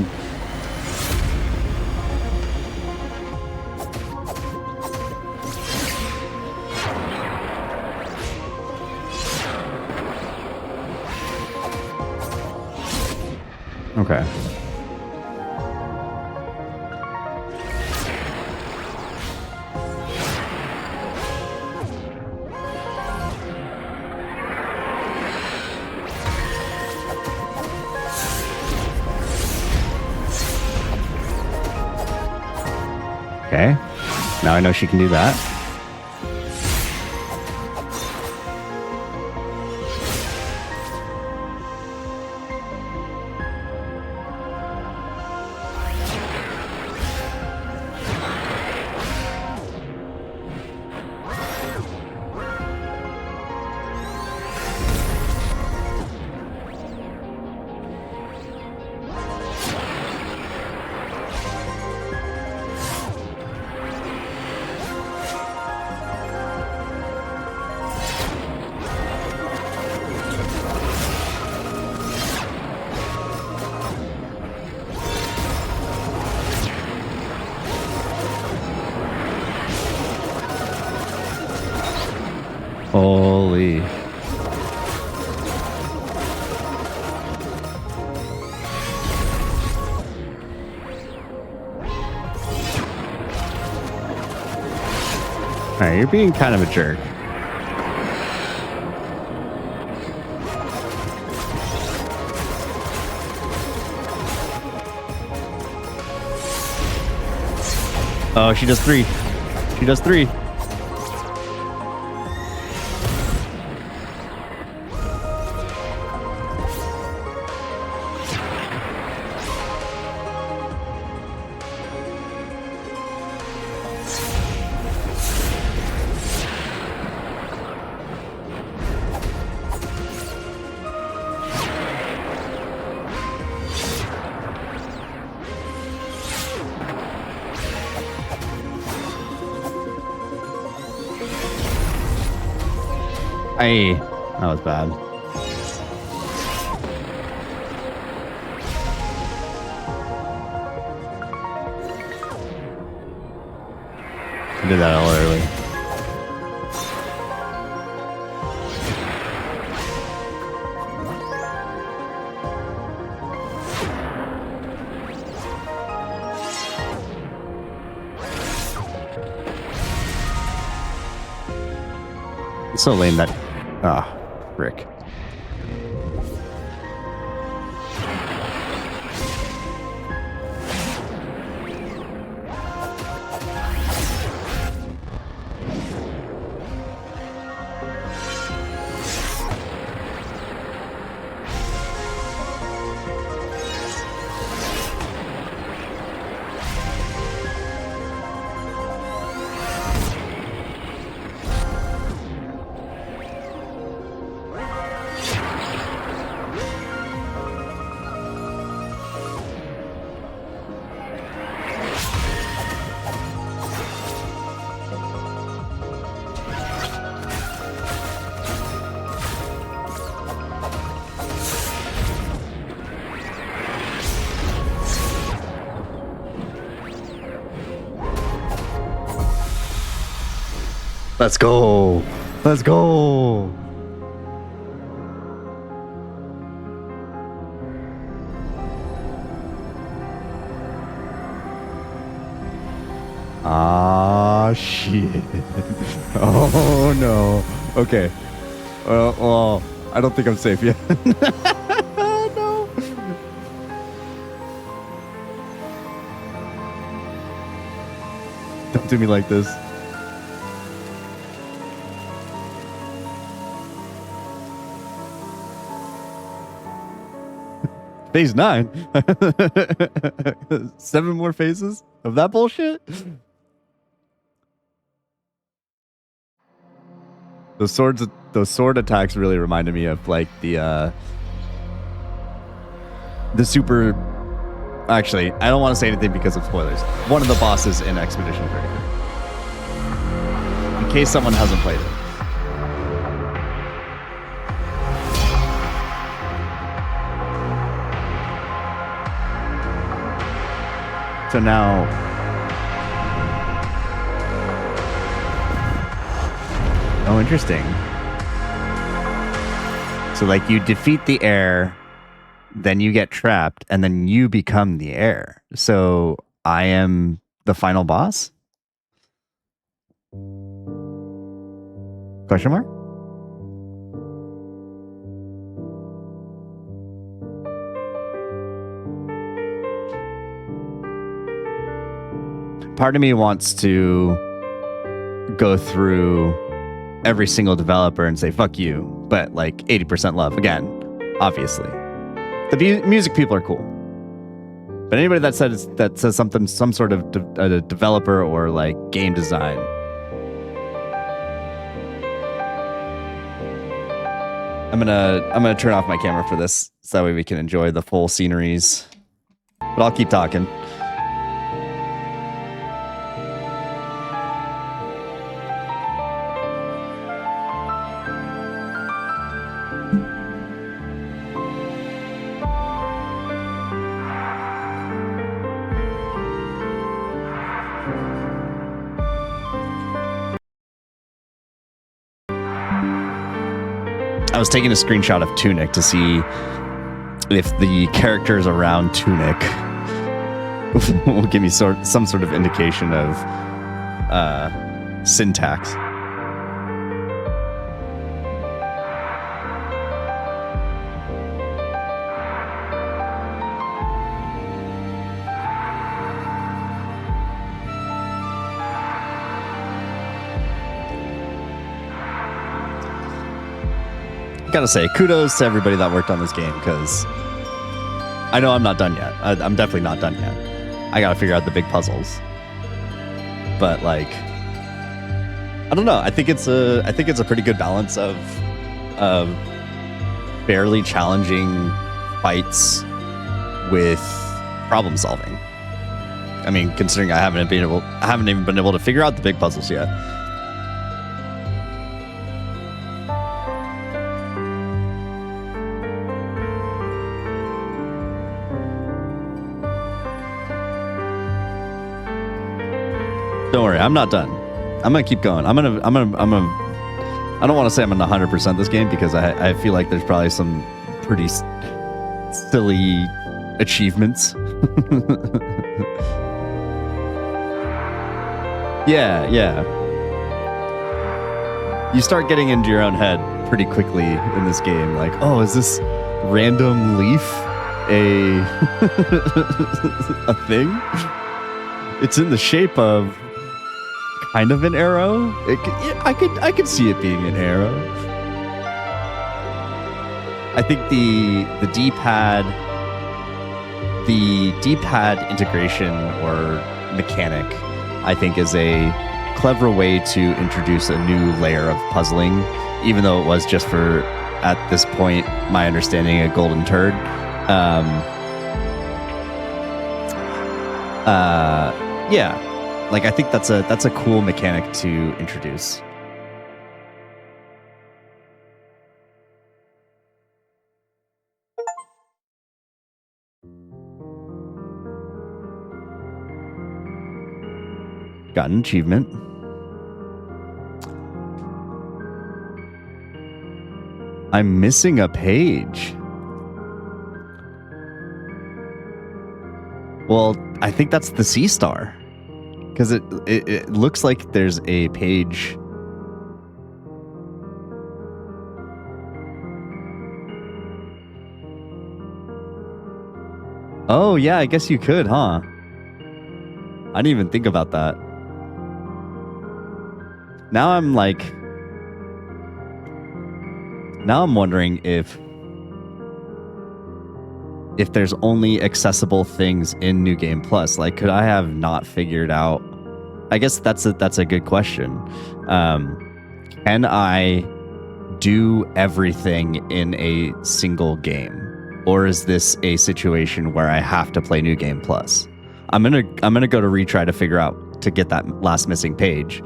Okay. Okay. Now I know she can do that. Alright, you're being kind of a jerk. Oh, she does 3. She does 3. Hey, that was bad. I did that all early. It's so lame that... Ah, frick. Let's go. Let's go. Ah, shit. Oh, no. Okay. Well, I don't think I'm safe yet. No. Don't do me like this. Phase 9. 7 more phases of that bullshit. Those sword attacks really reminded me of like the super. Actually, I don't want to say anything because of spoilers. One of the bosses in Expedition 3. In case someone hasn't played it. So now, oh, interesting. So like you defeat the heir, then you get trapped, and then you become the heir. So I am the final boss? Question mark? Part of me wants to go through every single developer and say, fuck you, but like 80% love. Again, obviously. The music people are cool. But anybody that says something, some sort of a developer or like game design, I'm gonna turn off my camera for this so that way we can enjoy the full sceneries. But I'll keep talking. I was taking a screenshot of Tunic to see if the characters around Tunic will give me some sort of indication of syntax. Gotta say, kudos to everybody that worked on this game, because I know I'm not done yet. I'm definitely not done yet. I gotta figure out the big puzzles. But like, I don't know. I think it's a pretty good balance of fairly challenging fights with problem solving. I mean, considering I haven't even been able to figure out the big puzzles yet. Don't worry, I'm not done. I'm gonna keep going. I don't want to say I'm gonna 100% this game, because I feel like there's probably some pretty silly achievements. Yeah. You start getting into your own head pretty quickly in this game. Like, oh, is this random leaf a thing? It's in the shape of kind of an arrow. I could see it being an arrow. I think the D-pad integration or mechanic, I think, is a clever way to introduce a new layer of puzzling, even though it was just for, at this point, my understanding, a golden turd. Yeah. Like, I think that's a cool mechanic to introduce. Got an achievement. I'm missing a page. Well, I think that's the sea star. Because it looks like there's a page. Oh, yeah, I guess you could, huh? I didn't even think about that. Now I'm wondering if there's only accessible things in New Game Plus. Like, could I have not figured out? I guess that's a good question. Can I do everything in a single game, or is this a situation where I have to play New Game Plus? I'm gonna go to retry to figure out to get that last missing page.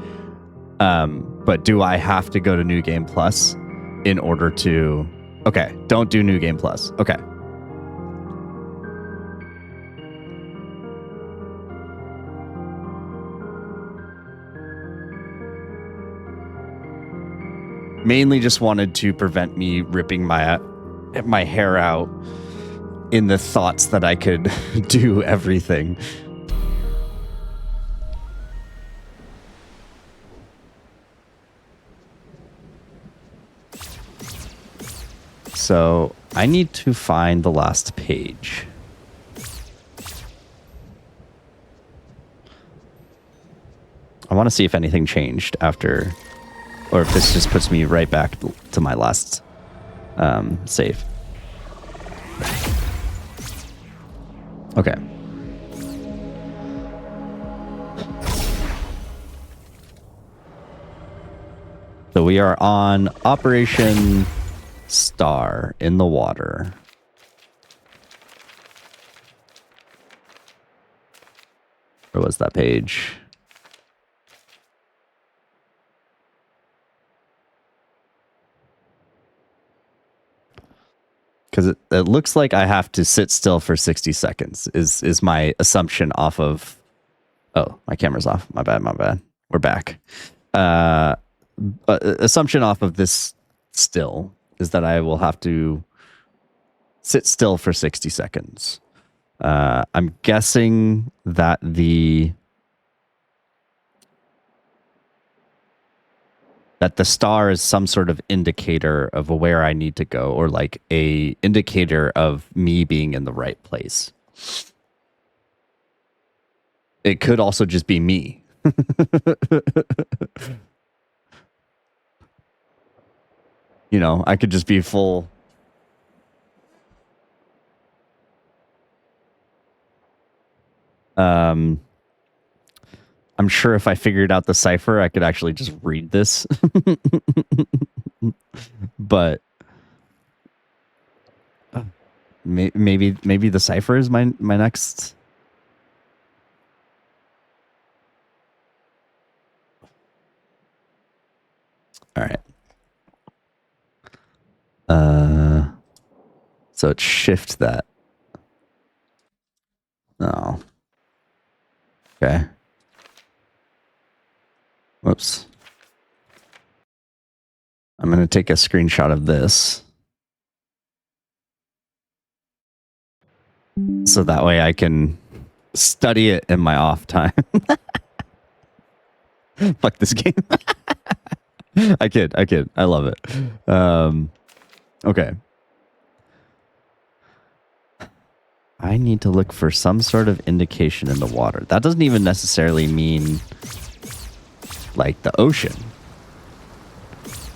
But do I have to go to New Game Plus in order to? Okay, don't do New Game Plus. Okay. Mainly just wanted to prevent me ripping my hair out in the thoughts that I could do everything. So I need to find the last page. I want to see if anything changed after, or if this just puts me right back to my last save. Okay. So we are on Operation Star in the water. Where was that page? Because it looks like I have to sit still for 60 seconds is my assumption off of... Oh, my camera's off. My bad. We're back. Assumption off of this still is that I will have to sit still for 60 seconds. I'm guessing that the that the star is some sort of indicator of where I need to go, or like a indicator of me being in the right place. It could also just be me. You know, I could just be full. I'm sure if I figured out the cipher, I could actually just read this. But maybe the cipher is my next. All right. So it's shift that. Oh. Okay. Whoops. I'm going to take a screenshot of this. So that way I can study it in my off time. Fuck this game. I kid. I love it. Okay. I need to look for some sort of indication in the water. That doesn't even necessarily mean like the ocean.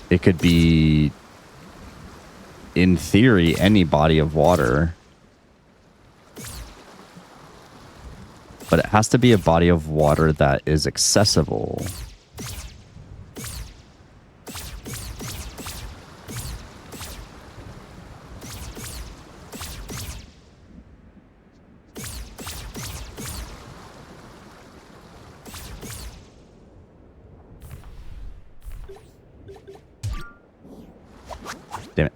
It could be, in theory, any body of water. But it has to be a body of water that is accessible. Damn it.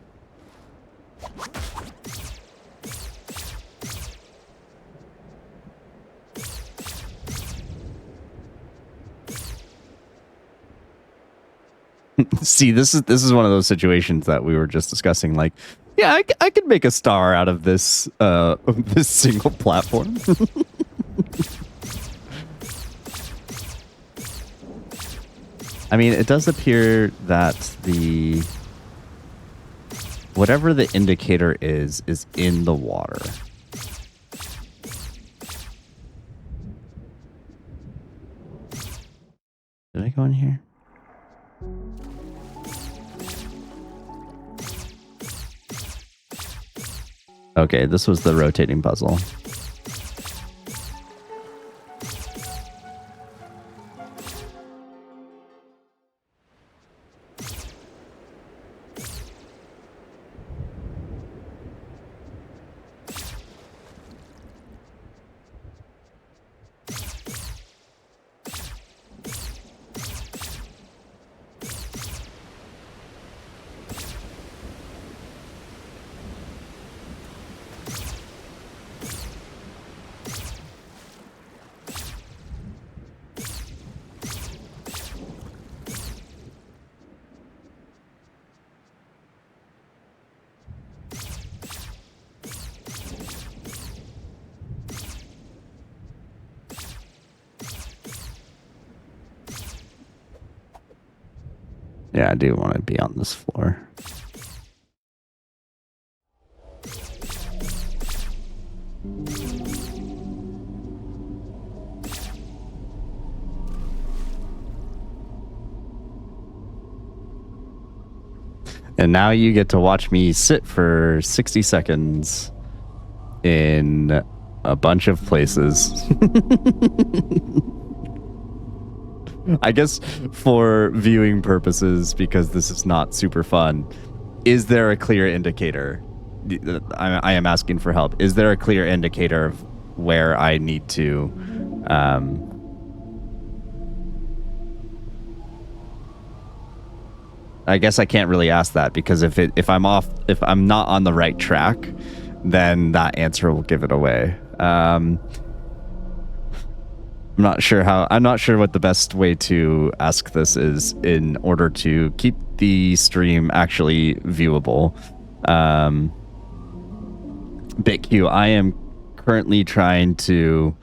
See, this is one of those situations that we were just discussing. Like, yeah, I could make a star out of this this single platform. I mean, it does appear that the whatever the indicator is in the water. Did I go in here? Okay, this was the rotating puzzle. Yeah, I do want to be on this floor. And now you get to watch me sit for 60 seconds in a bunch of places. I guess for viewing purposes, because this is not super fun, is there a clear indicator? I am asking for help. Is there a clear indicator of where I need to I guess I can't really ask that, because if I'm not on the right track, then that answer will give it away. I'm not sure what the best way to ask this is in order to keep the stream actually viewable. BitQ, I am currently trying to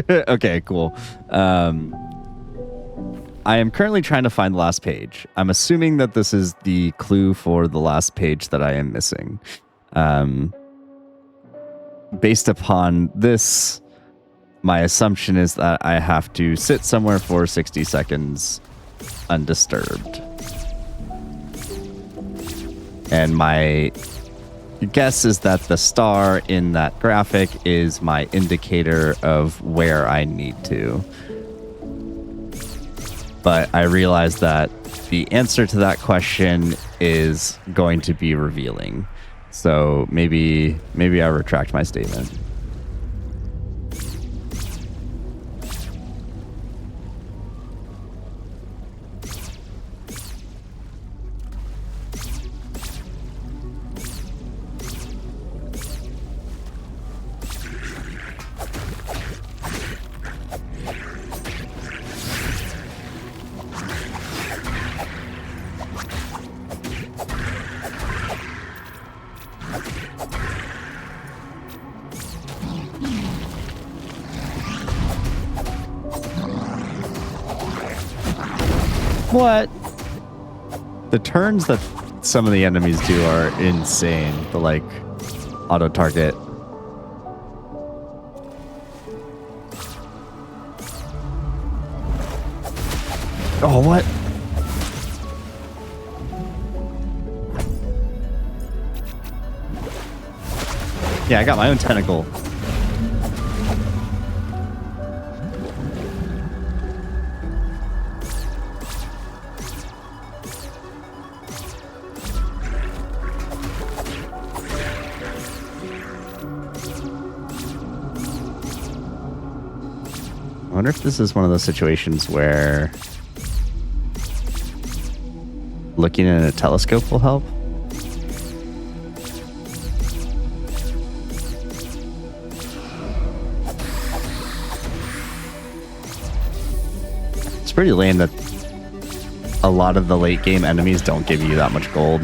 okay, cool. I am currently trying to find the last page. I'm assuming that this is the clue for the last page that I am missing. Based upon this, my assumption is that I have to sit somewhere for 60 seconds undisturbed. And my guess is that the star in that graphic is my indicator of where I need to. But I realize that the answer to that question is going to be revealing. So maybe I retract my statement. What? The turns that some of the enemies do are insane. The like auto target. Oh, what? Yeah, I got my own tentacle. I wonder if this is one of those situations where looking in a telescope will help. It's pretty lame that a lot of the late game enemies don't give you that much gold.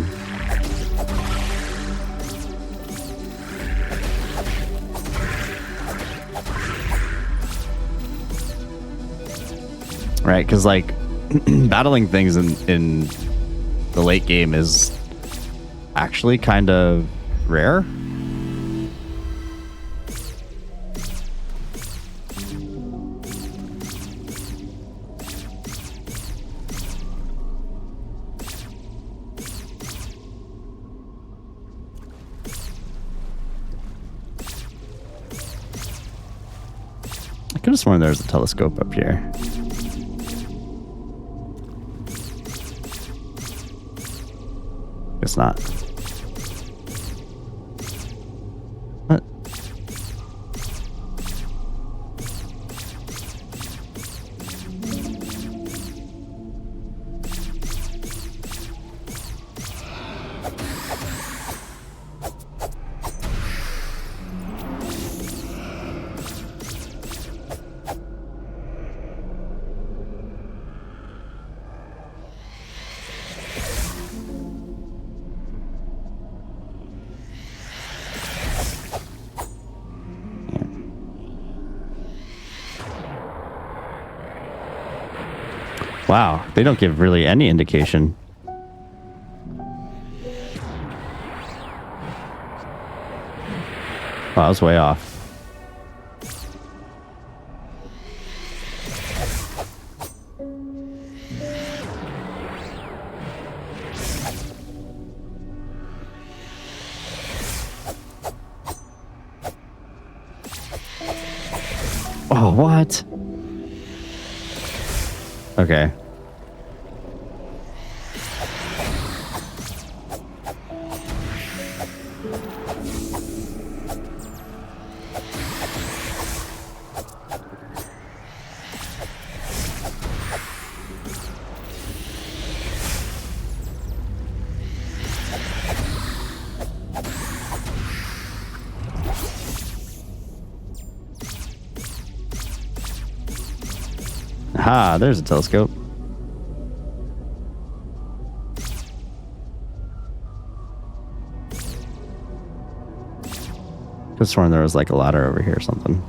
Right, because like battling things in the late game is actually kind of rare. I could have sworn there was a telescope up here. Guess not. What? Wow, they don't give really any indication. Wow, I was way off. Oh, what? Okay. Ah, there's a telescope. Could have sworn there was like a ladder over here or something.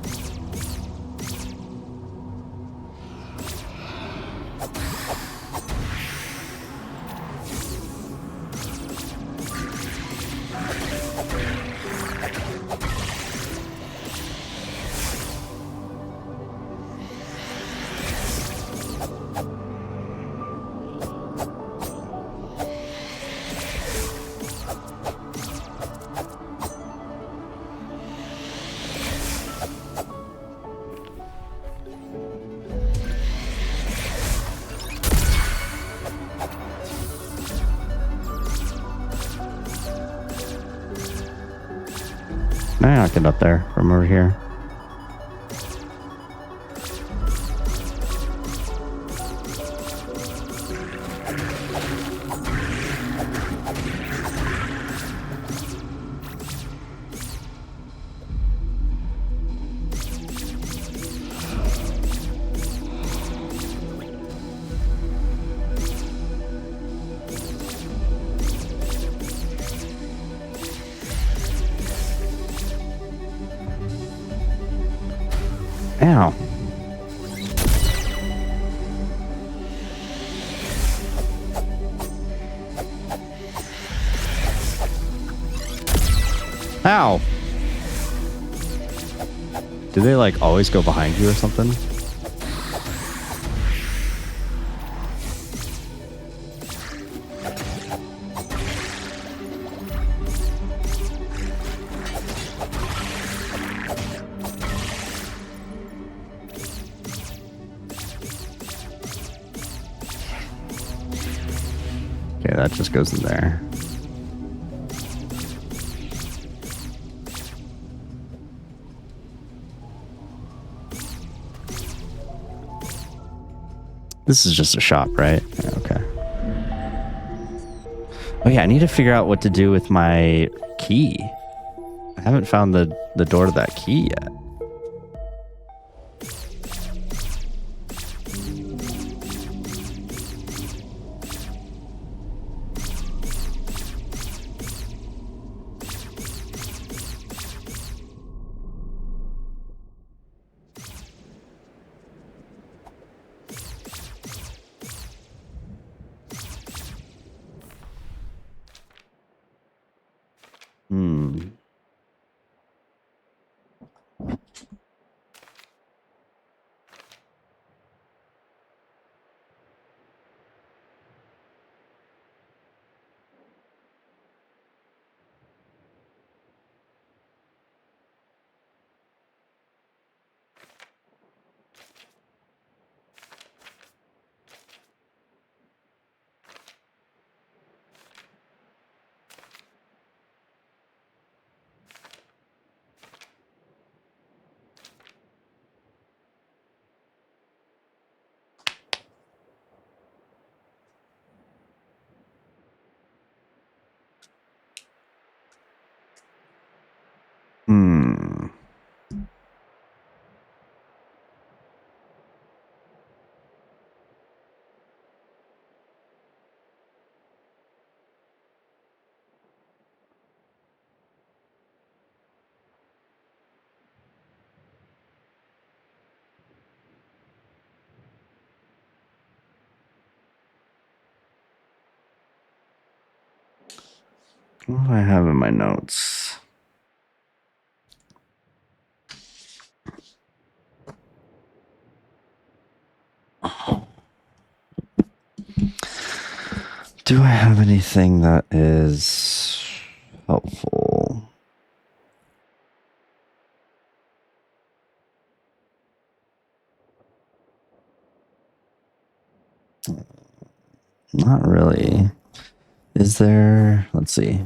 Nah, I'll get up there from over here. Ow. Ow. Do they like always go behind you or something? Okay, that just goes in there. This is just a shop, right? Yeah, okay. Oh yeah, I need to figure out what to do with my key. I haven't found the door to that key yet. What do I have in my notes? Do I have anything that is helpful? Not really. Is there? Let's see.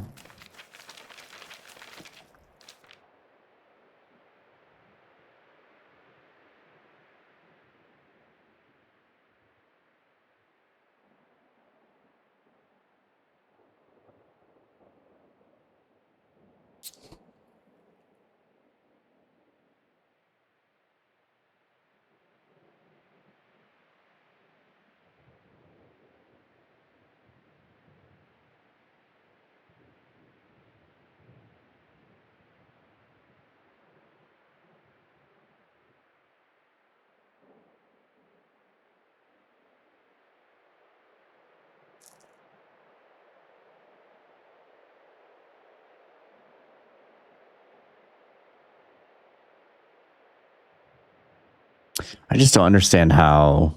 I just don't understand how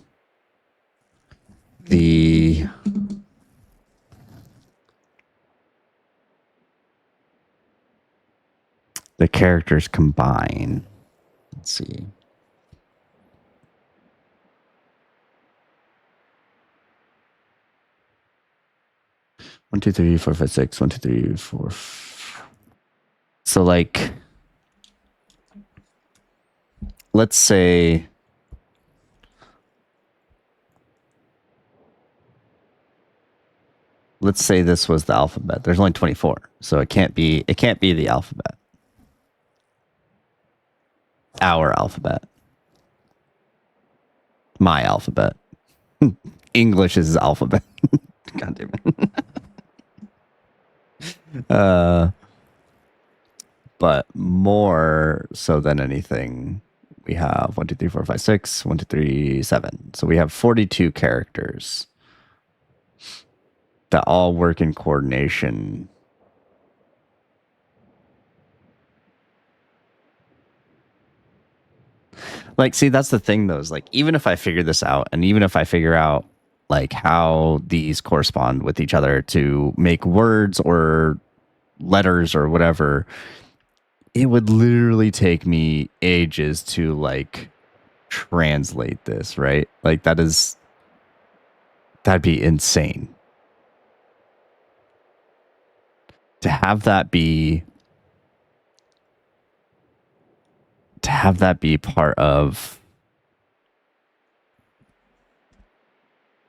the characters combine. Let's see. One, two, three, four, five, six. 1, 2, 3, 4. So like let's say this was the alphabet. There's only 24, so it can't be the alphabet. Our alphabet. My alphabet. English is alphabet. God damn it. But more so than anything, we have 1, 2, 3, 4, 5, 6, 1, 2, 3, 7. So we have 42 characters that all work in coordination. Like, see, that's the thing, though, is like, even if I figure this out, and even if I figure out like how these correspond with each other to make words or letters or whatever, it would literally take me ages to like translate this, right? Like that'd be insane. To have that be part of,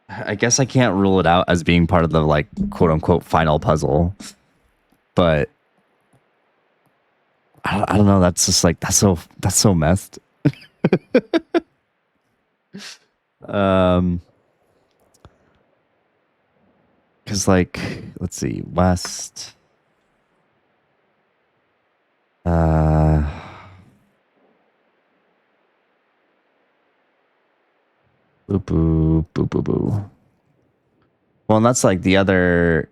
I guess I can't rule it out as being part of the like quote unquote final puzzle, but I don't know. That's just like that's so messed. Because like, let's see, west. Boo boo boo boo boo. Well, and that's like the other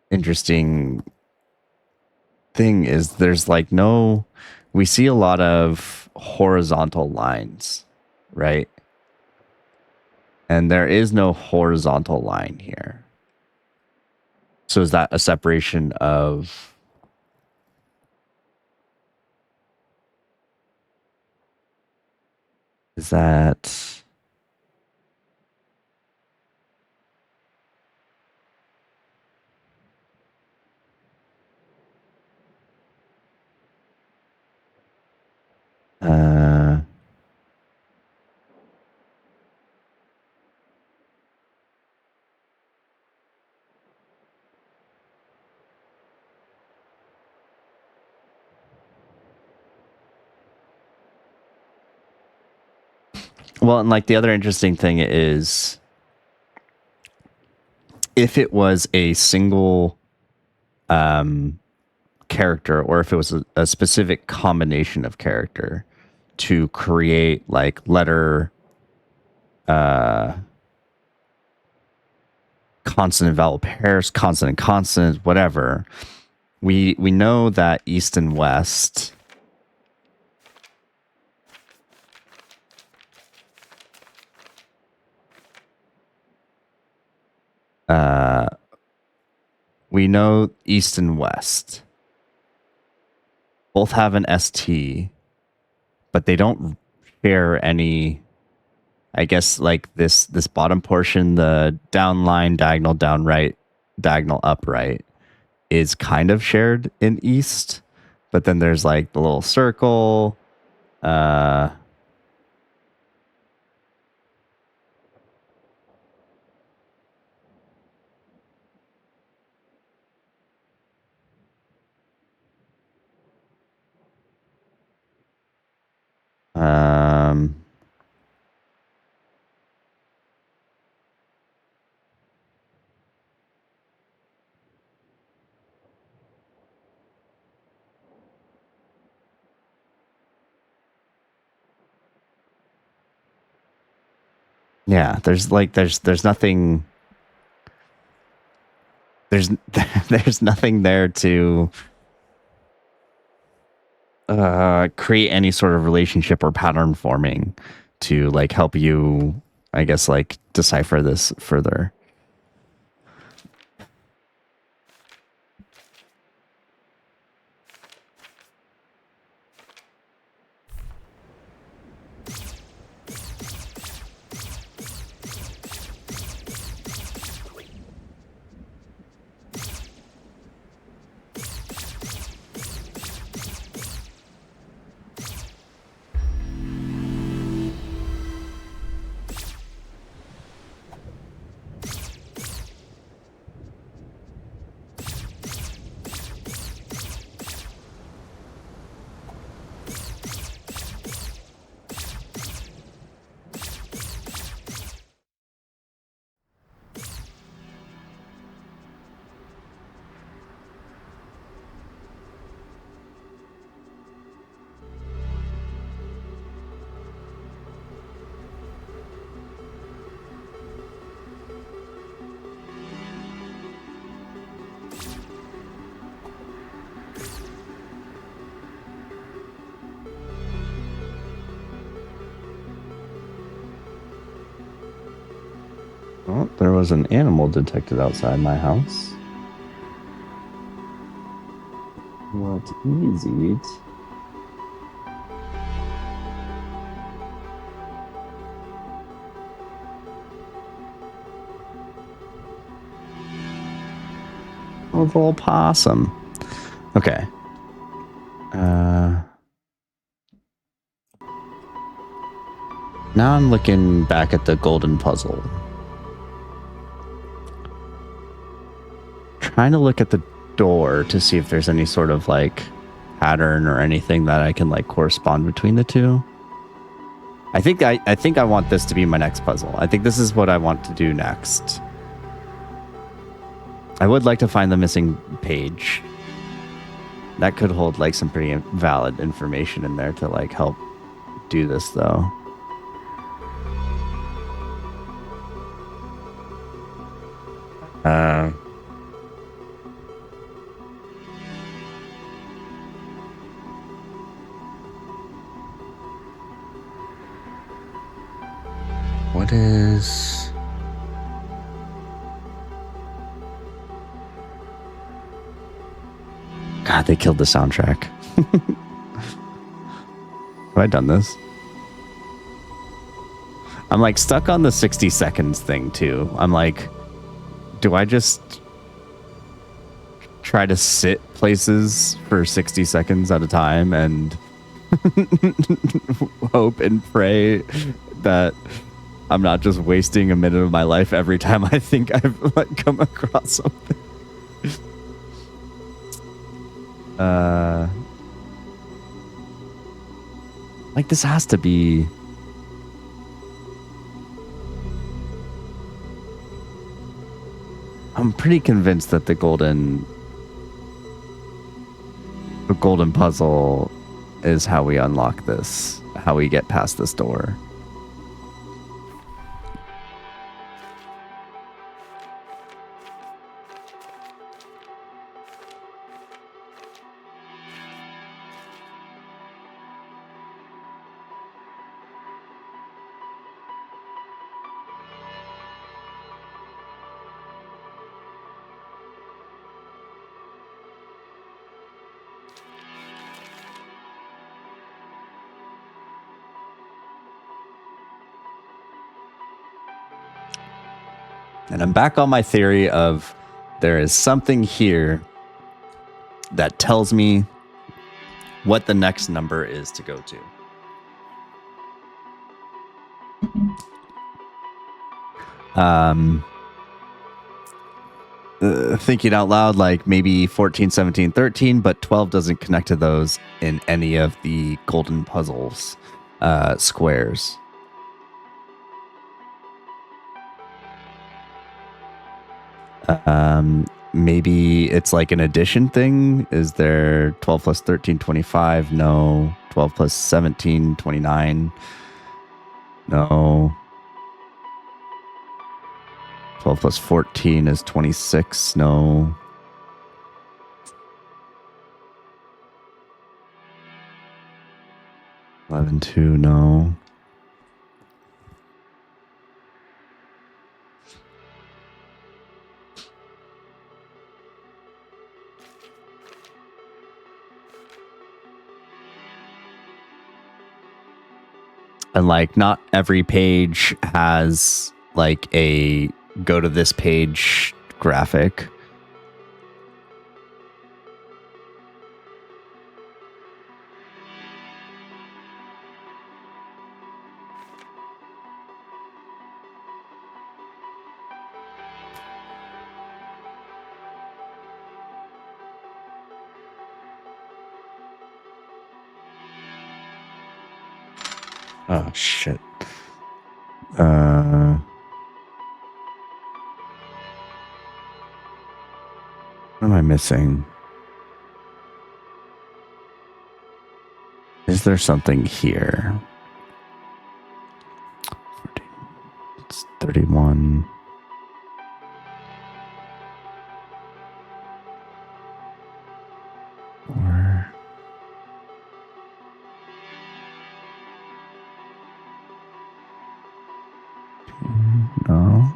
interesting thing is there's like we see a lot of horizontal lines, right? And there is no horizontal line here. So is that a separation of is that well, and like the other interesting thing is if it was a single character or if it was a specific combination of character to create like letter consonant vowel pairs, consonant, whatever. We know that east and west we know east and west both have an ST, but they don't share any, I guess, like this bottom portion, the down line, diagonal down right, diagonal upright, is kind of shared in east, but then there's like the little circle. Yeah, there's nothing. There's nothing there to create any sort of relationship or pattern forming to like help you, I guess, like decipher this further. There was an animal detected outside my house. What is it? A little possum. Okay. Now I'm looking back at the golden puzzle. Trying to look at the door to see if there's any sort of like pattern or anything that I can like correspond between the two. I think I want this to be my next puzzle. I think this is what I want to do next. I would like to find the missing page. That could hold like some pretty valid information in there to like help do this though. What is... God, they killed the soundtrack. Have I done this? I'm like stuck on the 60 seconds thing too. I'm like, do I just try to sit places for 60 seconds at a time and hope and pray that I'm not just wasting a minute of my life every time I think I've like come across something? Like this has to be... I'm pretty convinced that the golden puzzle is how we unlock this, how we get past this door. And I'm back on my theory of there is something here that tells me what the next number is to go to. Thinking out loud, like maybe 14, 17, 13, but 12 doesn't connect to those in any of the golden puzzles squares. Maybe it's like an addition thing. Is there 12 plus 13, 25? No. 12 plus 17, 29? No. 12 plus 14 is 26? No. Eleven two? No. And like not every page has like a go to this page graphic. Oh shit. What am I missing? Is there something here? It's 31. Or no.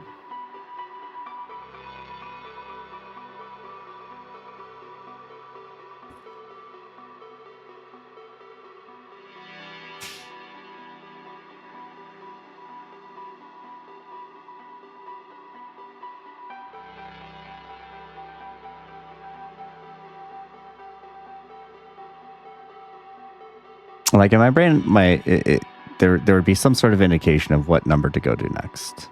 Like in my brain, there would be some sort of indication of what number to go to next.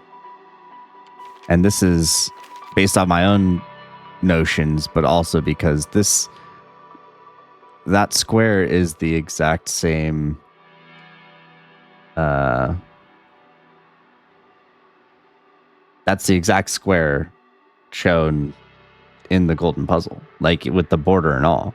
And this is based on my own notions, but also because that square is the exact same that's the exact square shown in the golden puzzle, like with the border and all.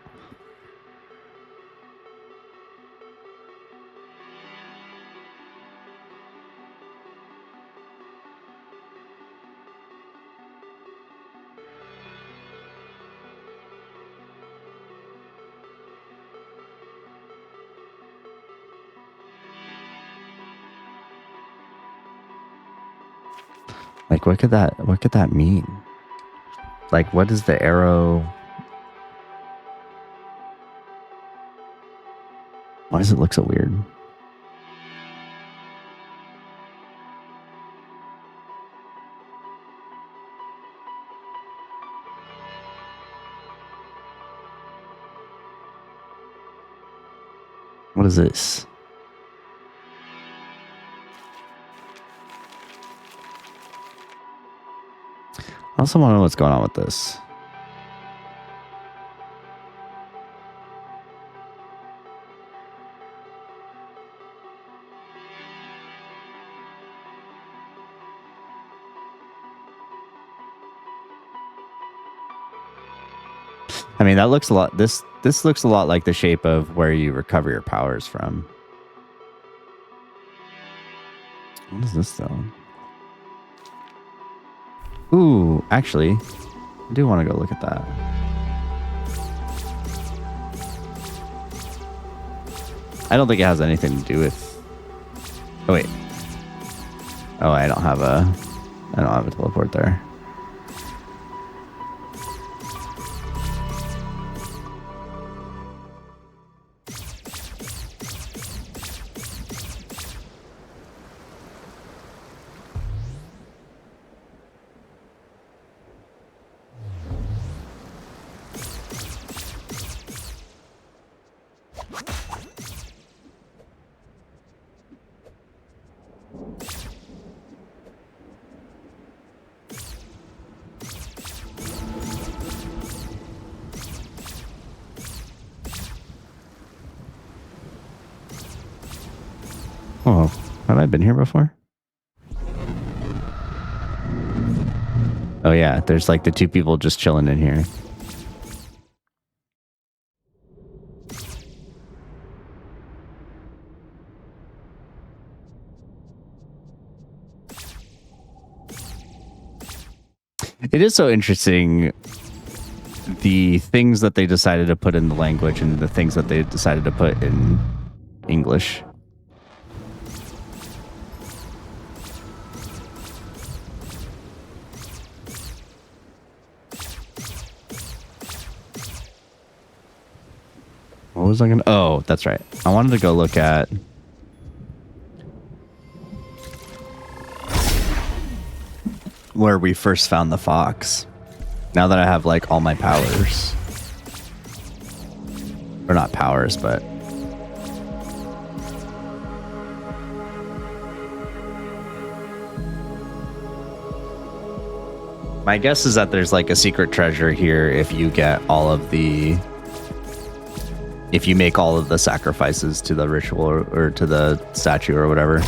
Like, what could that mean? Like, what is the arrow? Why does it look so weird? What is this? I also want to know what's going on with this. I mean, that looks a lot. This looks a lot like the shape of where you recover your powers from. What is this though? Ooh, actually, I do want to go look at that. I don't think it has anything to do with. Oh wait. Oh, I don't have a teleport there. Oh, have I been here before? Oh yeah, there's like the two people just chilling in here. It is so interesting, the things that they decided to put in the language and the things that they decided to put in English. What was I gonna... Oh, that's right. I wanted to go look at... where we first found the fox. Now that I have like all my powers. Or not powers, but... my guess is that there's like a secret treasure here if you get all of the... if you make all of the sacrifices to the ritual or to the statue or whatever.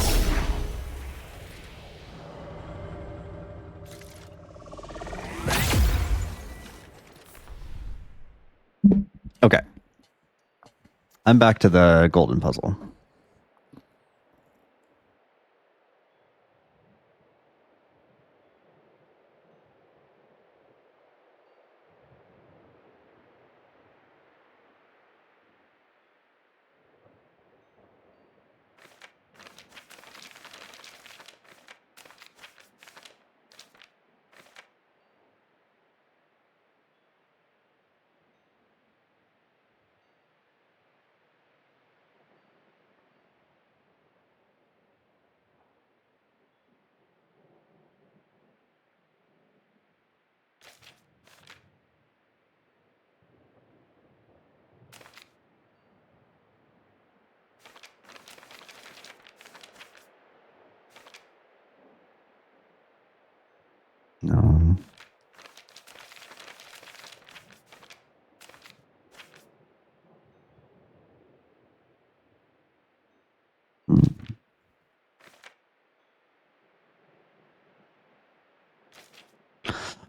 Okay. I'm back to the golden puzzle.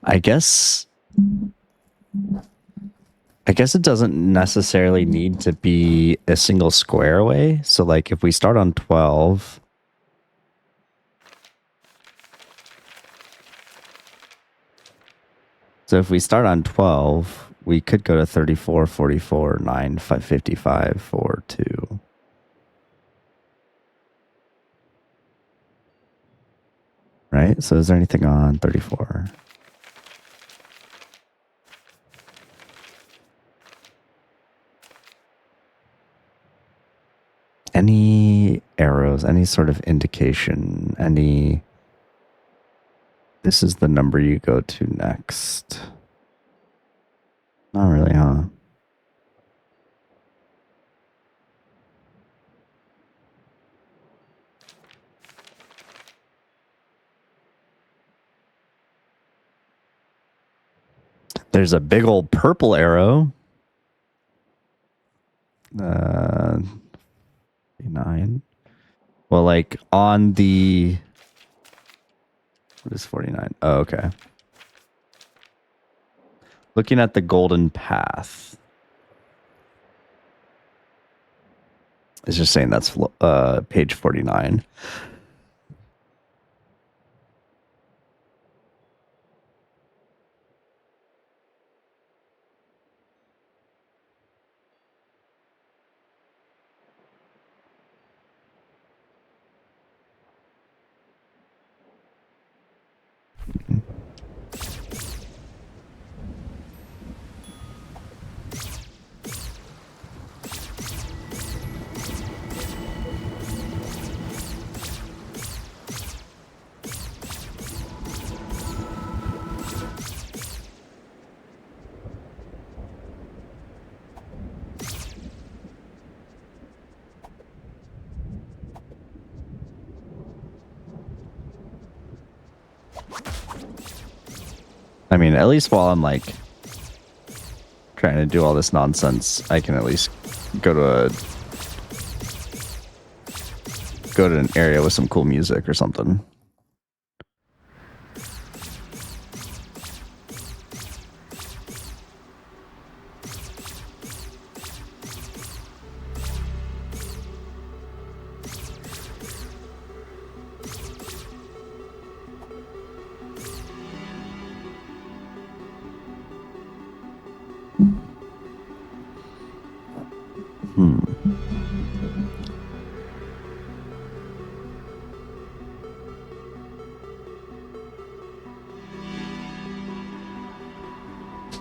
I guess it doesn't necessarily need to be a single square away. So like if we start on 12, so if we start on 12, we could go to 34, 44, 9, 5, 55, 4, 2. Right? So is there anything on 34? Any arrows, any sort of indication, any... This is the number you go to next. Not really, huh? There's a big old purple arrow. 49. Well, like on the... What is 49? Oh, okay. Looking at the golden path. It's just saying that's page 49. I mean, at least while I'm like trying to do all this nonsense, I can at least go to an area with some cool music or something.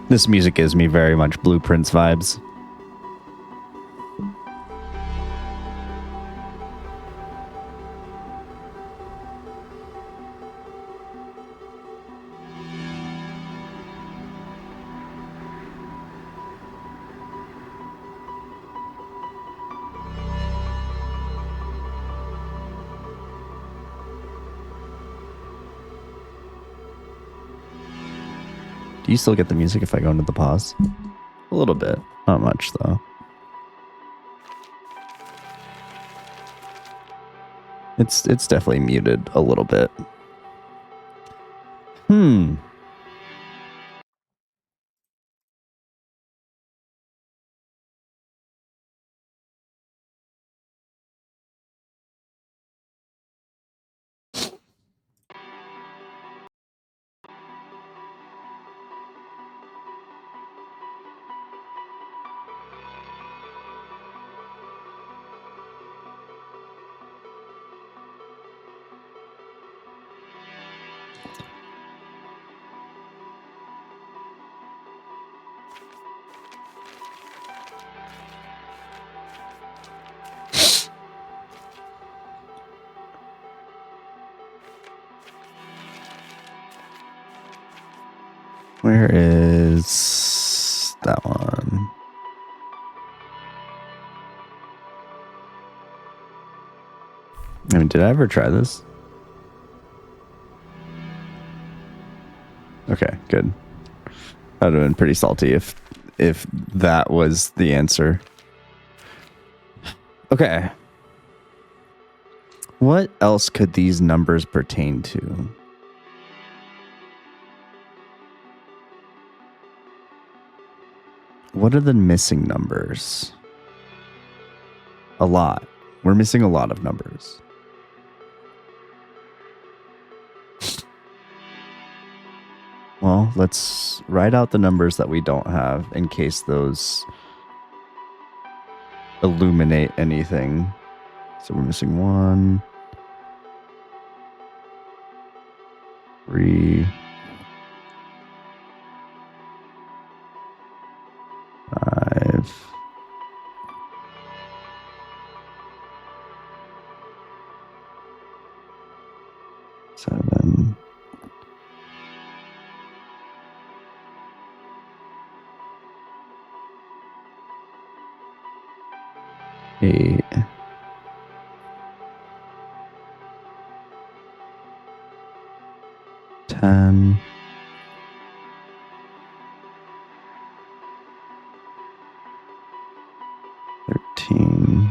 This music gives me very much Blueprints vibes. Do you still get the music if I go into the pause? A little bit. Not much, though. It's definitely muted a little bit. Where is that one? I mean, did I ever try this? Okay, good. That would have been pretty salty if that was the answer. Okay. What else could these numbers pertain to? What are the missing numbers? A lot. We're missing a lot of numbers. Well, let's write out the numbers that we don't have in case those illuminate anything. So we're missing 1, 3, 5, 7, 8, 10, 13,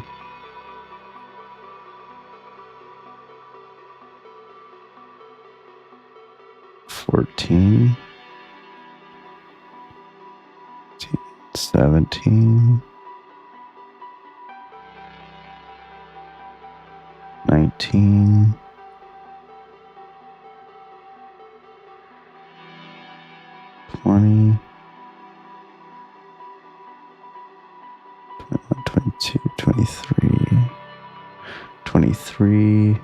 14, 17, 19, 20, 21, 22, 23, 23,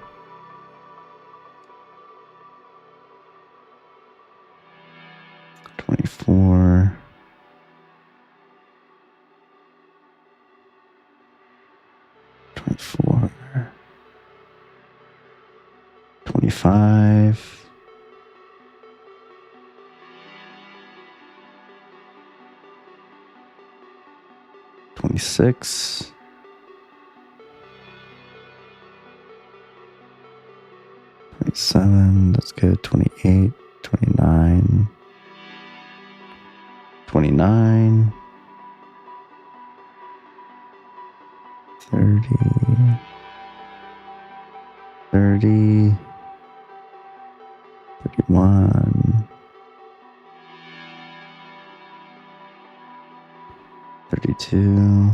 24, 24, 25, 26, 27, that's good, 28, 29, 29, 30, 30, 31, 32,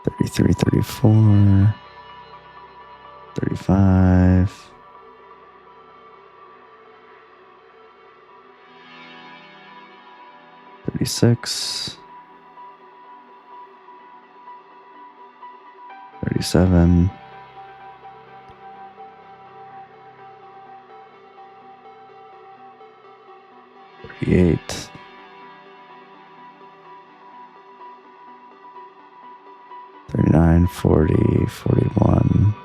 33, 34, 35, 36, 37, 38, 39, 40, 41,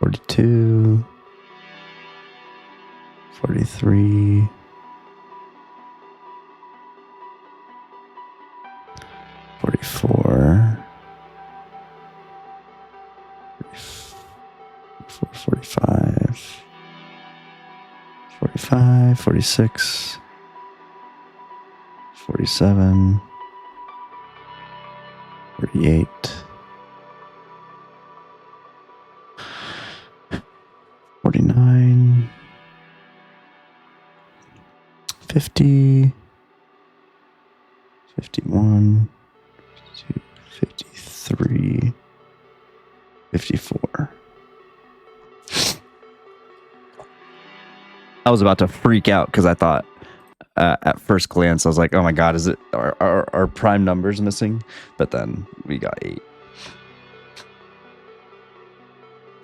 42, 43, 44, 45, 45, 46, 47, 48, 49, 50, 51, 52, 53, 54. I was about to freak out because I thought at first glance, I was like, oh my God, is it are prime numbers missing? But then we got 8.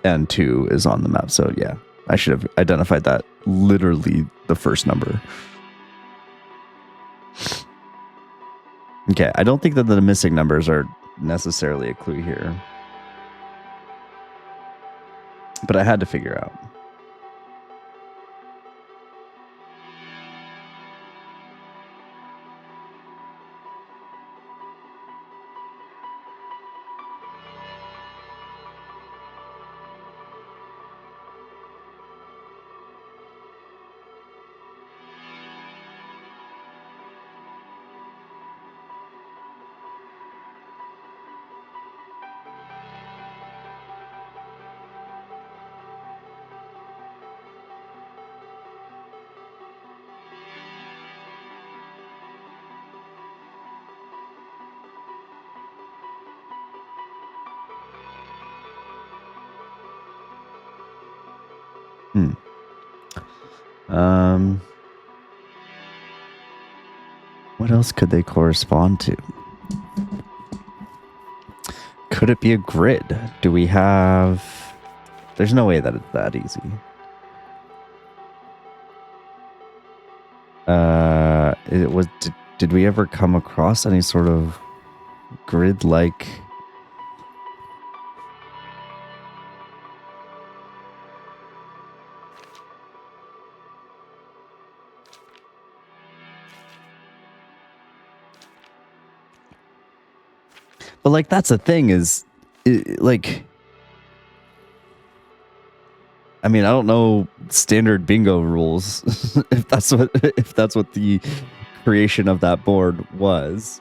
And 2 is on the map. So yeah, I should have identified that literally the first number. Okay, I don't think that the missing numbers are necessarily a clue here. But I had to figure out. What else could they correspond to? Could it be a grid? Do we have... There's no way that it's that easy. It was... Did we ever come across any sort of grid-like... But like, that's the thing is, like... I mean, I don't know standard bingo rules if that's what the creation of that board was.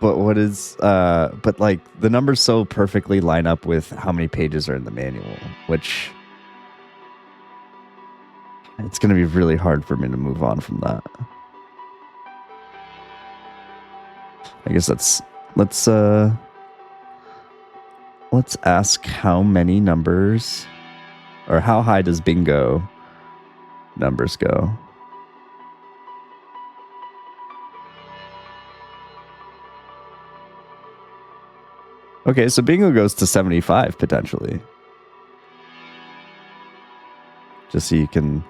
But what is but like the numbers so perfectly line up with how many pages are in the manual, which it's going to be really hard for me to move on from that. I guess let's ask how many numbers, or how high does bingo numbers go? Okay, so bingo goes to 75 potentially. Just so you can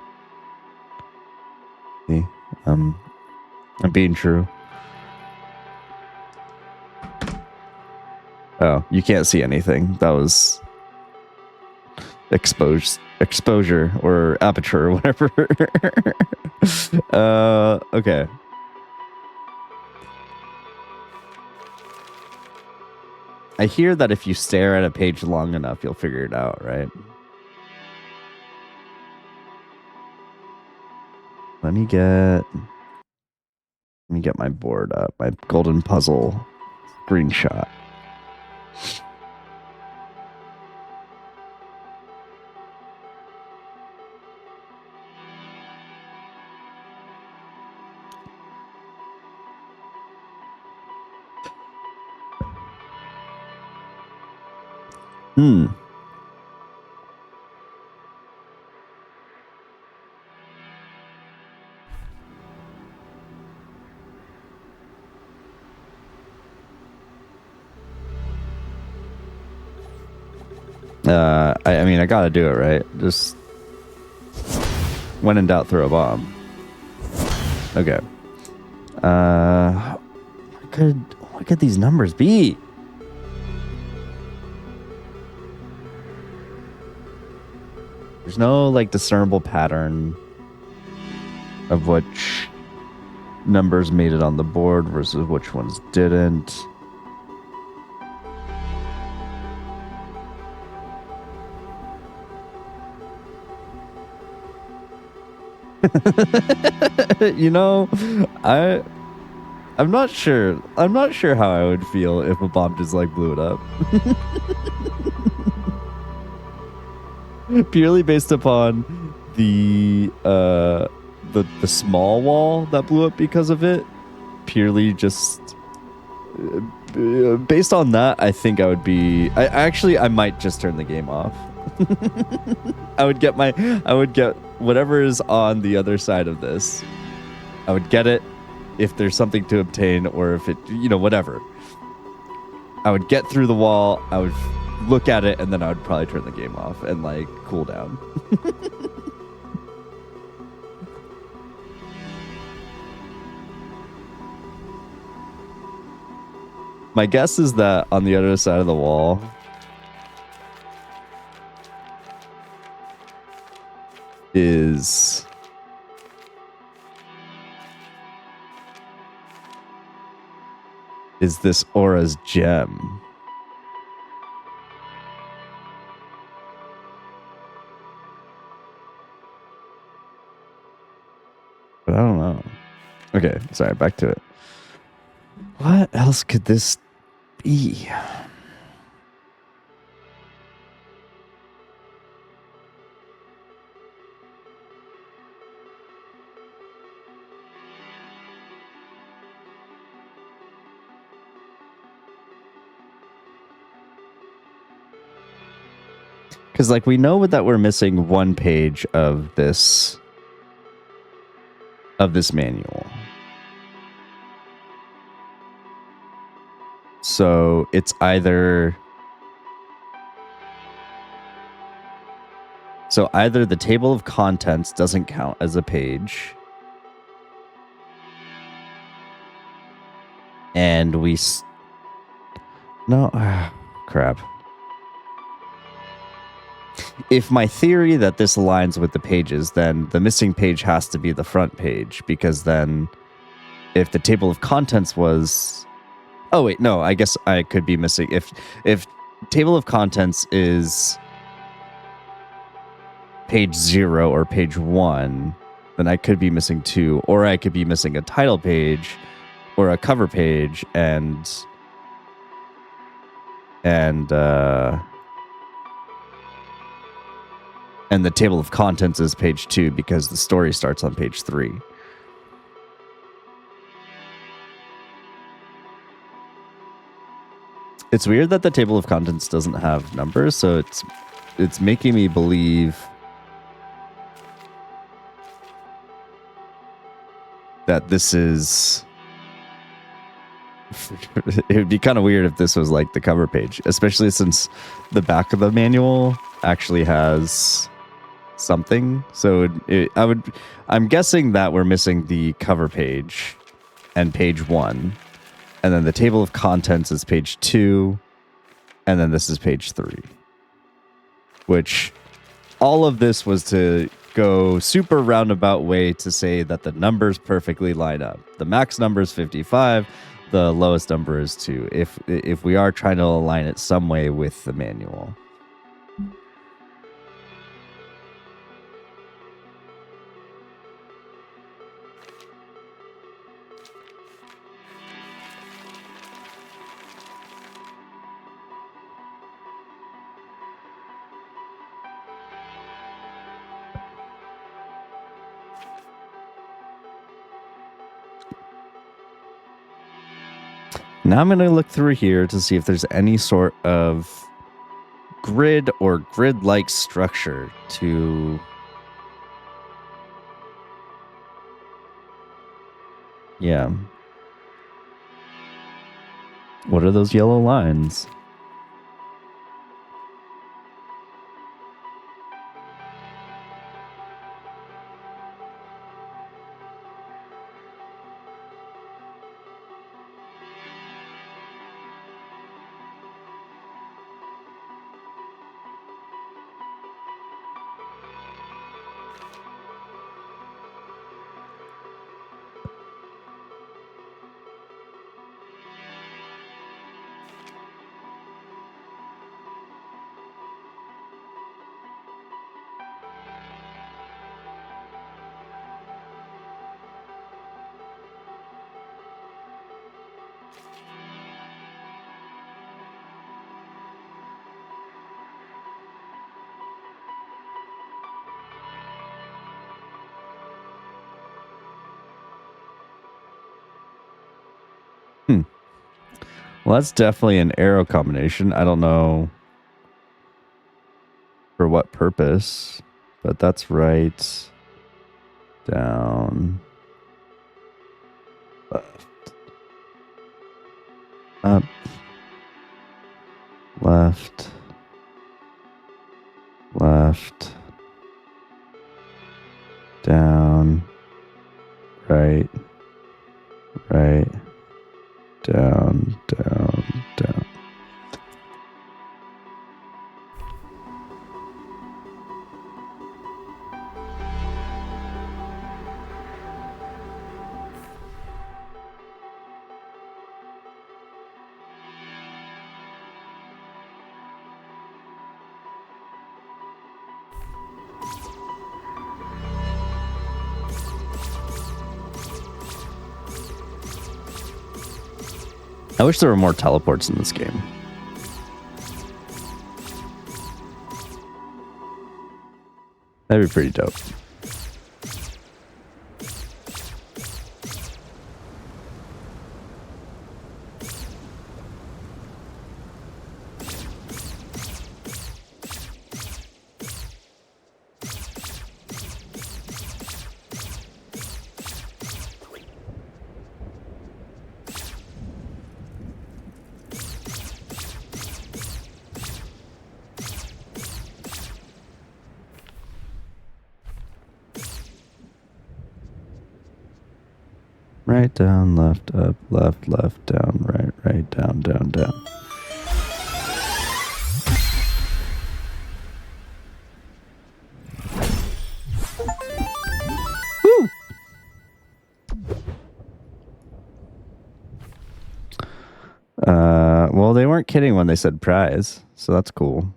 see. I'm being true. Oh, you can't see anything. That was exposure or aperture or whatever. Okay. I hear that if you stare at a page long enough, you'll figure it out, right? Let me get my board up, my golden puzzle screenshot. I mean, I gotta do it, right? Just when in doubt, throw a bomb. Okay. What could these numbers be? There's no like discernible pattern of which numbers made it on the board versus which ones didn't. You know, I'm not sure. I'm not sure how I would feel if a bomb just like blew it up. Purely based upon the small wall that blew up because of it. Purely just based on that, I think I would be. I might just turn the game off. I would get whatever is on the other side of this. I would get it if there's something to obtain, or if it, whatever. I would get through the wall, I would look at it, and then I would probably turn the game off and like cool down. My guess is that on the other side of the wall is this Aura's gem. But I don't know. Okay, sorry, back to it. What else could this be? Because like we know that we're missing one page of this manual. So it's either the table of contents doesn't count as a page, and crap. If my theory that this aligns with the pages, then the missing page has to be the front page, because then if the table of contents was... Oh, wait, no, I guess I could be missing. If table of contents is page 0 or page 1, then I could be missing 2, or I could be missing a title page or a cover page, and the table of contents is page 2 because the story starts on page 3. It's weird that the table of contents doesn't have numbers, so it's making me believe that this is... It would be kind of weird if this was like the cover page, especially since the back of the manual actually has something. So I'm guessing that we're missing the cover page and page 1, and then the table of contents is page 2, and then this is page 3. Which all of this was to go super roundabout way to say that the numbers perfectly line up. The max number is 55. The lowest number is 2. If we are trying to align it some way with the manual. Now I'm going to look through here to see if there's any sort of grid or grid-like structure to... Yeah. What are those yellow lines? Well, that's definitely an arrow combination. I don't know for what purpose, but that's right. Down. Left. Up. Left. Left. Down. Right. Right. Down, down, down. I wish there were more teleports in this game. That'd be pretty dope. Right, down, left, up, left, left, down, right, right, down, down, down. Woo! Well, they weren't kidding when they said prize, so that's cool.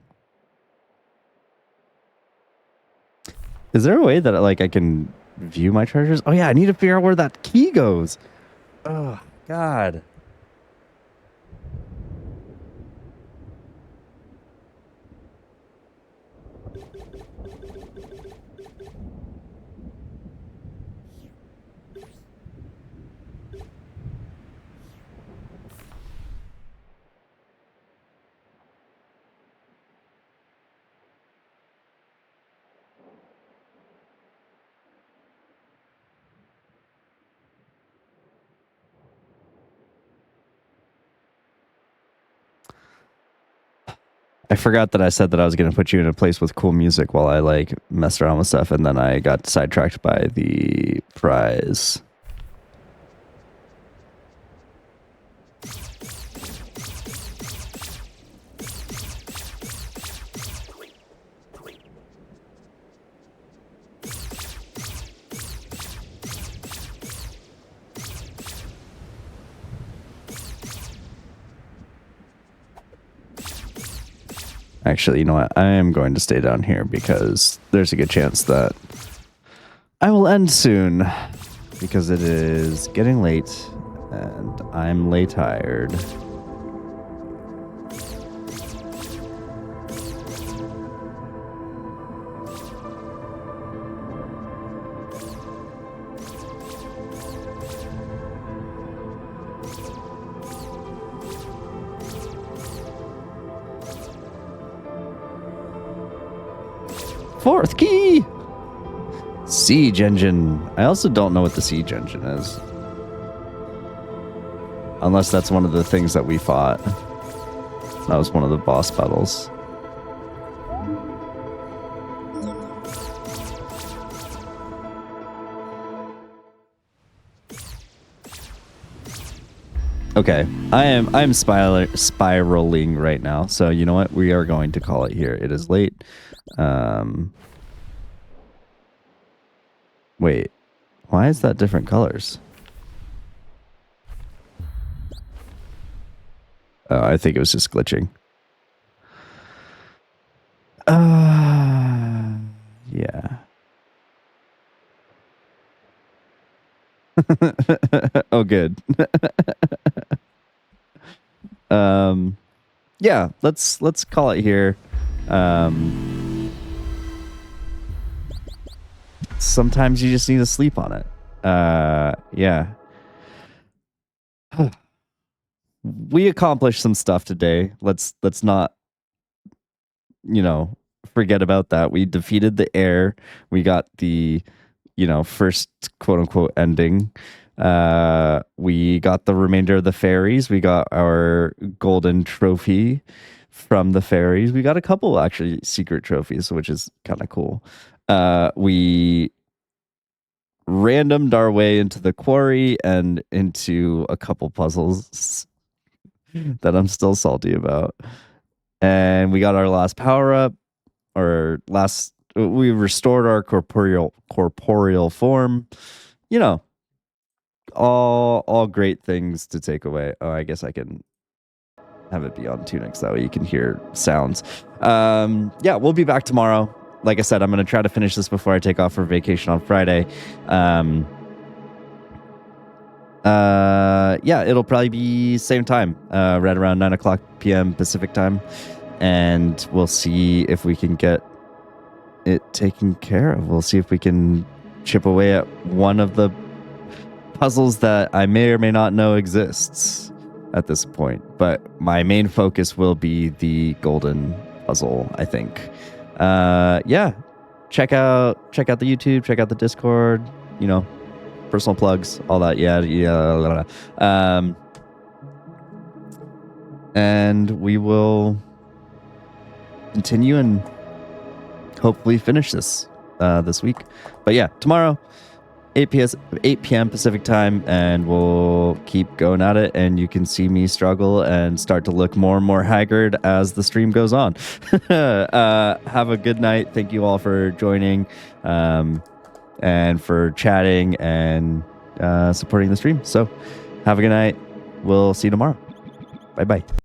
Is there a way that like I can view my treasures? Oh yeah, I need to figure out where that key goes. Oh God. I forgot that I said that I was going to put you in a place with cool music while I like messed around with stuff, and then I got sidetracked by the prize. Actually, you know what? I am going to stay down here because there's a good chance that I will end soon because it is getting late and I'm late tired. Fourth key! Siege engine. I also don't know what the siege engine is. Unless that's one of the things that we fought. That was one of the boss battles. Okay, I'm spiraling right now. So you know what? We are going to call it here. It is late. Wait, why is that different colors? Oh, I think it was just glitching. Yeah. Oh, good. Yeah, let's call it here. Sometimes you just need to sleep on it. Yeah. We accomplished some stuff today. Let's not, forget about that. We defeated the air. We got the, first quote unquote ending. We got the remainder of the fairies. We got our golden trophy from the fairies. We got a couple actually secret trophies, which is kind of cool. We randomed our way into the quarry and into a couple puzzles that I'm still salty about. And we got our last power up, we restored our corporeal form. All great things to take away. Oh, I guess I can have it be on Tunic so that way you can hear sounds. Yeah, we'll be back tomorrow. Like I said, I'm going to try to finish this before I take off for vacation on Friday. Yeah, it'll probably be same time, right around 9:00 p.m. Pacific time. And we'll see if we can get it taken care of. We'll see if we can chip away at one of the puzzles that I may or may not know exists at this point. But my main focus will be the golden puzzle, I think. Yeah, check out the YouTube, check out the Discord, personal plugs, all that. Yeah. And we will continue and hopefully finish this week. But yeah, tomorrow 8 p.m. Pacific time, and we'll keep going at it. And you can see me struggle and start to look more and more haggard as the stream goes on. Have a good night. Thank you all for joining, and for chatting and supporting the stream. So have a good night. We'll see you tomorrow. Bye-bye.